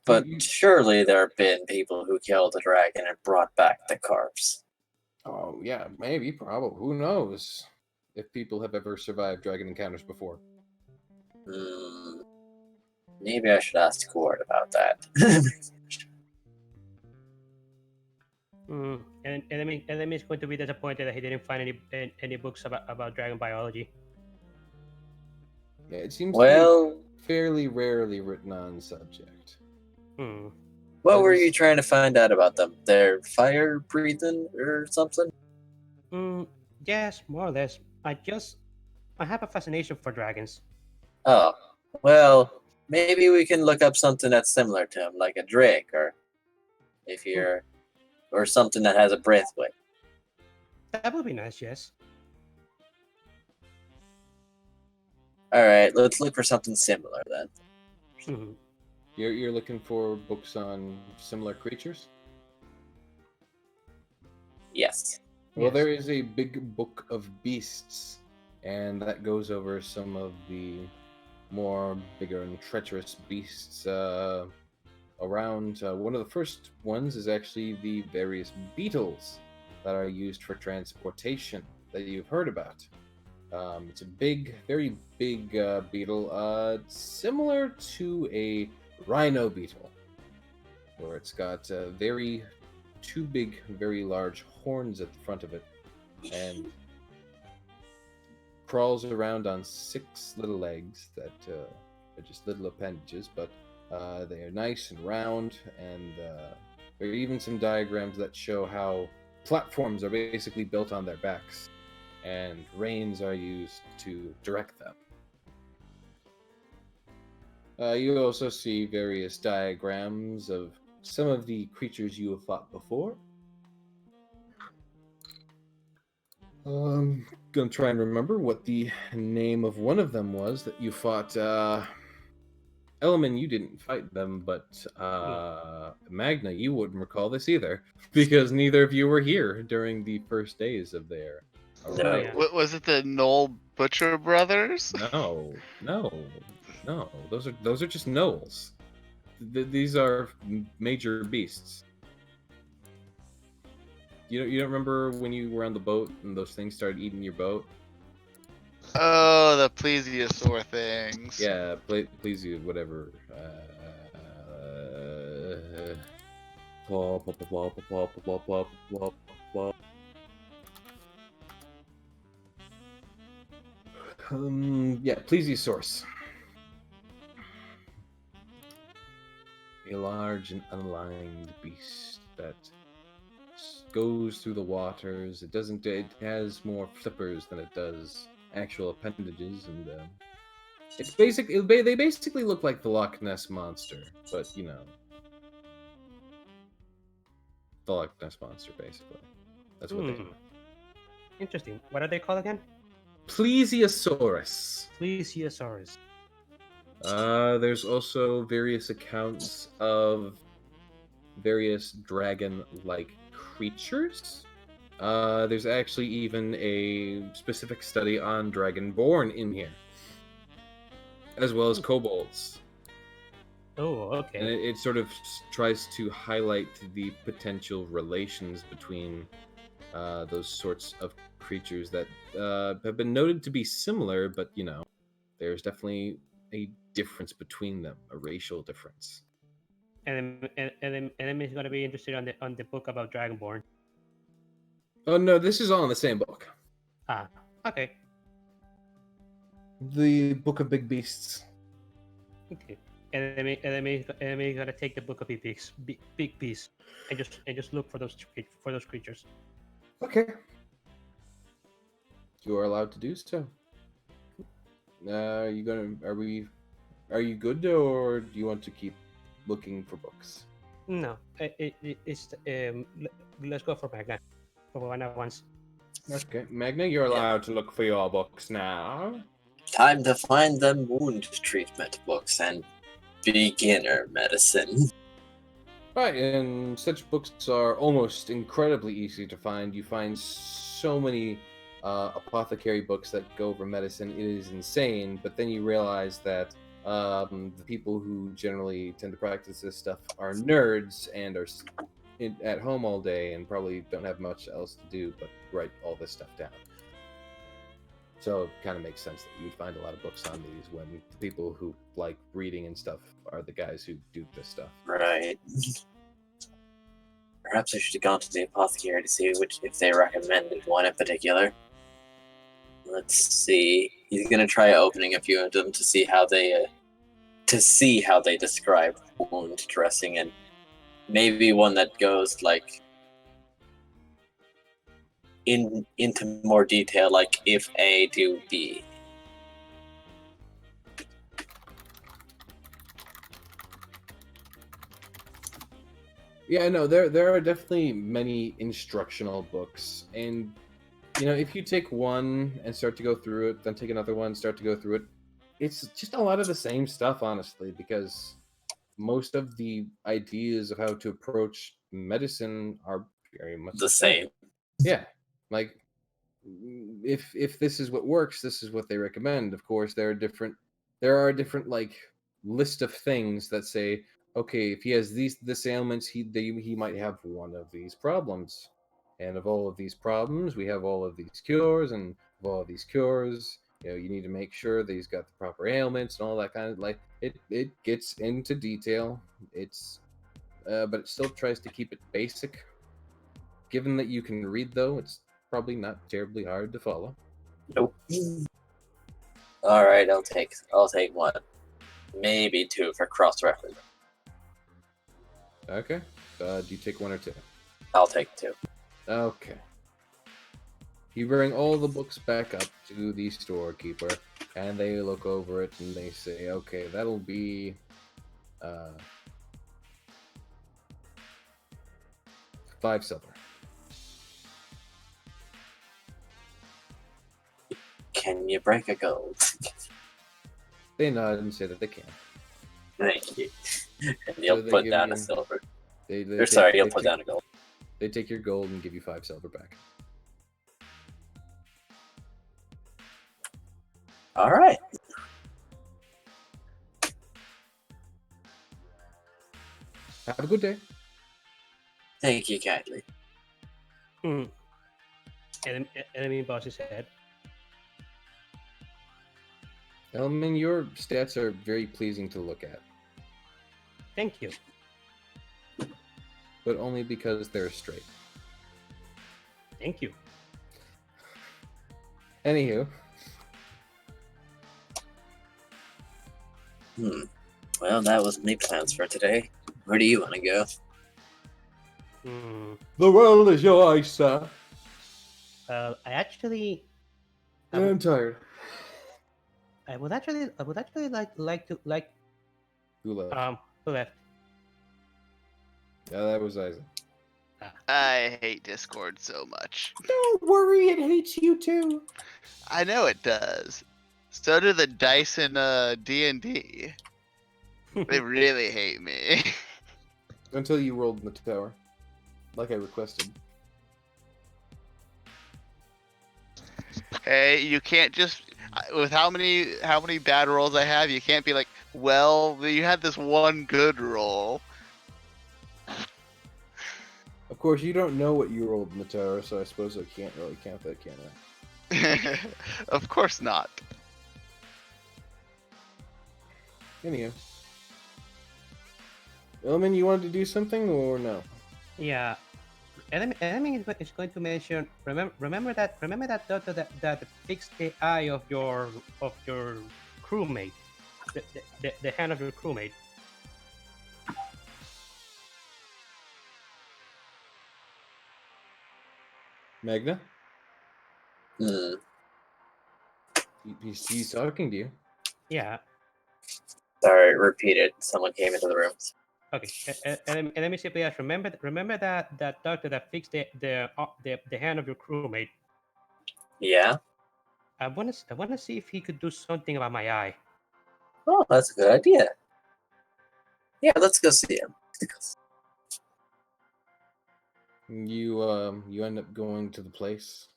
But you- surely there have been people who killed a dragon and brought back the corpse. Oh, yeah, maybe, probably. Who knows if people have ever survived dragon encounters before? Hmm. Maybe I should ask Gord about that. And enemy is going to be disappointed that he didn't find any books about dragon biology. Yeah, it seems to Well, be fairly rarely written on subject. Hmm. what were you trying to find out about them? They're fire breathing or something? Yes, more or less. I have a fascination for dragons. Oh, well, maybe we can look up something that's similar to him, like a drake, or if you're, or something that has a breathway. That would be nice, yes. All right, let's look for something similar then. Hmm. You're looking for books on similar creatures? Yes. Well, Yes. there is a big book of beasts, and that goes over some of the more bigger and treacherous beasts around. One of the first ones is actually the various beetles that are used for transportation that you've heard about. It's a big, very big beetle, similar to a rhino beetle, where it's got two big, very large horns at the front of it, and crawls around on 6 little legs that are just little appendages, but they are nice and round, and there are even some diagrams that show how platforms are basically built on their backs, and reins are used to direct them. You also see various diagrams of some of the creatures you have fought before. Gonna try and remember what the name of one of them was that you fought. Elman, you didn't fight them, but Magna, you wouldn't recall this either, because neither of you were here during the first days of their No. arrival. Yeah. Was it the Knoll Butcher brothers? No. Those are just gnolls. These are major beasts. You don't remember when you were on the boat and those things started eating your boat? Oh, the plesiosaur things. Yeah, please you whatever. Blah, blah, blah, blah, blah, blah, blah, blah, blah. Yeah, plesiosaurs. A large and unaligned beast that goes through the waters. It has more flippers than it does actual appendages, and it's they basically look like the Loch Ness monster, but the Loch Ness monster basically. That's what they are. Interesting. What are they called again? Plesiosaurus. Plesiosaurus. There's also various accounts of various dragon-like creatures. There's actually even a specific study on Dragonborn in here, as well as kobolds. Oh, okay. And it sort of tries to highlight the potential relations between those sorts of creatures that have been noted to be similar, but there's definitely a difference between them, a racial difference. And enemy is gonna be interested on the book about Dragonborn. Oh no, this is all in the same book. Ah, okay. The Book of Big Beasts. Okay. Enemy is gonna take the book of big beasts, and just look for those creatures. Okay. You are allowed to do so. Are we Are you good, or do you want to keep looking for books? No, let's go for Magna. For one at once. Okay, Magna, you're allowed to look for your books now. Time to find the wound treatment books and beginner medicine. Right, and such books are almost incredibly easy to find. You find so many apothecary books that go over medicine. It is insane, but then you realize that the people who generally tend to practice this stuff are nerds and are at home all day and probably don't have much else to do but write all this stuff down. So it kind of makes sense that you'd find a lot of books on these when the people who like reading and stuff are the guys who do this stuff. Right. Perhaps I should have gone to the apothecary to see if they recommended one in particular. Let's see. He's gonna try opening a few of them to see how they describe wound dressing, and maybe one that goes like into more detail, like if A, do B. Yeah, no, there are definitely many instructional books, and if you take one and start to go through it, then take another one, start to go through it, it's just a lot of the same stuff, honestly, because most of the ideas of how to approach medicine are very much The same. Yeah, like if this is what works, this is what they recommend. Of course, there are different like list of things that say, okay, if he has this ailments, he might have one of these problems, and of all of these problems, we have all of these cures, and of all of these cures, you need to make sure that he's got the proper ailments and all that kind of like it gets into detail. It's but it still tries to keep it basic. Given that you can read, though, it's probably not terribly hard to follow. Nope. All right, I'll take one, maybe two for cross reference. Okay. Do you take one or two? I'll take two. Okay. You bring all the books back up to the storekeeper, and they look over it and they say, "Okay, that'll be 5 silver." Can you break a gold? They nod and say that they can. Thank you. And you'll they put give down you- a silver. You'll You'll put down a gold. They take your gold and give you 5 silver back. All right. Have a good day. Thank you kindly. Enemy boss his head. Elman, your stats are very pleasing to look at, Thank you. but only because they're straight. Thank you. Anywho, Well, that was my plans for today. Where do you want to go? the world is your oyster. I actually, I'm tired. I would actually like to Who left? who left? Yeah, that was Isaac. I hate Discord so much. Don't worry, it hates you too. I know it does. So do the dice in D&D. They really hate me. Until you rolled in the tower, like I requested. Hey, you can't just with how many bad rolls I have, you can't be like, well, you had this one good roll. Of course, you don't know what you rolled in the tower, so I suppose I can't really count that, can I? Of course not. Anyhow. Elman, you wanted to do something or no? Yeah. Enemy is going to mention. Remember that that fixed AI of your crewmate, the hand of your crewmate. Magna? Hmm. He's talking to you. Yeah. Sorry, repeat it. Someone came into the room. Okay, and let me see, please. Remember that doctor that fixed the hand of your crewmate. Yeah? I wanna see if he could do something about my eye. Oh, that's a good idea. Yeah, let's go see him. You end up going to the place.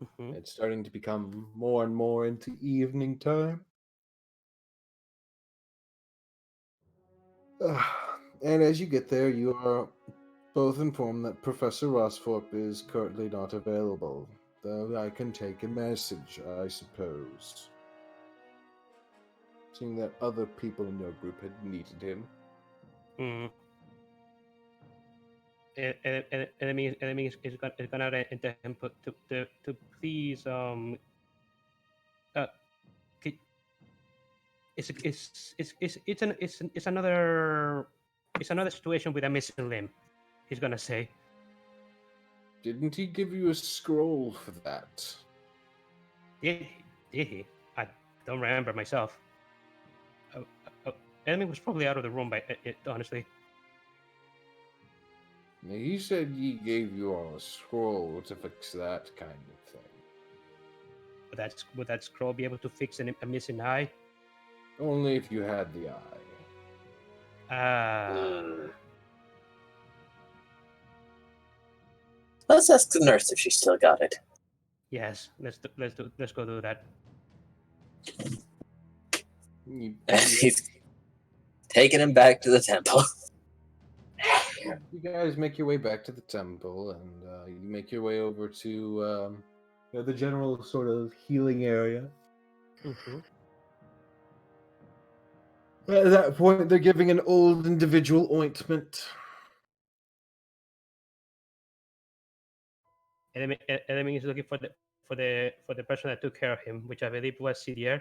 Mhm. It's starting to become more and more into evening time. And as you get there, you are both informed that Professor Rosthorpe is currently not available, though I can take a message, I suppose. Seeing that other people in your group had needed him. Mm. Enemy is gonna enter him to please uh c- it's another situation with a missing limb. He's gonna say. Didn't he give you a scroll for that? Did he? I don't remember myself. Uh, Enemy was probably out of the room by it, honestly. He said he gave you all a scroll to fix that kind of thing. Would that scroll be able to fix a missing eye? Only if you had the eye. Hmm. Let's ask the nurse if she still got it. Yes. Let's go do that. You, And he's taking him back to the temple. you guys make your way back to the temple, and you make your way over to the general sort of healing area. Mm-hmm. At that point, they're giving an old individual ointment. Enemy is looking for the person that took care of him, which I believe was Sidier.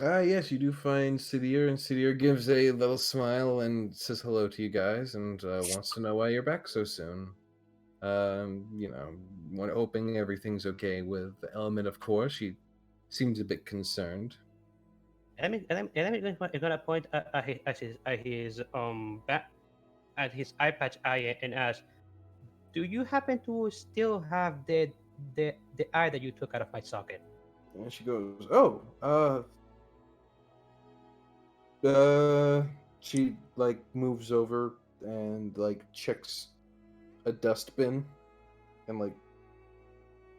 Yes, you do find Sidier, and Sidier gives a little smile and says hello to you guys, and wants to know why you're back so soon. Hoping everything's okay with the element, of course. She seems a bit concerned. Enemy is gonna point at his eye patch eye and ask, "Do you happen to still have the eye that you took out of my socket?" And she goes, she like moves over and like checks a dustbin and like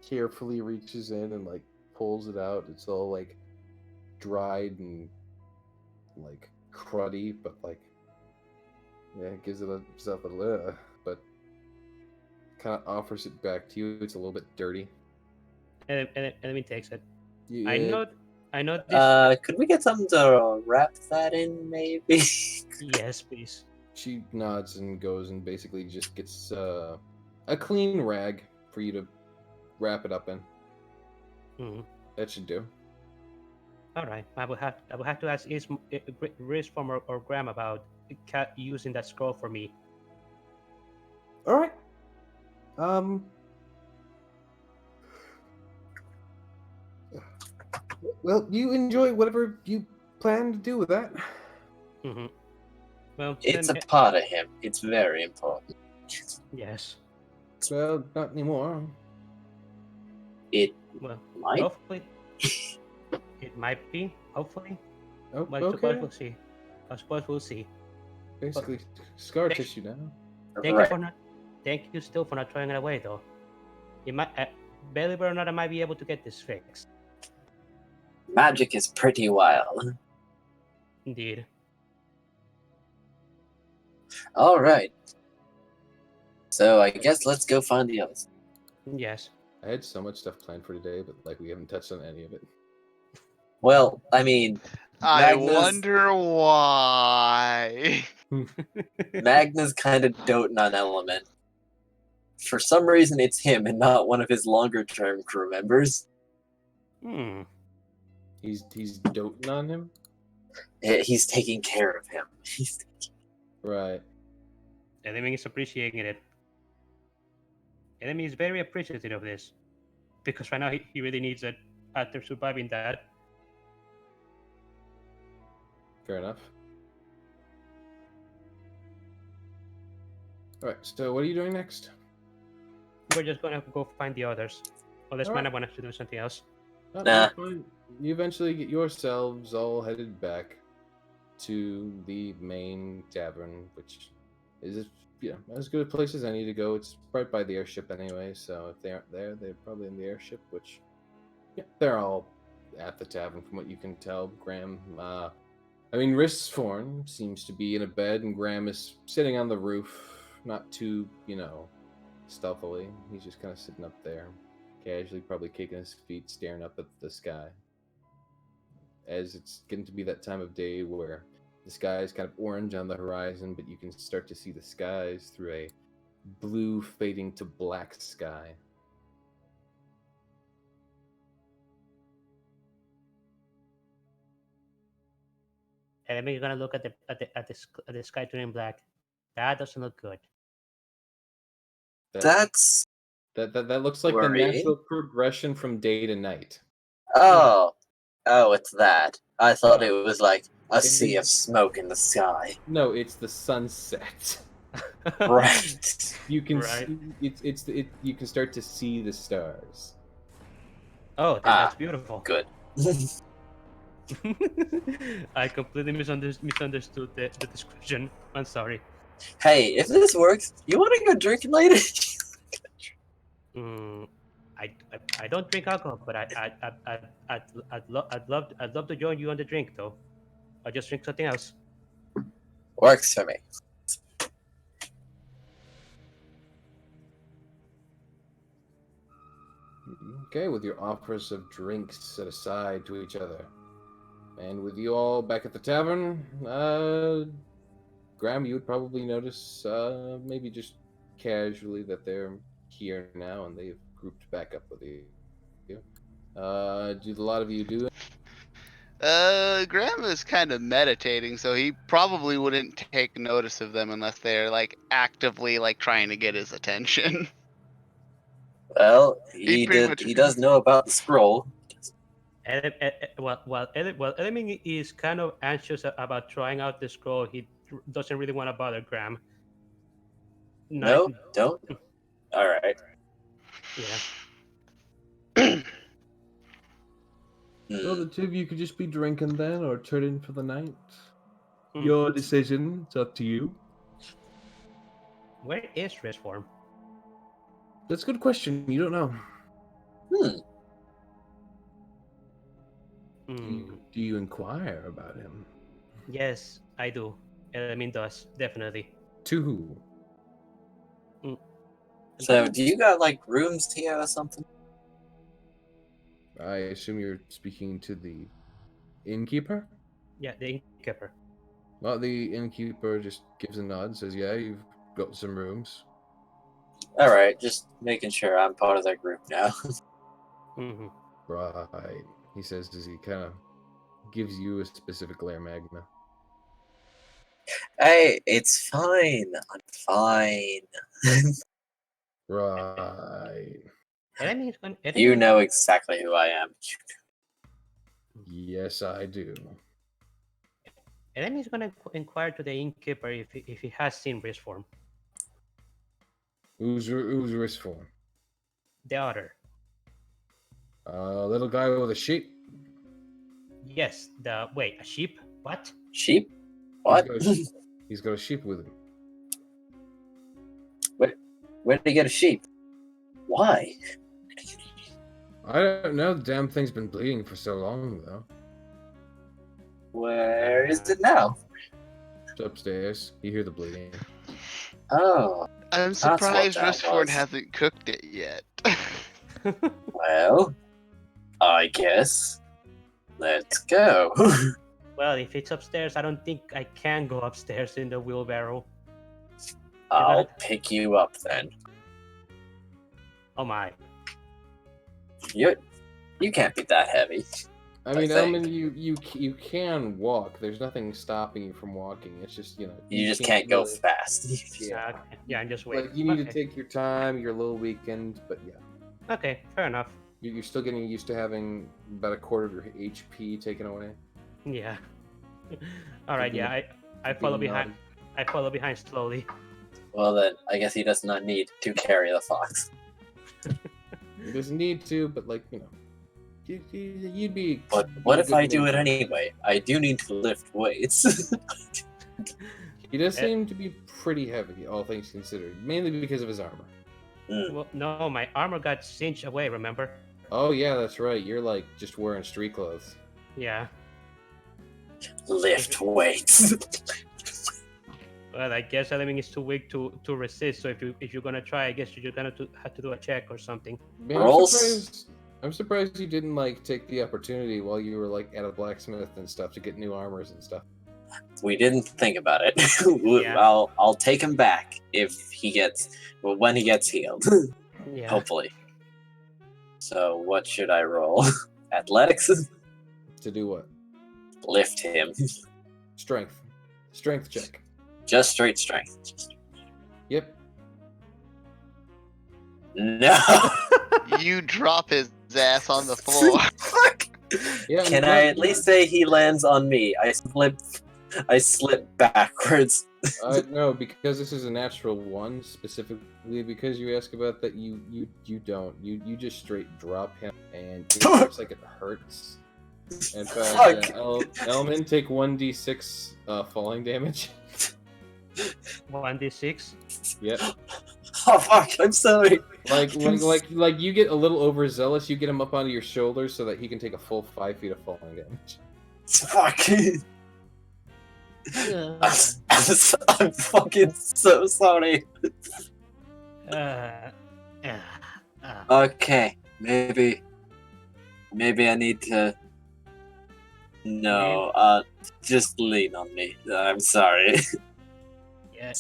carefully reaches in and like pulls it out. It's all like dried and like cruddy, but like it gives itself a little, but kind of offers it back to you. It's a little bit dirty. And enemy takes it. You, I know this. Could we get something to wrap that in, maybe? Yes, please. She nods and goes and basically just gets a clean rag for you to wrap it up in. Mm-hmm. That should do. All right. I will have to ask Risform or Graham about using that scroll for me. All right. Well, you enjoy whatever you plan to do with that. Mm-hmm. Well, It's a part of him. It's very important. yes. Well, not anymore. It Well, might. hopefully, it might be. Hopefully, Oh, well, I suppose we'll see. I suppose we'll see. Basically, scar Thank- tissue now. Thank you still for not throwing it away, though. It might, believe it or not, I might be able to get this fixed. Magic is pretty wild. Indeed. All right. So I guess let's go find the others. Yes. I had so much stuff planned for today, but like we haven't touched on any of it. Well, I mean, I Magnus- wonder why. Magna's kind of doting on Element. For some reason, it's him and not one of his longer-term crew members. Hmm. He's doting on him. He's taking care of him. Right. Enemy is appreciating it. Enemy is very appreciative of this, because right now he really needs it after surviving that. Fair enough. All right. So what are you doing next? We're just gonna go find the others. Unless Alright. Mana wanted to do something else. Oh, Nah. that's fine. You eventually get yourselves all headed back to the main tavern, which is as good a place as any to go. It's right by the airship anyway, so if they aren't there, they're probably in the airship. Which, yeah, they're all at the tavern from what you can tell. Graham, Ristforn seems to be in a bed, and Graham is sitting on the roof, not too, stealthily. He's just kind of sitting up there, casually, probably kicking his feet, staring up at the sky. As it's getting to be that time of day where the sky is kind of orange on the horizon, but you can start to see the skies through a blue fading to black sky. And then you're gonna look at the sky turning black. That doesn't look good. That's That looks like the worrying. natural progression from day to night. Oh, it's that. I thought it was like a sea of smoke in the sky. No, it's the sunset. Right. You can Right. see, you can start to see the stars. Oh, that's beautiful. Good. I completely misunderstood the description. I'm sorry. Hey, if this works, you want to go drinking later? I don't drink alcohol, but I'd love to join you on the drink though. I'll just drink something else. Works for me. Okay, with your offers of drinks set aside to each other. And with you all back at the tavern, Graham, you would probably notice, maybe just casually, that they're here now and they've grouped back up with you. Do a lot of you do it? Graham is kind of meditating, so he probably wouldn't take notice of them unless they're like actively like trying to get his attention. Well, He pretty much- he does know about the scroll. Element is kind of anxious about trying out the scroll. He doesn't really want to bother Graham. No, don't. All right. Yeah. Well, the two of you could just be drinking then, or turn in for the night. Hmm. Your decision. It's up to you. Where is Restform? That's a good question. You don't know. Do you inquire about him? Yes, I do. Element does, definitely. To who? So, do you got like rooms here or something? I assume you're speaking to the innkeeper? Yeah, the innkeeper. Well, the innkeeper just gives a nod, says, yeah, you've got some rooms. All right, just making sure I'm part of that group now. Mm-hmm. Right, he says as he kind of gives you a specific glare magna. Hey, it's fine. I'm fine. Right. You know exactly who I am. Yes, I do. Enemy's gonna inquire to the innkeeper if he has seen Restform. Who's wrist for? The other. Little guy with a sheep. Yes, a sheep? What? Sheep? What? He's got a sheep with him. Where did he get a sheep? Why? I don't know. The damn thing's been bleeding for so long, though. Where is it now? It's upstairs. You hear the bleeding. Oh, I'm That's what surprised that Rustford was. hasn't cooked it yet. well, I guess. Let's go. Well, if it's upstairs, I don't think I can go upstairs in the wheelbarrow. I'll pick you up then. Oh my. You can't be that heavy. I mean, think. Elman, you can walk. There's nothing stopping you from walking. It's just, You just can't go really- fast. Yeah. Yeah, I'm just waiting. Like, you need to take your time, your little weekend, but yeah. Okay, fair enough. You're still getting used to having about a quarter of your HP taken away. Yeah. All right, yeah, I follow Being behind. naughty. I follow behind slowly. Well then, I guess he does not need to carry the fox. He doesn't need to, but like you'd be. But you'd what be a if good I do it mentor. anyway? I do need to lift weights. He does Eh. seem to be pretty heavy, all things considered, mainly because of his armor. Well, no, my armor got singed away. Remember? Oh yeah, that's right. You're like just wearing street clothes. Yeah. Lift weights. Well, I guess Element is too weak to resist. So if you're gonna try, I guess you're gonna have to do a check or something. Man, Rolls. I'm surprised you didn't like take the opportunity while you were like at a blacksmith and stuff to get new armors and stuff. We didn't think about it. Yeah. I'll take him back if he gets when he gets healed. Yeah. Hopefully. So what should I roll? Athletics? To do what? Lift him. Strength. Strength check. Just straight strength. Yep. No. You drop his ass on the floor. Fuck. Yeah. Can I at least say he lands on me? I slip backwards. No, because this is a natural one, specifically because you ask about that, you don't. You just straight drop him, and it looks like it hurts. In fact, Elman, take 1d6 falling damage. 1d6. Yep. Oh fuck! I'm sorry. Like you get a little overzealous. You get him up onto your shoulders so that he can take a full 5 feet of falling damage. Fuck. I'm fucking so sorry. Okay, maybe I need to. No, just lean on me. I'm sorry. Yeah,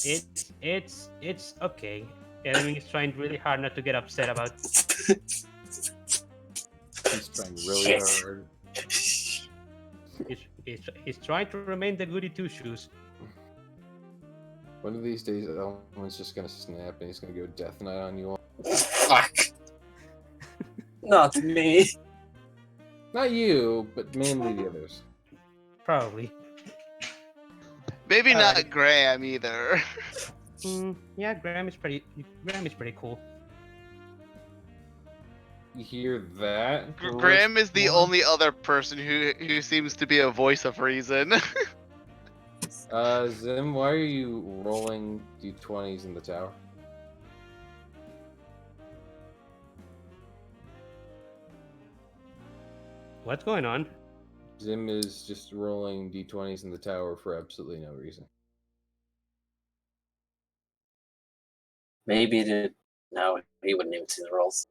it's okay. Element is trying really hard not to get upset about. He's trying really Shit. hard. He's trying to remain the goody two shoes. One of these days, Elman's just gonna snap and he's gonna go Death Knight on you all. Fuck. Not me. Not you, but mainly the others. Probably. Maybe Alright. not Graham either. Yeah, Graham is pretty cool. You hear that? Graham is the only other person who seems to be a voice of reason. Zim, why are you rolling d20s in the tower? What's going on? Zim is just rolling d20s in the tower for absolutely no reason. Maybe to. No, he wouldn't even see the rolls.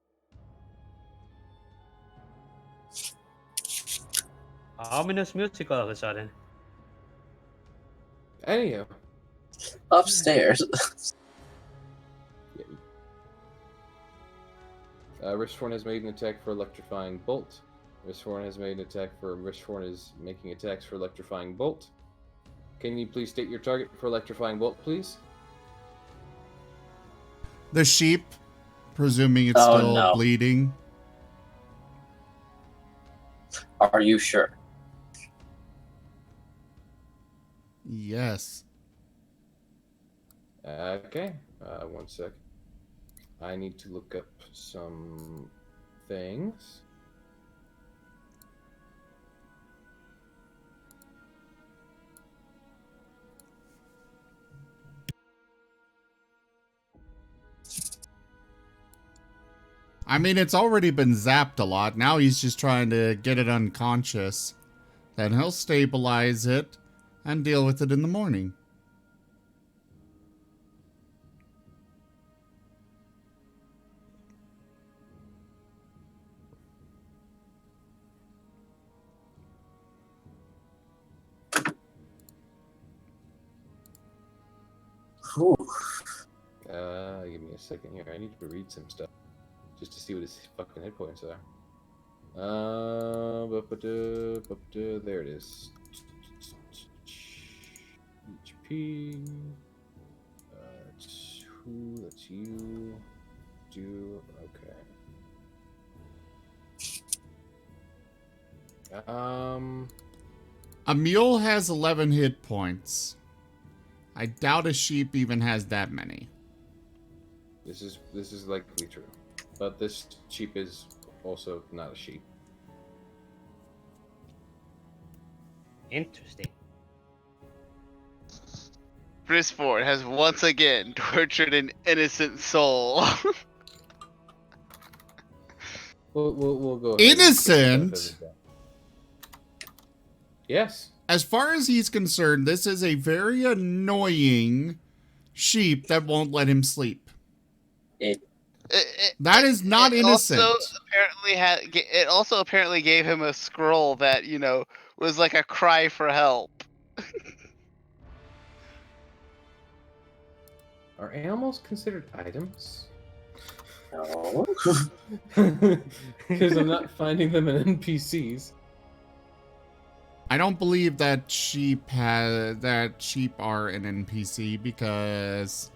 Ominous music all of a sudden. Anyhow. Upstairs. Rishforn has made an attack for electrifying bolt. Rishforn has made an attack for. Rishforn is making attacks for electrifying bolt. Can you please state your target for electrifying bolt, please? The sheep, presuming it's Oh, still no. bleeding. Are you sure? Yes. Okay. 1 sec. I need to look up some things. I mean, it's already been zapped a lot. Now he's just trying to get it unconscious. Then he'll stabilize it and deal with it in the morning. Whew. Give me a second here. I need to read some stuff just to see what his fucking hit points are. There it is. HP. 2. That's you. Do okay. A mule has 11 hit points. I doubt a sheep even has that many. This is likely true, but this sheep is also not a sheep. Interesting. Brisford has once again tortured an innocent soul. We'll go ahead. Innocent? Yes. As far as he's concerned, this is a very annoying sheep that won't let him sleep. That is not innocent. It also apparently gave him a scroll that, was like a cry for help. Are animals considered items? No. Because I'm not finding them in NPCs. I don't believe that sheep are an NPC because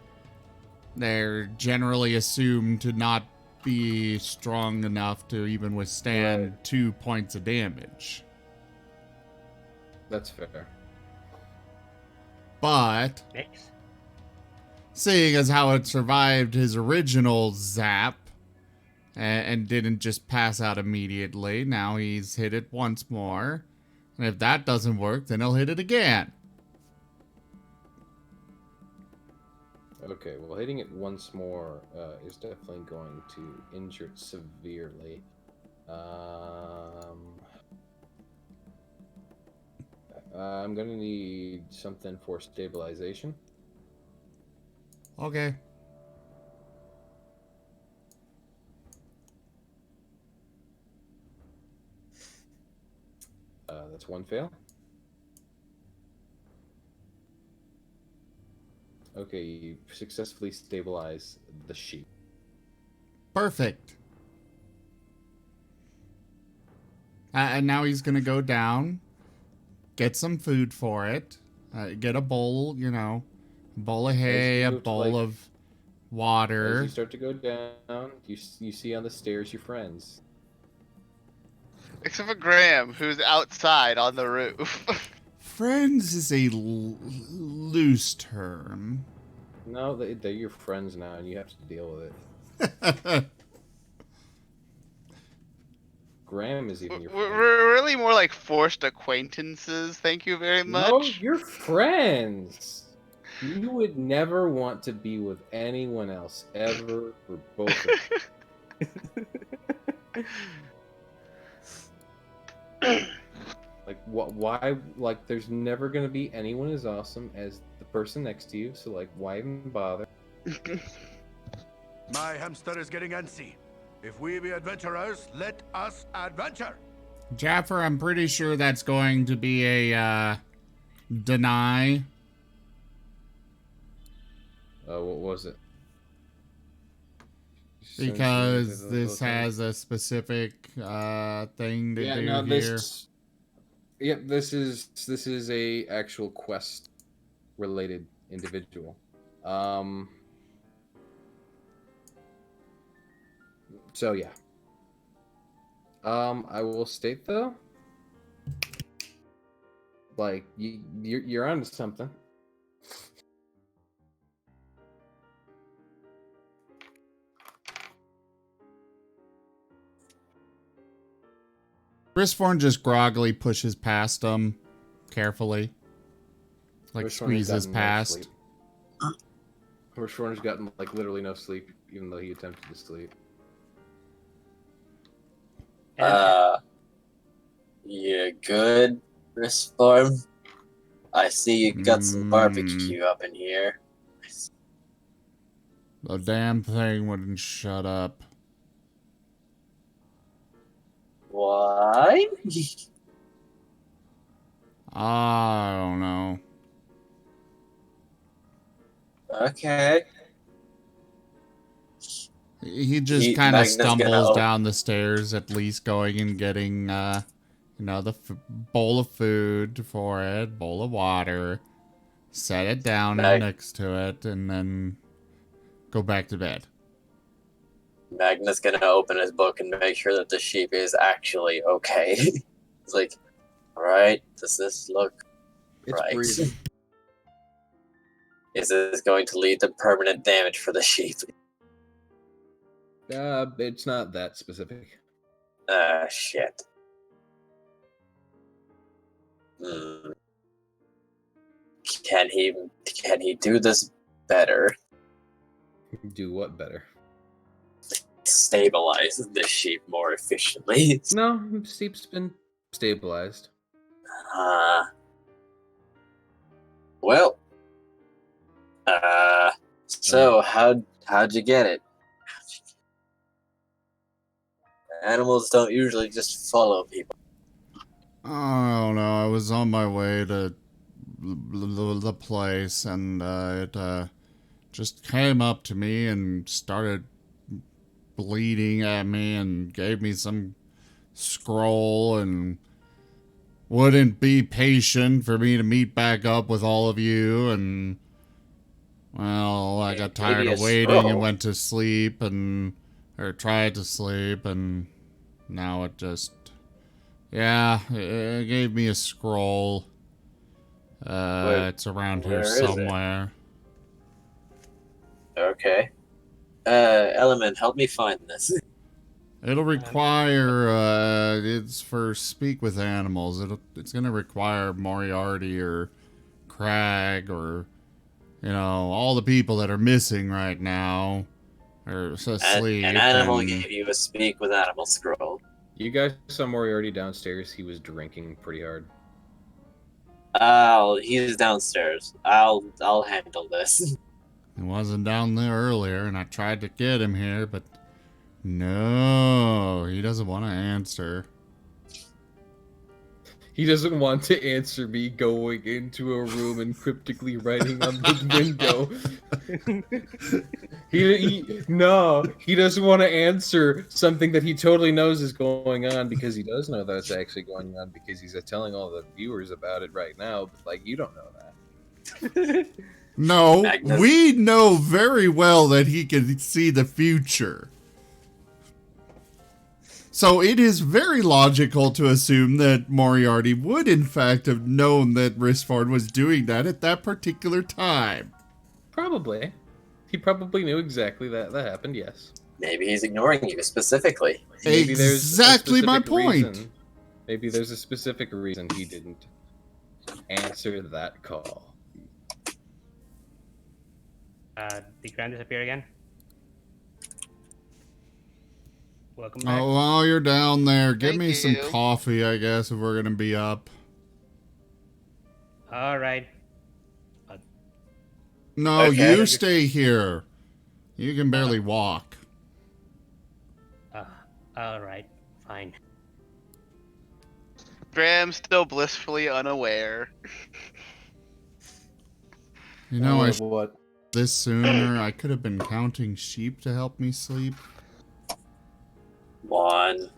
they're generally assumed to not be strong enough to even withstand 2 points of damage. That's fair. But Next. seeing as how it survived his original zap and didn't just pass out immediately, now he's hit it once more. And if that doesn't work, then he'll hit it again. Okay, well, hitting it once more is definitely going to injure it severely. I'm going to need something for stabilization. Okay. That's one fail. Okay, you successfully stabilize the sheep. Perfect. And now he's going to go down, get some food for it, get a bowl, a bowl of hay, a bowl of water. As you start to go down, you see on the stairs your friends. Except for Graham, who's outside on the roof. Friends is a loose term. No, they're your friends now, and you have to deal with it. Graham is even your friend. We're really more like forced acquaintances, thank you very much. No, you're friends. You would never want to be with anyone else ever for both of you. Like, why? Like, there's never gonna be anyone as awesome as the person next to you. So, like, why even bother? My hamster is getting antsy. If we be adventurers, let us adventure. Jaffer, I'm pretty sure that's going to be a deny. What was it? Because this has a specific thing to do no, here. Yep, this is a actual quest related individual. So yeah. I will state though, like you're onto something. Brisforn just groggily pushes past him, carefully. Like, Brisforn squeezes past. Brisforn has gotten, like, literally no sleep, even though he attempted to sleep. You good, Wristform? I see you got some barbecue up in here. The damn thing wouldn't shut up. Why? I don't know. Okay. He just kind of stumbles down the stairs, at least going and getting, the bowl of food for it, bowl of water, set it down next to it, and then go back to bed. Magnus gonna open his book and make sure that the sheep is actually okay. It's like, Right? Does this look It's right? breathing. Is this going to lead to permanent damage for the sheep? It's not that specific. Shit. Hmm. Can he do this better? Do what better? Stabilize the sheep more efficiently? No, Steep's been stabilized. Well. So how'd you get it? Animals don't usually just follow people. I don't know. I was on my way to the place, and it just came up to me and started bleeding at me and gave me some scroll and wouldn't be patient for me to meet back up with all of you. And, well, I got tired Maybe of a waiting and scroll. went to sleep or tried to sleep, and now it just, yeah, it gave me a scroll. It's around here where is it? somewhere. Okay. Element, help me find this. It'll require, it's for speak with animals. It's gonna require Moriarty or Crag or, all the people that are missing right now or asleep. An animal and gave you a speak with animal scroll. You guys saw Moriarty downstairs. He was drinking pretty hard. He's downstairs. I'll handle this. He wasn't down there earlier, and I tried to get him here, but no, he doesn't want to answer. He doesn't want to answer me going into a room and cryptically writing on the window. He doesn't want to answer something that he totally knows is going on, because he does know that's actually going on, because he's telling all the viewers about it right now, but like, you don't know that. No, Magnus. we know very well that he can see the future. So it is very logical to assume that Moriarty would in fact have known that Risford was doing that at that particular time. Probably. He probably knew exactly that happened, yes. Maybe he's ignoring you specifically. Maybe there's a Exactly my specific point. reason- Maybe there's a specific reason he didn't answer that call. Did Grant disappear again? Welcome back. Oh, while you're down there, give Thank me some you. coffee, I guess, if we're gonna be up. All right. No, Okay. you stay here. You can barely walk. All right. Fine. Graham's still blissfully unaware. I What? this sooner. I could have been counting sheep to help me sleep. One.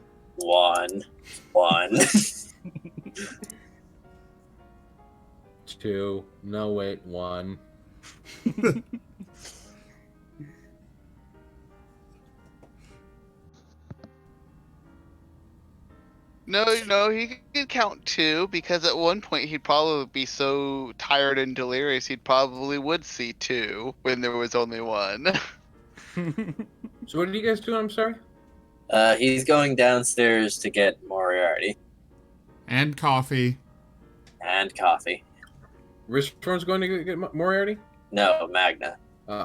2. No, wait, 1. No, he could count 2, because at one point he'd probably be so tired and delirious he'd probably would see 2 when there was only 1. So what are you guys doing? I'm sorry? He's going downstairs to get Moriarty And coffee. and coffee. Ristorm's going to get Moriarty? No, Magna.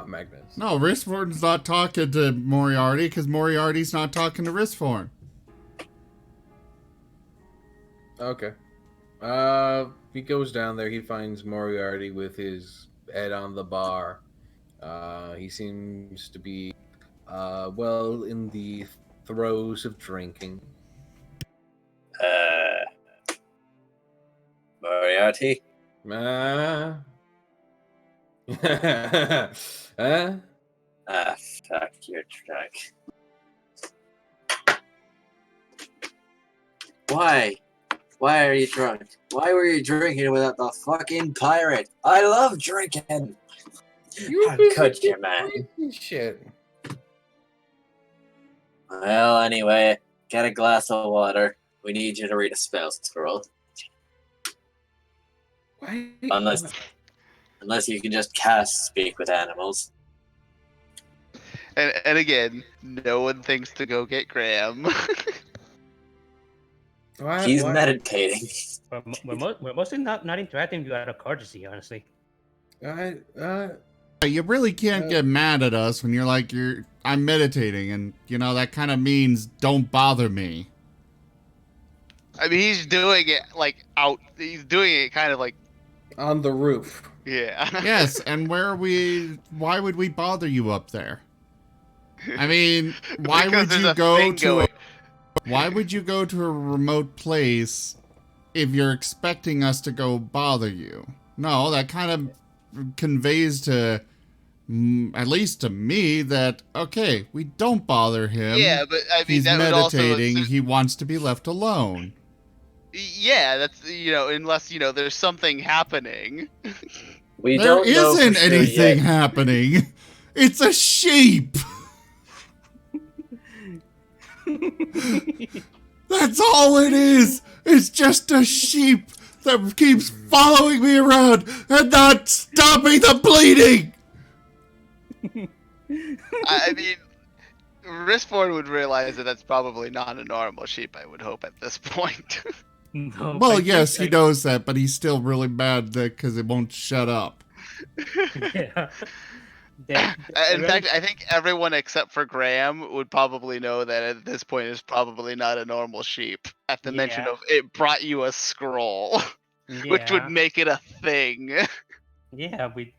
Magnus. No, Risforn's not talking to Moriarty because Moriarty's not talking to Risforn. Okay. He goes down there. He finds Moriarty with his head on the bar. He seems to be, well, in the throes of drinking. Moriarty? Huh? Fuck, you're drunk. Why? Why are you drunk? Why were you drinking without the fucking pirate? I love drinking! How could you, man? Shit. Well, anyway, get a glass of water. We need you to read a spell scroll. Why? Unless you can just cast speak with animals. And again, no one thinks to go get Graham. He's Why? meditating. We're mostly not interacting with you out of courtesy, honestly. You really can't get mad at us when you're like, I'm meditating, and, that kind of means don't bother me. I mean, he's doing it he's doing it kind of like on the roof. Yeah. Yes, and why would we bother you up there? I mean, why would you go to a remote place if you're expecting us to go bother you? No, that kind of conveys to, at least to me, that, okay, we don't bother him. Yeah, but I mean, he's that meditating, would also... he wants to be left alone. Yeah, that's, unless, there's something happening. There isn't anything happening. It's a sheep. That's all it is. It's just a sheep that keeps following me around and not stopping the bleeding. I mean, Rispborn would realize that that's probably not a normal sheep, I would hope, at this point. No, well, yes, he knows that, but he's still really mad because it won't shut up. Yeah. In fact, I think everyone except for Graham would probably know that at this point it's probably not a normal sheep. At the mention of it brought you a scroll, which would make it a thing. Yeah, we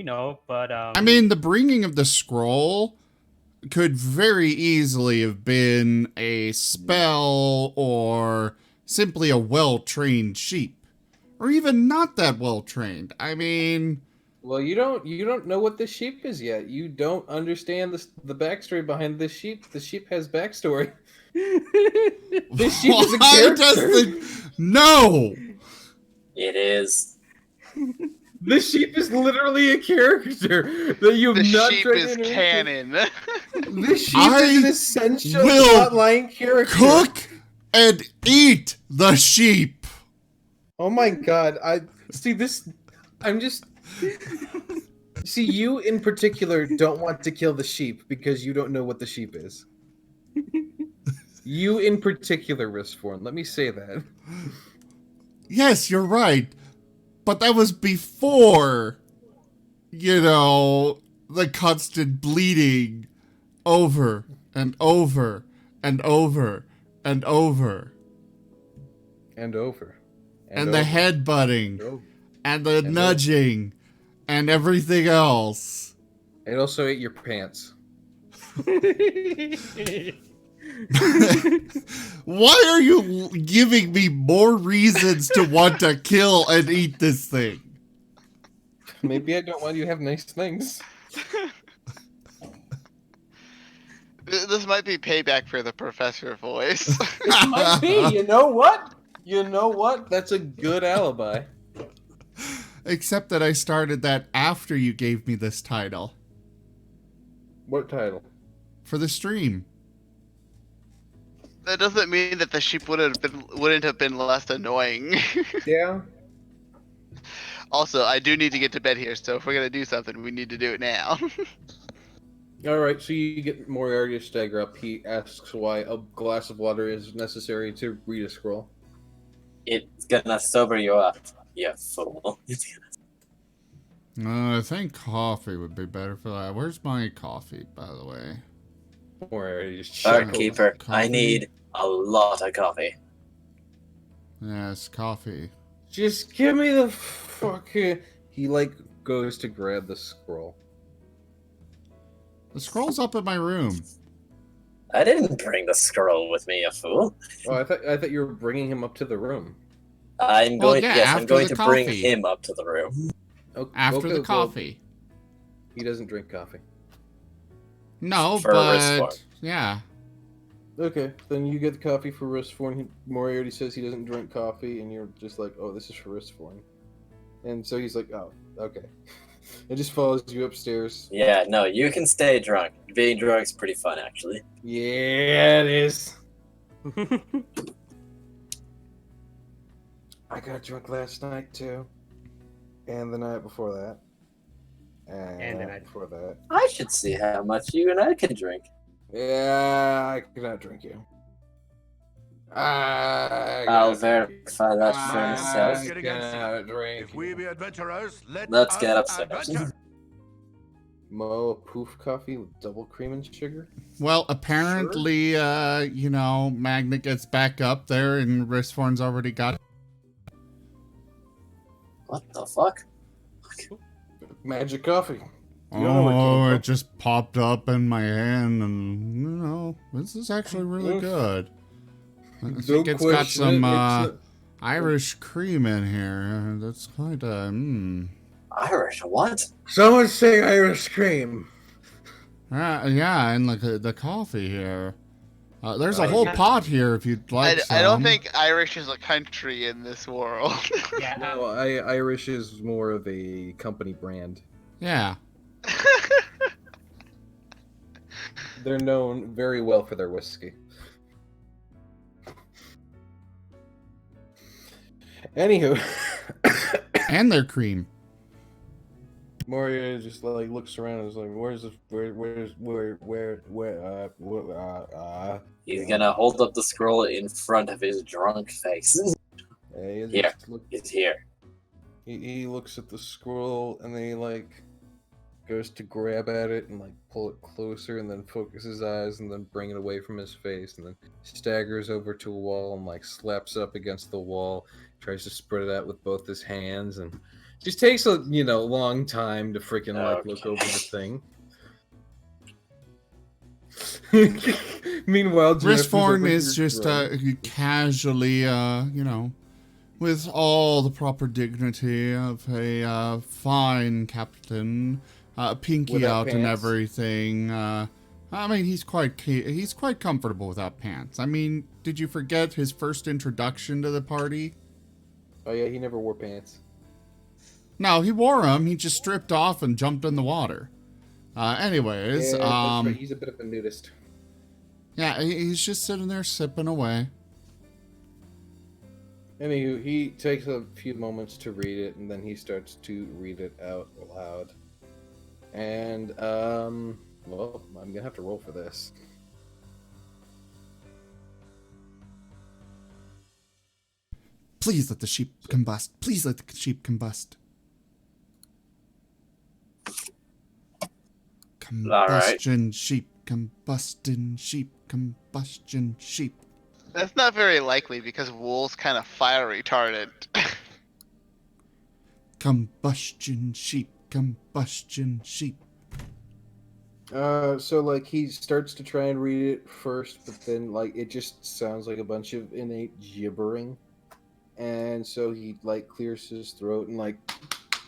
know, but I mean, the bringing of the scroll could very easily have been a spell or simply a well-trained sheep, or even not that well-trained. I mean, well, you don't know what this sheep is yet. You don't understand the backstory behind this sheep. The sheep has backstory. This sheep is a character. No, it is. This sheep is literally a character that you've not. The sheep is canon. This sheep is an essential plotline character. Cook and eat the sheep. Oh my god! I see this. I'm just. See, you in particular don't want to kill the sheep because you don't know what the sheep is. You in particular, Rispborn. Let me say that. Yes, you're right. But that was before, the constant bleeding over and over and over and over. And over. And the headbutting. And the nudging. And everything else. It also ate your pants. Why are you giving me more reasons to want to kill and eat this thing? Maybe I don't want you to have nice things. This might be payback for the professor voice. It might be. You know what? That's a good alibi. Except that I started that after you gave me this title. What title? For the stream. That doesn't mean that the sheep wouldn't have been less annoying. Yeah. Also, I do need to get to bed here, so if we're gonna do something, we need to do it now. Alright, so you get Moriarty to stagger up. He asks why a glass of water is necessary to read a scroll. It's gonna sober you up, you fool. I think coffee would be better for that. Where's my coffee, by the way? Moriarty just Barkeeper, I need a lot of coffee. Yes, coffee. Just give me the fucking... He, goes to grab the scroll. The scroll's up in my room. I didn't bring the scroll with me, you fool. Oh, I thought you were bringing him up to the room. I'm going to coffee. bring him up to the room. After the coffee. Well, he doesn't drink coffee. No, For but... Yeah. Okay, then you get the coffee for Rispborn. Moriarty says he doesn't drink coffee, and you're just like, oh, this is for Rispborn. And so he's like, oh, okay. It just follows you upstairs. Yeah, no, you can stay drunk. Being drunk's pretty fun, actually. Yeah, it is. I got drunk last night too, and the night before that, and the night before that. I should see how much you and I can drink. Yeah, I cannot drink you. I'll verify that for myself. Getting antsy. Cannot drink If we you. be adventurers, Let's us get upstairs. adventure. Mo, poof coffee with double cream and sugar. Well, apparently, you know, Magnet gets back up there and Wristforn's already got. What the fuck? Magic coffee. You don't know where it came Oh, from. it just popped up in my hand, and you know, this is actually really good. I Don't think it's got question some it, Irish cream in here. That's quite Irish, what? Someone say Irish cream. Yeah, and like the coffee here. There's a whole pot here if you'd like some. I don't think Irish is a country in this world. Yeah. No, Irish is more of a company brand. Yeah. They're known very well for their whiskey. Anywho, And their cream. Moria just like looks around and is like, He's gonna hold up the scroll in front of his drunk face. Here. It's here. He looks at the scroll and then he like goes to grab at it and like pull it closer and then focus his eyes and then bring it away from his face and then staggers over to a wall and like slaps up against the wall, tries to spread it out with both his hands and just takes a long time to freaking like look over the thing. Meanwhile, Wristforn is just casually, you know, with all the proper dignity of a fine captain, pinky Without out and pants. everything. I mean, he's quite comfortable without pants. I mean, did you forget his first introduction to the party? Oh yeah, he never wore pants. No, he wore them. He just stripped off and jumped in the water. Anyways, Yeah, that's right. He's a bit of a nudist. yeah, he's just sitting there sipping away. Anywho, he takes a few moments to read it, and then he starts to read it out loud. And, well, I'm gonna have to roll for this. Please let the sheep combust. Please let the sheep combust. Combustion sheep, combustion sheep, combustion sheep. That's not very likely because wool's kind of fire retardant. Combustion sheep, combustion sheep. So, like, he starts to try and read it first, but then, like, it just sounds like a bunch of innate gibbering. And so he, like, clears his throat and, like,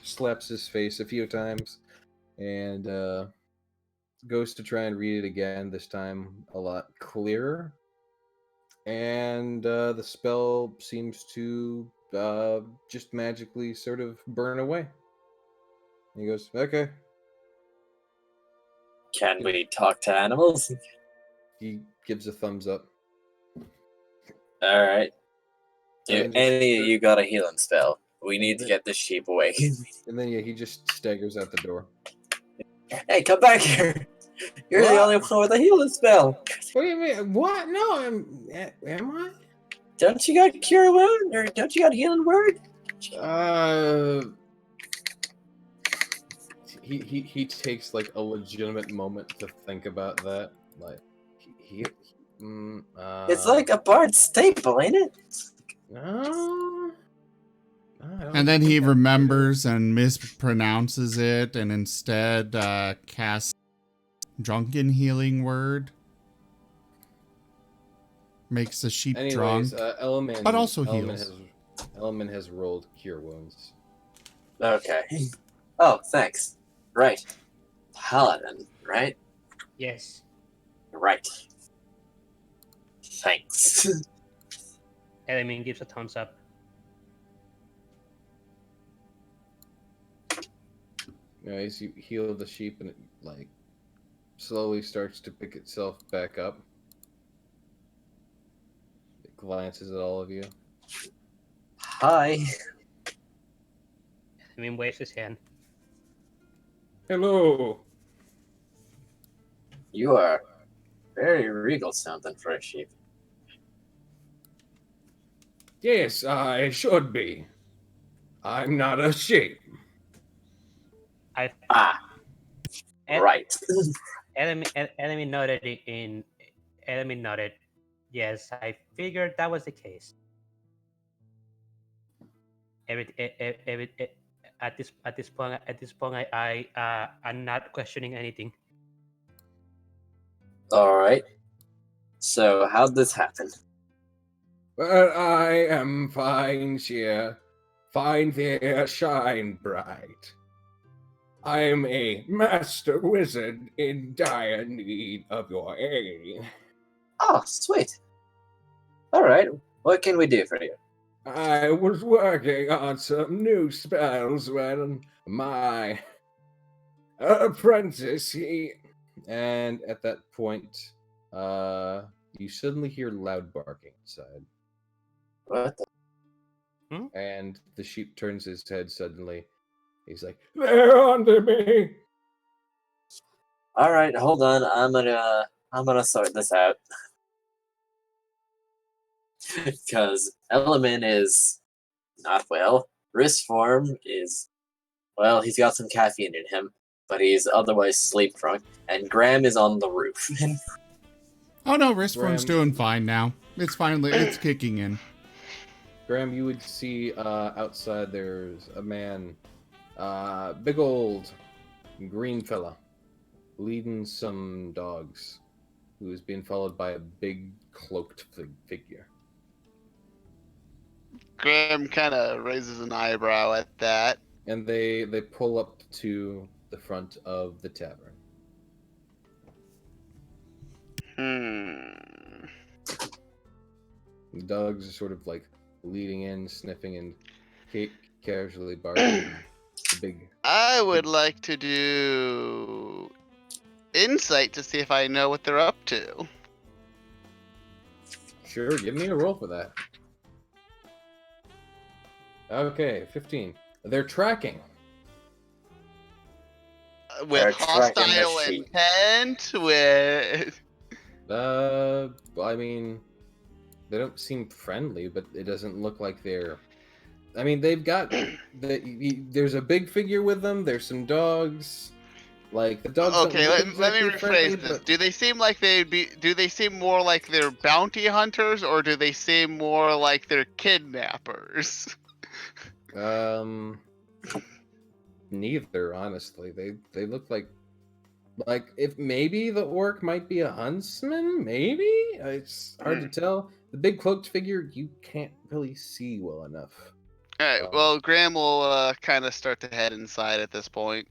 slaps his face a few times. And, goes to try and read it again, this time a lot clearer. And the spell seems to just magically sort of burn away. And he goes, okay. Can we talk to animals? He gives a thumbs up. Alright. Do And any of you got a healing spell? We need to get this sheep away. And then, yeah, he just staggers out the door. Hey, come back here! You're the only one with a healing spell! What do you mean? What? No, am I? Don't you got cure wound? Or don't you got healing word? He takes like a legitimate moment to think about that. Like, It's like a bard staple, ain't it? No. And then he remembers and mispronounces it and instead casts drunken healing word. Makes the sheep Anyways, drunk. Element, but also Element heals. Element has rolled cure wounds. Okay. Oh, thanks. Right. Paladin, right? Yes. Right. Thanks. Element gives a thumbs up. As you heal the sheep and it like slowly starts to pick itself back up. It glances at all of you. Hi. I mean, waves his hand. Hello. You are very regal sounding for a sheep. Yes, I should be. I'm not a sheep. I Ah, en- right. enemy nodded enemy nodded. Yes, I figured that was the case. At this point, I'm not questioning anything. All right. So how'd this happen? But I am fine cheer, fine there, shine bright. I'm a master wizard in dire need of your aid. Oh, sweet. All right. What can we do for you? I was working on some new spells when my apprentice, And at that point, you suddenly hear loud barking outside. What the? And the sheep turns his head suddenly. He's like, "They're onto me!" All right, hold on. I'm gonna sort this out. Because Element is not well. Wrist form is, well, he's got some caffeine in him, but he's otherwise sleep drunk. And Graham is on the roof. Oh no, wristform's Graham. doing fine now. It's finally, it's kicking in. Graham, you would see outside there's a man, big old green fella, leading some dogs, who is being followed by a big cloaked figure. Graham kind of raises an eyebrow at that. And they pull up to the front of the tavern. The dogs are sort of like leading in, sniffing, and casually barking. The big. I would like to do insight to see if I know what they're up to. Sure, give me a roll for that. Okay, 15. They're tracking. With They're tracking the hostile sheep. intent, with... I mean, they don't seem friendly, but it doesn't look like they're... I mean, they've got... There's a big figure with them, there's some dogs... Like, the dogs Okay, don't look let me exactly rephrase friendly, this. but... Do they seem like they'd be... Do they seem more like they're bounty hunters, or do they seem more like they're kidnappers? Neither, honestly. They look like if maybe the orc might be a huntsman, maybe? It's hard to tell. The big cloaked figure you can't really see well enough. Alright, well, Graham will kind of start to head inside at this point.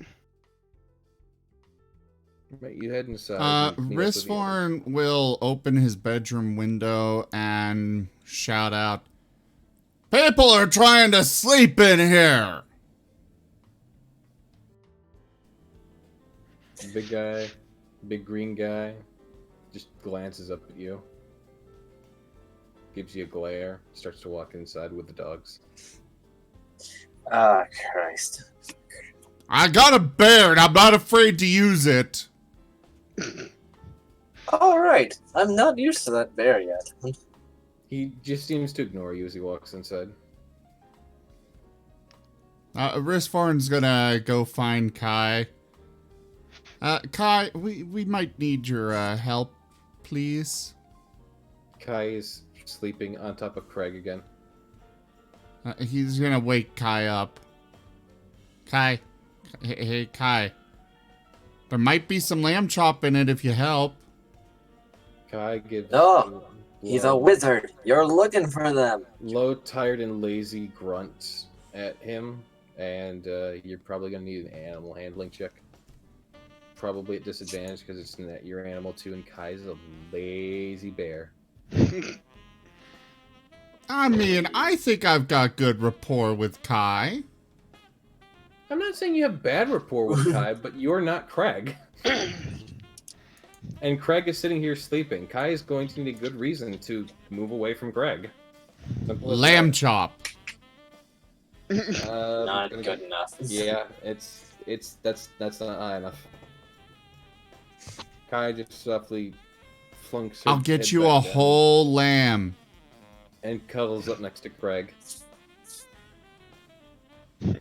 Right, you head inside. Wristform will open his bedroom window and shout out, "People are trying to sleep in here!" Big guy, big green guy, just glances up at you. Gives you a glare, starts to walk inside with the dogs. Ah, Christ. I got a bear and I'm not afraid to use it. Alright, I'm not used to that bear yet. He just seems to ignore you as he walks inside. Wristform's gonna go find Kai. Kai, we might need your help, please. Kai is sleeping on top of Craig again. He's gonna wake Kai up. Kai. Hey, Kai. There might be some lamb chop in it if you help. Kai gives No, he's a wizard. You're looking for them. low, tired, and lazy grunt at him, and you're probably going to need an animal handling check. Probably at disadvantage because it's your animal too, and Kai's a lazy bear. I mean, I think I've got good rapport with Kai. I'm not saying you have bad rapport with Kai, but you're not Craig. And Craig is sitting here sleeping. Kai is going to need a good reason to move away from Craig. Simple as Lamb that. chop. Not good enough. Yeah, that's not high enough. Kai just softly flunks her I'll get head you back a down whole lamb. and cuddles up next to Craig.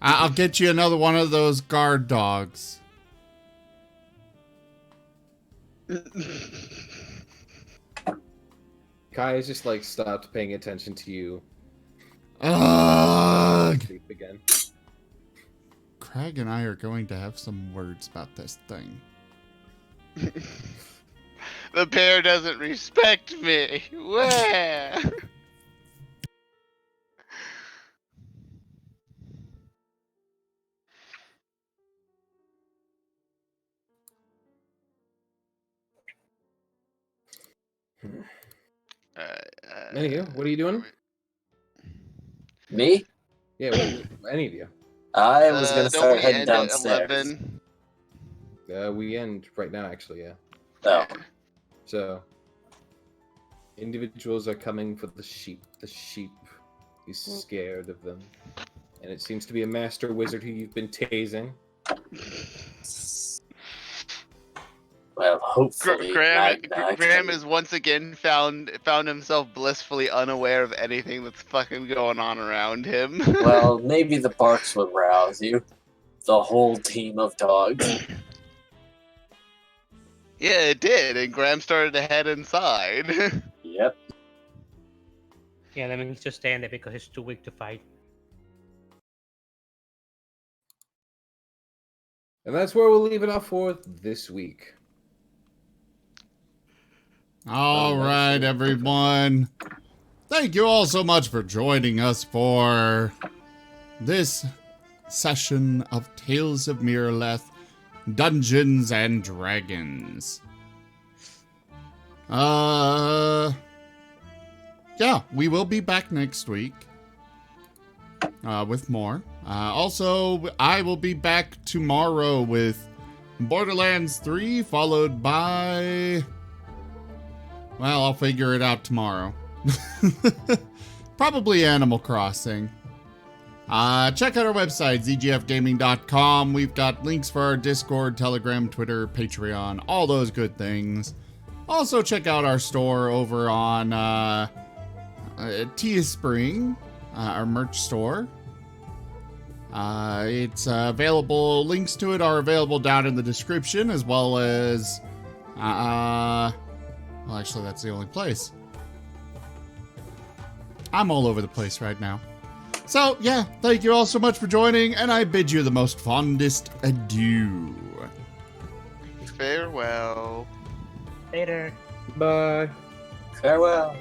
I'll get you another one of those guard dogs. Kai has just like stopped paying attention to you. Ugh! Sleep again. Craig and I are going to have some words about this thing. The bear doesn't respect me. Where? Anywho, what are you doing? Me? Yeah, any of you. I was gonna don't start we heading end at downstairs. 11? We end right now, actually. Yeah. Oh, So, individuals are coming for the sheep. The sheep is scared of them, and it seems to be a master wizard who you've been tasing. well, hopefully. Graham Graham has once again found himself blissfully unaware of anything that's fucking going on around him. Well, maybe the barks will rouse you. The whole team of dogs. Yeah, it did, and Graham started to head inside. Yep. Yeah, let me just stand there because he's too weak to fight. And that's where we'll leave it off for this week. All right, everyone. Thank you all so much for joining us for this session of Tales of Miraleth, Dungeons and Dragons. Yeah, we will be back next week with more. Also, I will be back tomorrow with Borderlands 3, followed by... Well, I'll figure it out tomorrow. Probably Animal Crossing. Check out our website, zgfgaming.com. We've got links for our Discord, Telegram, Twitter, Patreon, all those good things. Also, check out our store over on Teespring, our merch store. It's available, links to it are available down in the description, as well as... Well, actually, that's the only place. I'm all over the place right now. So, yeah, thank you all so much for joining, and I bid you the most fondest adieu. Farewell. Later. Bye. Farewell.